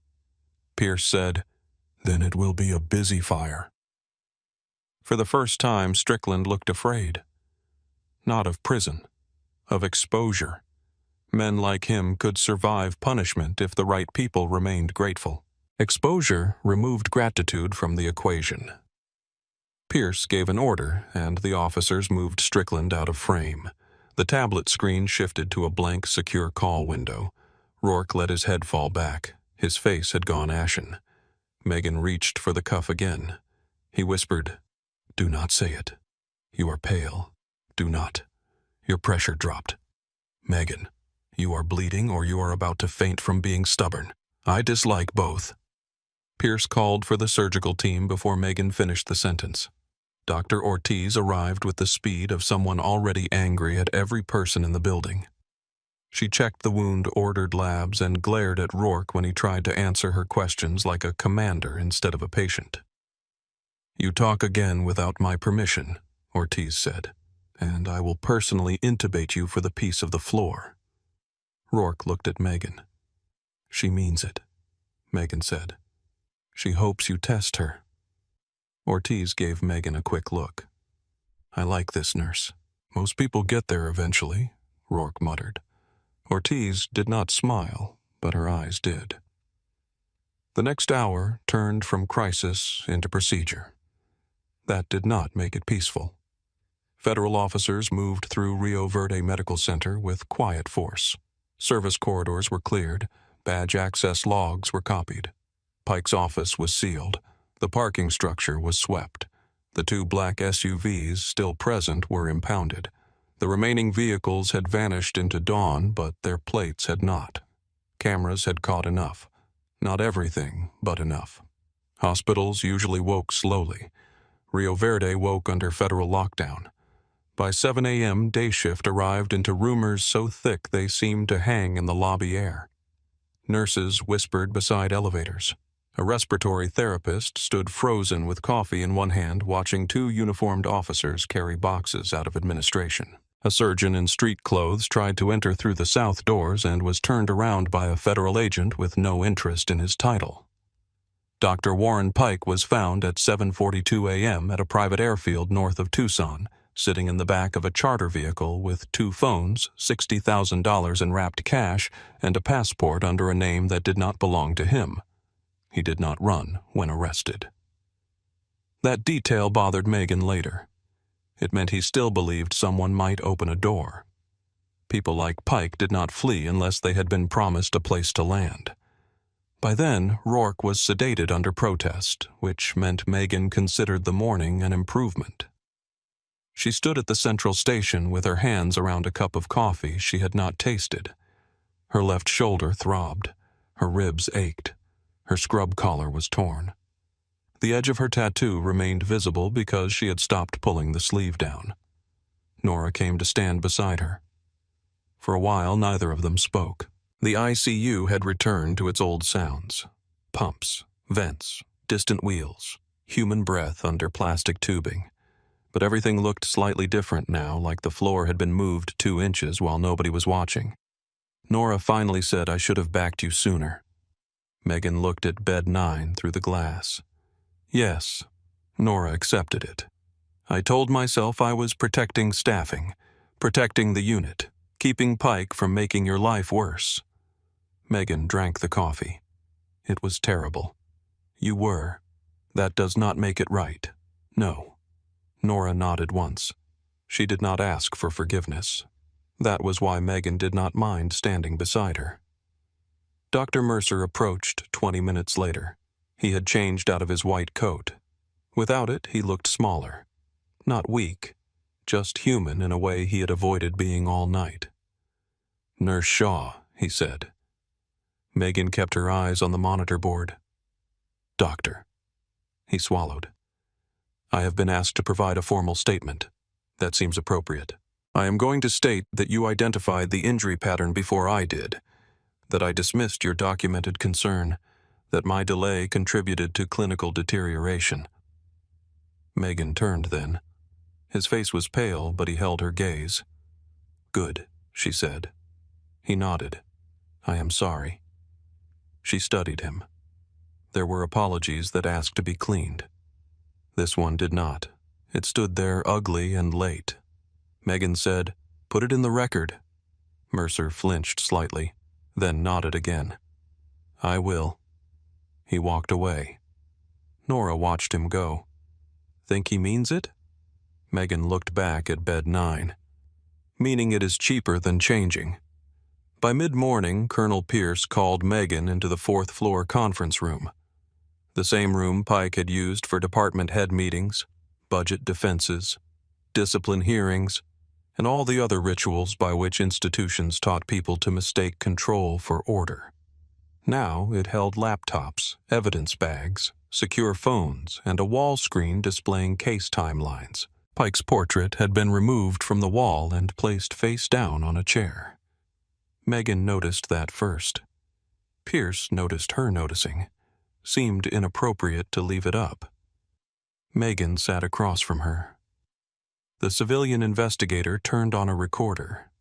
Pierce said, "Then it will be a busy fire." For the first time, Strickland looked afraid. Not of prison, of exposure. Men like him could survive punishment if the right people remained grateful. Exposure removed gratitude from the equation. Pierce gave an order, and the officers moved Strickland out of frame. The tablet screen shifted to a blank, secure call window. Rourke let his head fall back. His face had gone ashen. Megan reached for the cuff again. He whispered, "Do not say it. You are pale. Do not." Your pressure dropped. "Megan, you are bleeding or you are about to faint from being stubborn. I dislike both." Pierce called for the surgical team before Megan finished the sentence. Dr. Ortiz arrived with the speed of someone already angry at every person in the building. She checked the wound, ordered labs, and glared at Rourke when he tried to answer her questions like a commander instead of a patient. "You talk again without my permission," Ortiz said, "and I will personally intubate you for the peace of the floor." Rourke looked at Megan. "She means it," Megan said. "She hopes you test her." Ortiz gave Megan a quick look. "I like this nurse. Most people get there eventually," Rourke muttered. Ortiz did not smile, but her eyes did. The next hour turned from crisis into procedure. That did not make it peaceful. Federal officers moved through Rio Verde Medical Center with quiet force. Service corridors were cleared, badge access logs were copied. Pike's office was sealed. The parking structure was swept. The 2 black SUVs still present were impounded. The remaining vehicles had vanished into dawn, but their plates had not. Cameras had caught enough. Not everything, but enough. Hospitals usually woke slowly. Rio Verde woke under federal lockdown. By 7 a.m., day shift arrived into rumors so thick they seemed to hang in the lobby air. Nurses whispered beside elevators. A respiratory therapist stood frozen with coffee in one hand, watching 2 uniformed officers carry boxes out of administration. A surgeon in street clothes tried to enter through the south doors and was turned around by a federal agent with no interest in his title. Dr. Warren Pike was found at 7:42 a.m. at a private airfield north of Tucson, sitting in the back of a charter vehicle with 2 phones, $60,000 in wrapped cash, and a passport under a name that did not belong to him. He did not run when arrested. That detail bothered Megan later. It meant he still believed someone might open a door. People like Pike did not flee unless they had been promised a place to land. By then, Rourke was sedated under protest, which meant Megan considered the morning an improvement. She stood at the central station with her hands around a cup of coffee she had not tasted. Her left shoulder throbbed. Her ribs ached. Her scrub collar was torn. The edge of her tattoo remained visible because she had stopped pulling the sleeve down. Nora came to stand beside her. For a while, neither of them spoke. The ICU had returned to its old sounds. Pumps, vents, distant wheels, human breath under plastic tubing. But everything looked slightly different now, like the floor had been moved 2 inches while nobody was watching. Nora finally said, "I should have backed you sooner." Megan looked at bed 9 through the glass. Yes, Nora accepted it. "I told myself I was protecting staffing, protecting the unit, keeping Pike from making your life worse." Megan drank the coffee. "It was terrible. You were. That does not make it right." "No." Nora nodded once. She did not ask for forgiveness. That was why Megan did not mind standing beside her. Dr. Mercer approached 20 minutes later. He had changed out of his white coat. Without it, he looked smaller. Not weak, just human in a way he had avoided being all night. "Nurse Shaw," he said. Megan kept her eyes on the monitor board. "Doctor." He swallowed. "I have been asked to provide a formal statement. That seems appropriate. I am going to state that you identified the injury pattern before I did, that I dismissed your documented concern, that my delay contributed to clinical deterioration." Megan turned then. His face was pale, but he held her gaze. "Good," she said. He nodded. "I am sorry." She studied him. There were apologies that asked to be cleaned. This one did not. It stood there ugly and late. Megan said, "Put it in the record." Mercer flinched slightly, then nodded again. "I will." He walked away. Nora watched him go. "Think he means it?" Megan looked back at bed 9. "Meaning it is cheaper than changing." By mid-morning, Colonel Pierce called Megan into the 4th-floor conference room. The same room Pike had used for department head meetings, budget defenses, discipline hearings, and all the other rituals by which institutions taught people to mistake control for order. Now it held laptops, evidence bags, secure phones, and a wall screen displaying case timelines. Pike's portrait had been removed from the wall and placed face down on a chair. Megan noticed that first. Pierce noticed her noticing. Seemed inappropriate to leave it up. Megan sat across from her. The civilian investigator turned on a recorder.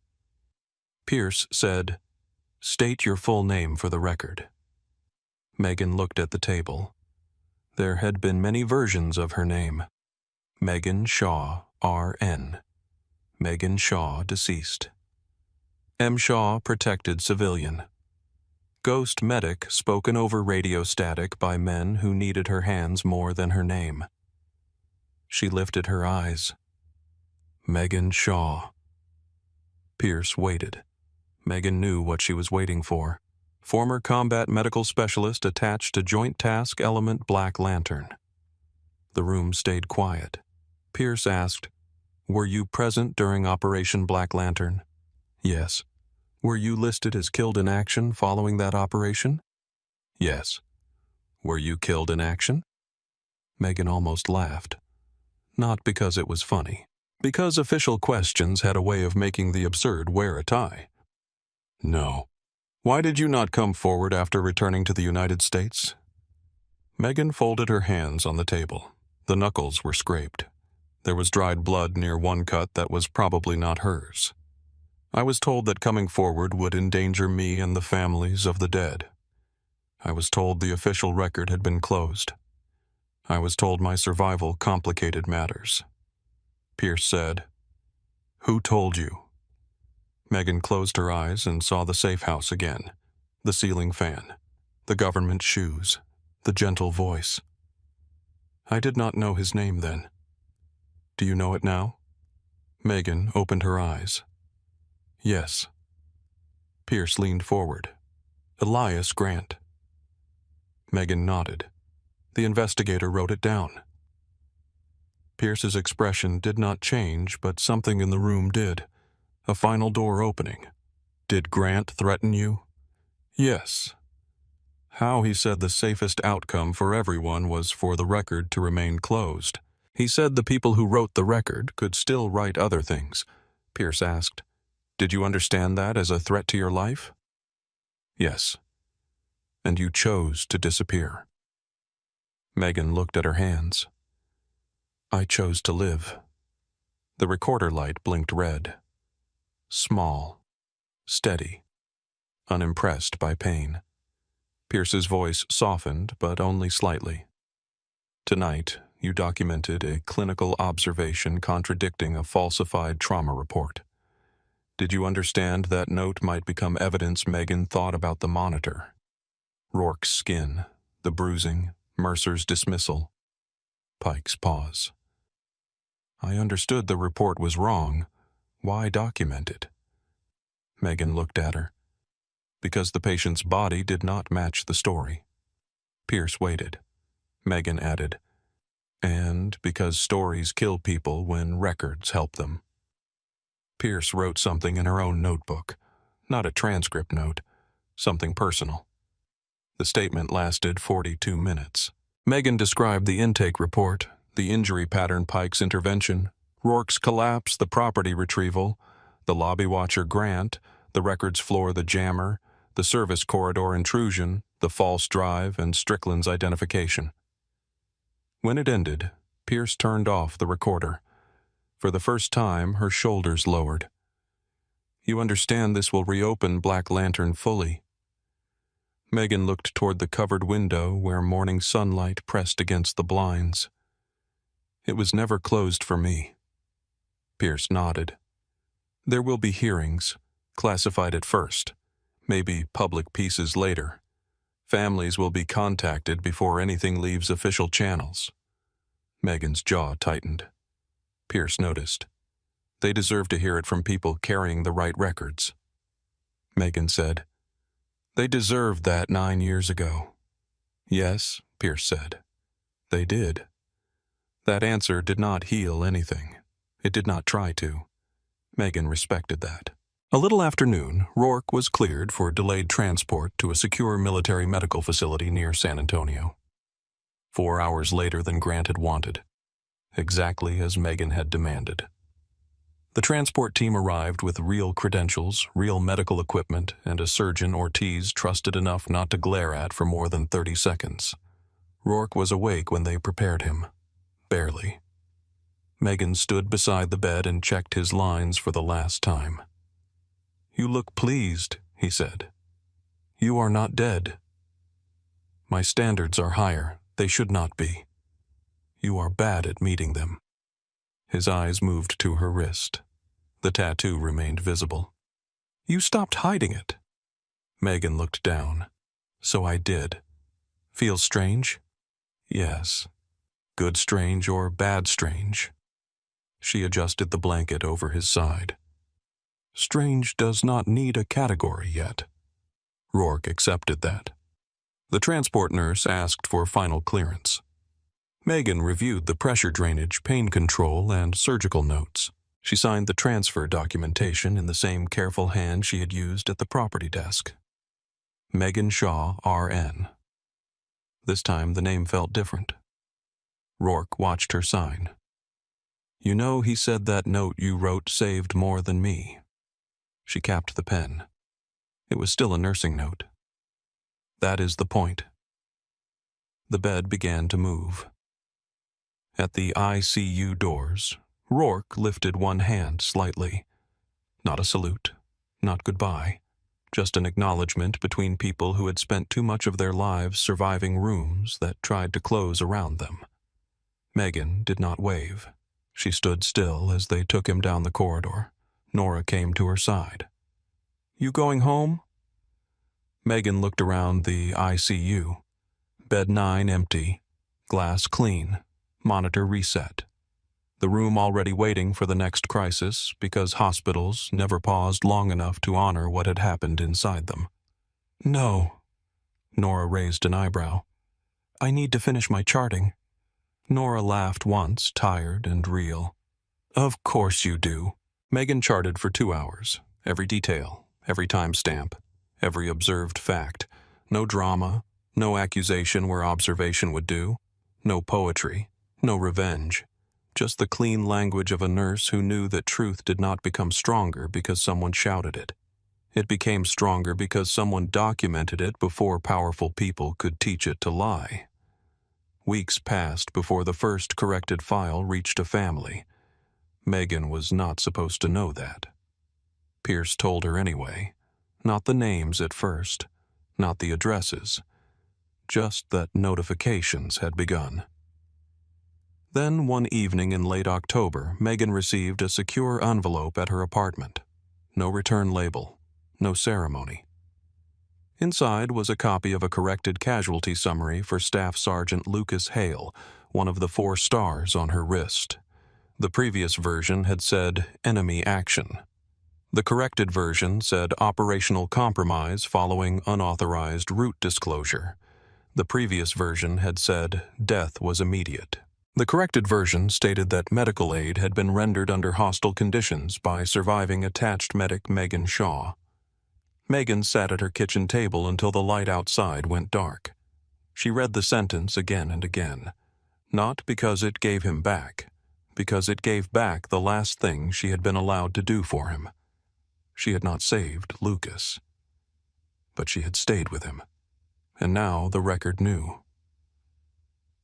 Pierce said, "State your full name for the record." Megan looked at the table. There had been many versions of her name. Megan Shaw, R.N. Megan Shaw, deceased. M. Shaw, protected civilian. Ghost medic, spoken over radio static by men who needed her hands more than her name. She lifted her eyes. Megan Shaw. Pierce waited. Megan knew what she was waiting for. Former combat medical specialist attached to Joint Task Element Black Lantern. The room stayed quiet. Pierce asked, "Were you present during Operation Black Lantern?" "Yes." "Were you listed as killed in action following that operation?" "Yes." "Were you killed in action?" Megan almost laughed. Not because it was funny. Because official questions had a way of making the absurd wear a tie. "No." "Why did you not come forward after returning to the United States?" Megan folded her hands on the table. The knuckles were scraped. There was dried blood near one cut that was probably not hers. "I was told that coming forward would endanger me and the families of the dead. I was told the official record had been closed. I was told my survival complicated matters. Pierce said, "Who told you?" Megan closed her eyes and saw the safe house again, the ceiling fan, the government shoes, the gentle voice. I did not know his name then. Do you know it now? Megan opened her eyes. Yes. Pierce leaned forward. Elias Grant. Megan nodded. The investigator wrote it down. Pierce's expression did not change, but something in the room did. A final door opening. Did Grant threaten you? Yes. How he said the safest outcome for everyone was for the record to remain closed. He said the people who wrote the record could still write other things. Pierce asked, "Did you understand that as a threat to your life?" Yes. And you chose to disappear. Megan looked at her hands. I chose to live. The recorder light blinked red. Small. Steady. Unimpressed by pain. Pierce's voice softened, but only slightly. Tonight, you documented a clinical observation contradicting a falsified trauma report. Did you understand that note might become evidence Megan thought about the monitor? Rourke's skin, the bruising, Mercer's dismissal. Pike's pause. I understood the report was wrong. Why document it? Megan looked at her. Because the patient's body did not match the story. Pierce waited. Megan added, and because stories kill people when records help them. Pierce wrote something in her own notebook, not a transcript note, something personal. The statement lasted 42 minutes. Megan described the intake report, the injury pattern Pike's intervention, Rourke's collapse, the property retrieval, the lobby watcher Grant, the records floor the jammer, the service corridor intrusion, the false drive, and Strickland's identification. When it ended, Pierce turned off the recorder. For the first time, her shoulders lowered. You understand this will reopen Black Lantern fully. Megan looked toward the covered window where morning sunlight pressed against the blinds. It was never closed for me. Pierce nodded. There will be hearings, classified at first, maybe public pieces later. Families will be contacted before anything leaves official channels. Megan's jaw tightened. Pierce noticed. They deserve to hear it from people carrying the right records. Megan said, They deserved that 9 years ago. Yes, Pierce said. They did. That answer did not heal anything. It did not try to. Megan respected that. A little after noon, Rourke was cleared for delayed transport to a secure military medical facility near San Antonio. 4 hours later than Grant had wanted. Exactly as Megan had demanded. The transport team arrived with real credentials, real medical equipment, and a surgeon Ortiz trusted enough not to glare at for more than 30 seconds. Rourke was awake when they prepared him. Barely. Megan stood beside the bed and checked his lines for the last time. You look pleased, he said. You are not dead. My standards are higher. They should not be. You are bad at meeting them. His eyes moved to her wrist. The tattoo remained visible. You stopped hiding it. Megan looked down. So I did. Feels strange? Yes. Good strange or bad strange? She adjusted the blanket over his side. Strange does not need a category yet. Rourke accepted that. The transport nurse asked for final clearance. Megan reviewed the pressure drainage, pain control, and surgical notes. She signed the transfer documentation in the same careful hand she had used at the property desk. Megan Shaw, R.N. This time the name felt different. Rourke watched her sign. You know, he said that note you wrote saved more than me. She capped the pen. It was still a nursing note. That is the point. The bed began to move. At the ICU doors, Rourke lifted one hand slightly. Not a salute, not goodbye, just an acknowledgement between people who had spent too much of their lives surviving rooms that tried to close around them. Megan did not wave. She stood still as they took him down the corridor. Nora came to her side. "You going home?" Megan looked around the ICU. Bed 9 empty, glass clean, monitor reset. The room already waiting for the next crisis because hospitals never paused long enough to honor what had happened inside them. "No." Nora raised an eyebrow. "I need to finish my charting." Nora laughed once, tired and real. "Of course you do." Megan charted for 2 hours. Every detail, every timestamp, every observed fact. No drama, no accusation where observation would do. No poetry, no revenge. Just the clean language of a nurse who knew that truth did not become stronger because someone shouted it. It became stronger because someone documented it before powerful people could teach it to lie. Weeks passed before the first corrected file reached a family. Megan was not supposed to know that. Pierce told her anyway. Not the names at first, not the addresses, just that notifications had begun. Then one evening in late October, Megan received a secure envelope at her apartment. No return label, no ceremony. Inside was a copy of a corrected casualty summary for Staff Sergeant Lucas Hale, one of the 4 stars on her wrist. The previous version had said enemy action. The corrected version said operational compromise following unauthorized route disclosure. The previous version had said death was immediate. The corrected version stated that medical aid had been rendered under hostile conditions by surviving attached medic Megan Shaw. Megan sat at her kitchen table until the light outside went dark. She read the sentence again and again, not because it gave him back, because it gave back the last thing she had been allowed to do for him. She had not saved Lucas, but she had stayed with him, and now the record knew.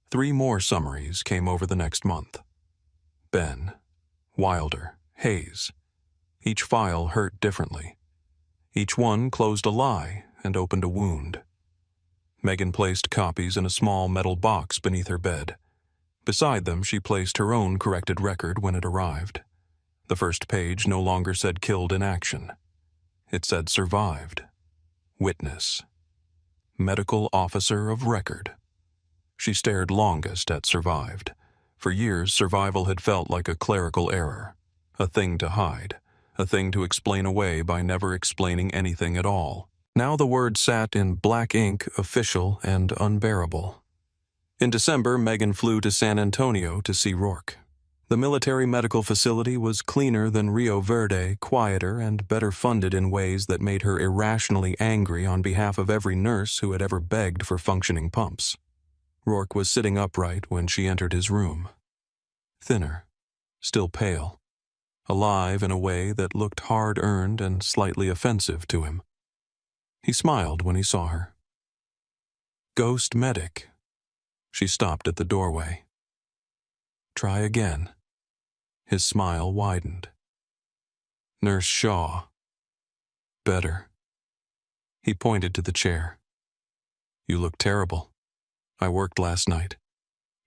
3 more summaries came over the next month. Ben, Wilder, Hayes. Each file hurt differently. Each one closed a lie and opened a wound. Megan placed copies in a small metal box beneath her bed. Beside them, she placed her own corrected record when it arrived. The first page no longer said killed in action. It said survived. Witness. Medical officer of record. She stared longest at survived. For years, survival had felt like a clerical error, a thing to hide, a thing to explain away by never explaining anything at all. Now the word sat in black ink, official and unbearable. In December, Megan flew to San Antonio to see Rourke. The military medical facility was cleaner than Rio Verde, quieter and better funded in ways that made her irrationally angry on behalf of every nurse who had ever begged for functioning pumps. Rourke was sitting upright when she entered his room. Thinner, still pale, alive in a way that looked hard-earned and slightly offensive to him. He smiled when he saw her. "Ghost medic." She stopped at the doorway. "Try again." His smile widened. "Nurse Shaw." "Better." He pointed to the chair. "You look terrible. I worked last night.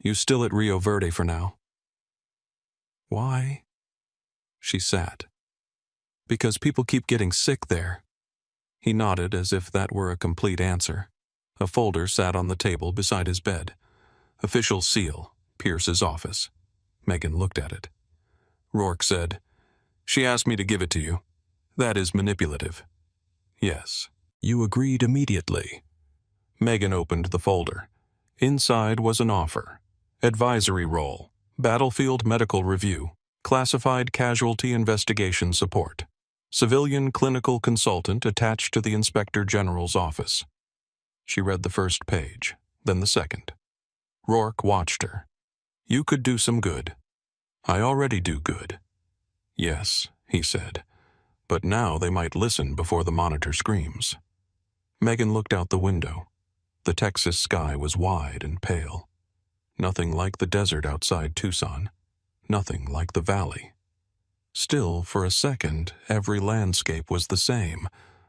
You still at Rio Verde for now." "Why?" She sat. "Because people keep getting sick there." He nodded as if that were a complete answer. A folder sat on the table beside his bed. Official seal, Pierce's office. Megan looked at it. Rourke said, "She asked me to give it to you. That is manipulative." "Yes." "You agreed immediately." Megan opened the folder. Inside was an offer. Advisory role, battlefield medical review, classified casualty investigation support, civilian clinical consultant attached to the Inspector General's office. She read the first page, then the second. Rourke watched her. "You could do some good." "I already do good." "Yes," he said, "but now they might listen before the monitor screams." Megan looked out the window. The Texas sky was wide and pale. Nothing like the desert outside Tucson. Nothing like the valley. Still, for a second, every landscape was the same.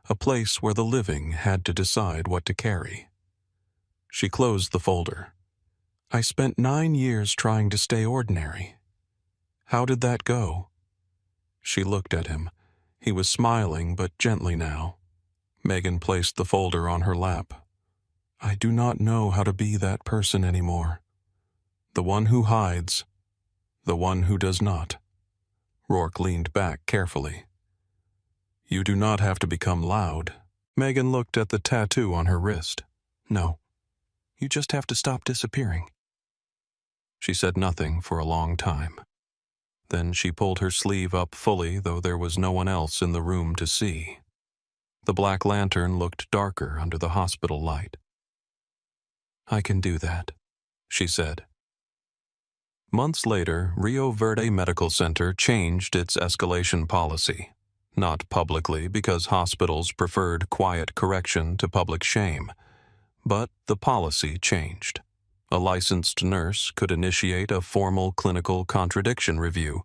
a place where the living had to decide what to carry. She closed the folder. I spent 9 years trying to stay ordinary. How did that go? She looked at him. He was smiling, but gently now. Megan placed the folder on her lap. I do not know how to be that person anymore. The one who hides. The one who does not. Rourke leaned back carefully. You do not have to become loud. Megan looked at the tattoo on her wrist. No. You just have to stop disappearing. She said nothing for a long time. Then she pulled her sleeve up fully, though there was no one else in the room to see. The black lantern looked darker under the hospital light. I can do that, she said. Months later, Rio Verde Medical Center changed its escalation policy. Not publicly, because hospitals preferred quiet correction to public shame. But the policy changed. A licensed nurse could initiate a formal clinical contradiction review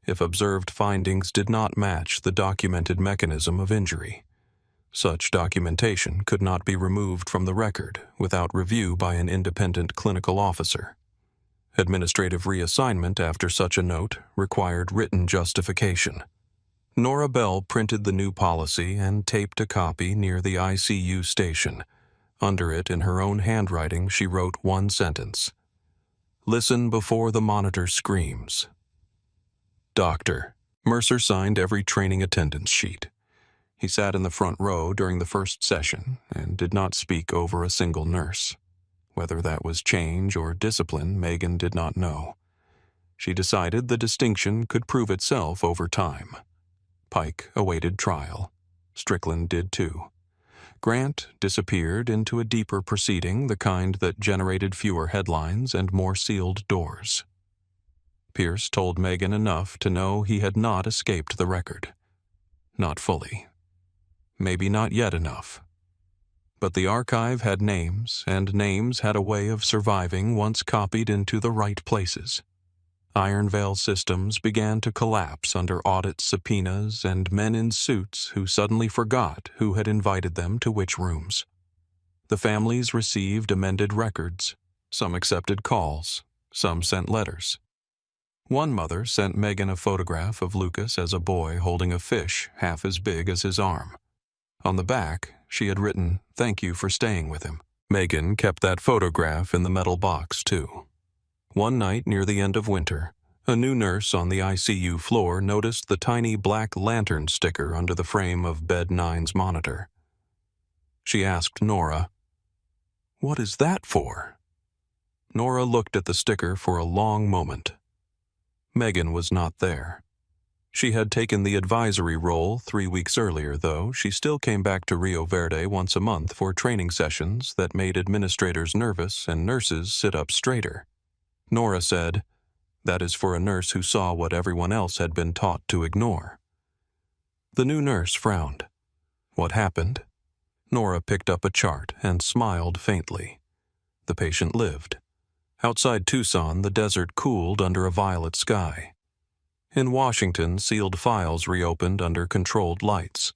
if observed findings did not match the documented mechanism of injury. Such documentation could not be removed from the record without review by an independent clinical officer. Administrative reassignment after such a note required written justification. Nora Bell printed the new policy and taped a copy near the ICU station. Under it, in her own handwriting, she wrote one sentence. Listen before the monitor screams. Doctor. Mercer signed every training attendance sheet. He sat in the front row during the first session and did not speak over a single nurse. Whether that was change or discipline, Megan did not know. She decided the distinction could prove itself over time. Pike awaited trial. Strickland did too. Grant disappeared into a deeper proceeding, the kind that generated fewer headlines and more sealed doors. Pierce told Megan enough to know he had not escaped the record. Not fully. Maybe not yet enough. But the archive had names, and names had a way of surviving once copied into the right places. Iron Veil systems began to collapse under audit subpoenas and men in suits who suddenly forgot who had invited them to which rooms. The families received amended records. Some accepted calls. Some sent letters. One mother sent Megan a photograph of Lucas as a boy holding a fish half as big as his arm. On the back, she had written, "Thank you for staying with him." Megan kept that photograph in the metal box, too. One night near the end of winter, a new nurse on the ICU floor noticed the tiny black lantern sticker under the frame of Bed 9's monitor. She asked Nora, "What is that for?" Nora looked at the sticker for a long moment. Megan was not there. She had taken the advisory role 3 weeks earlier, though she still came back to Rio Verde once a month for training sessions that made administrators nervous and nurses sit up straighter. Nora said, "That is for a nurse who saw what everyone else had been taught to ignore." The new nurse frowned. What happened? Nora picked up a chart and smiled faintly. The patient lived. Outside Tucson, the desert cooled under a violet sky. In Washington, sealed files reopened under controlled lights.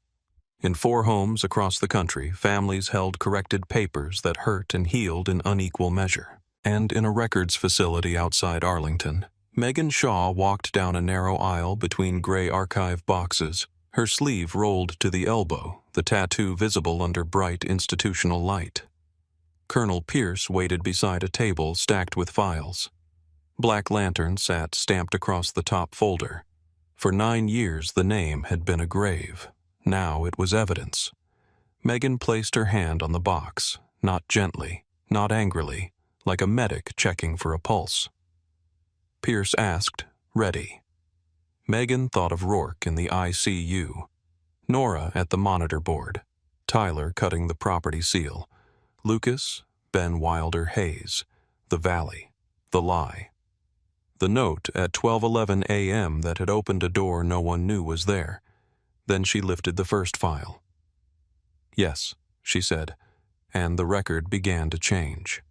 In 4 homes across the country, families held corrected papers that hurt and healed in unequal measure. And in a records facility outside Arlington, Megan Shaw walked down a narrow aisle between gray archive boxes, her sleeve rolled to the elbow, the tattoo visible under bright institutional light. Colonel Pierce waited beside a table stacked with files. Black Lantern sat stamped across the top folder. For 9 years the name had been a grave. Now it was evidence. Megan placed her hand on the box, not gently, not angrily, like a medic checking for a pulse. Pierce asked, "Ready?" Megan thought of Rourke in the ICU, Nora at the monitor board, Tyler cutting the property seal, Lucas, Ben Wilder Hayes, the Valley, the lie. The note at 12:11 a.m. that had opened a door no one knew was there. Then she lifted the first file. "Yes," she said, and the record began to change.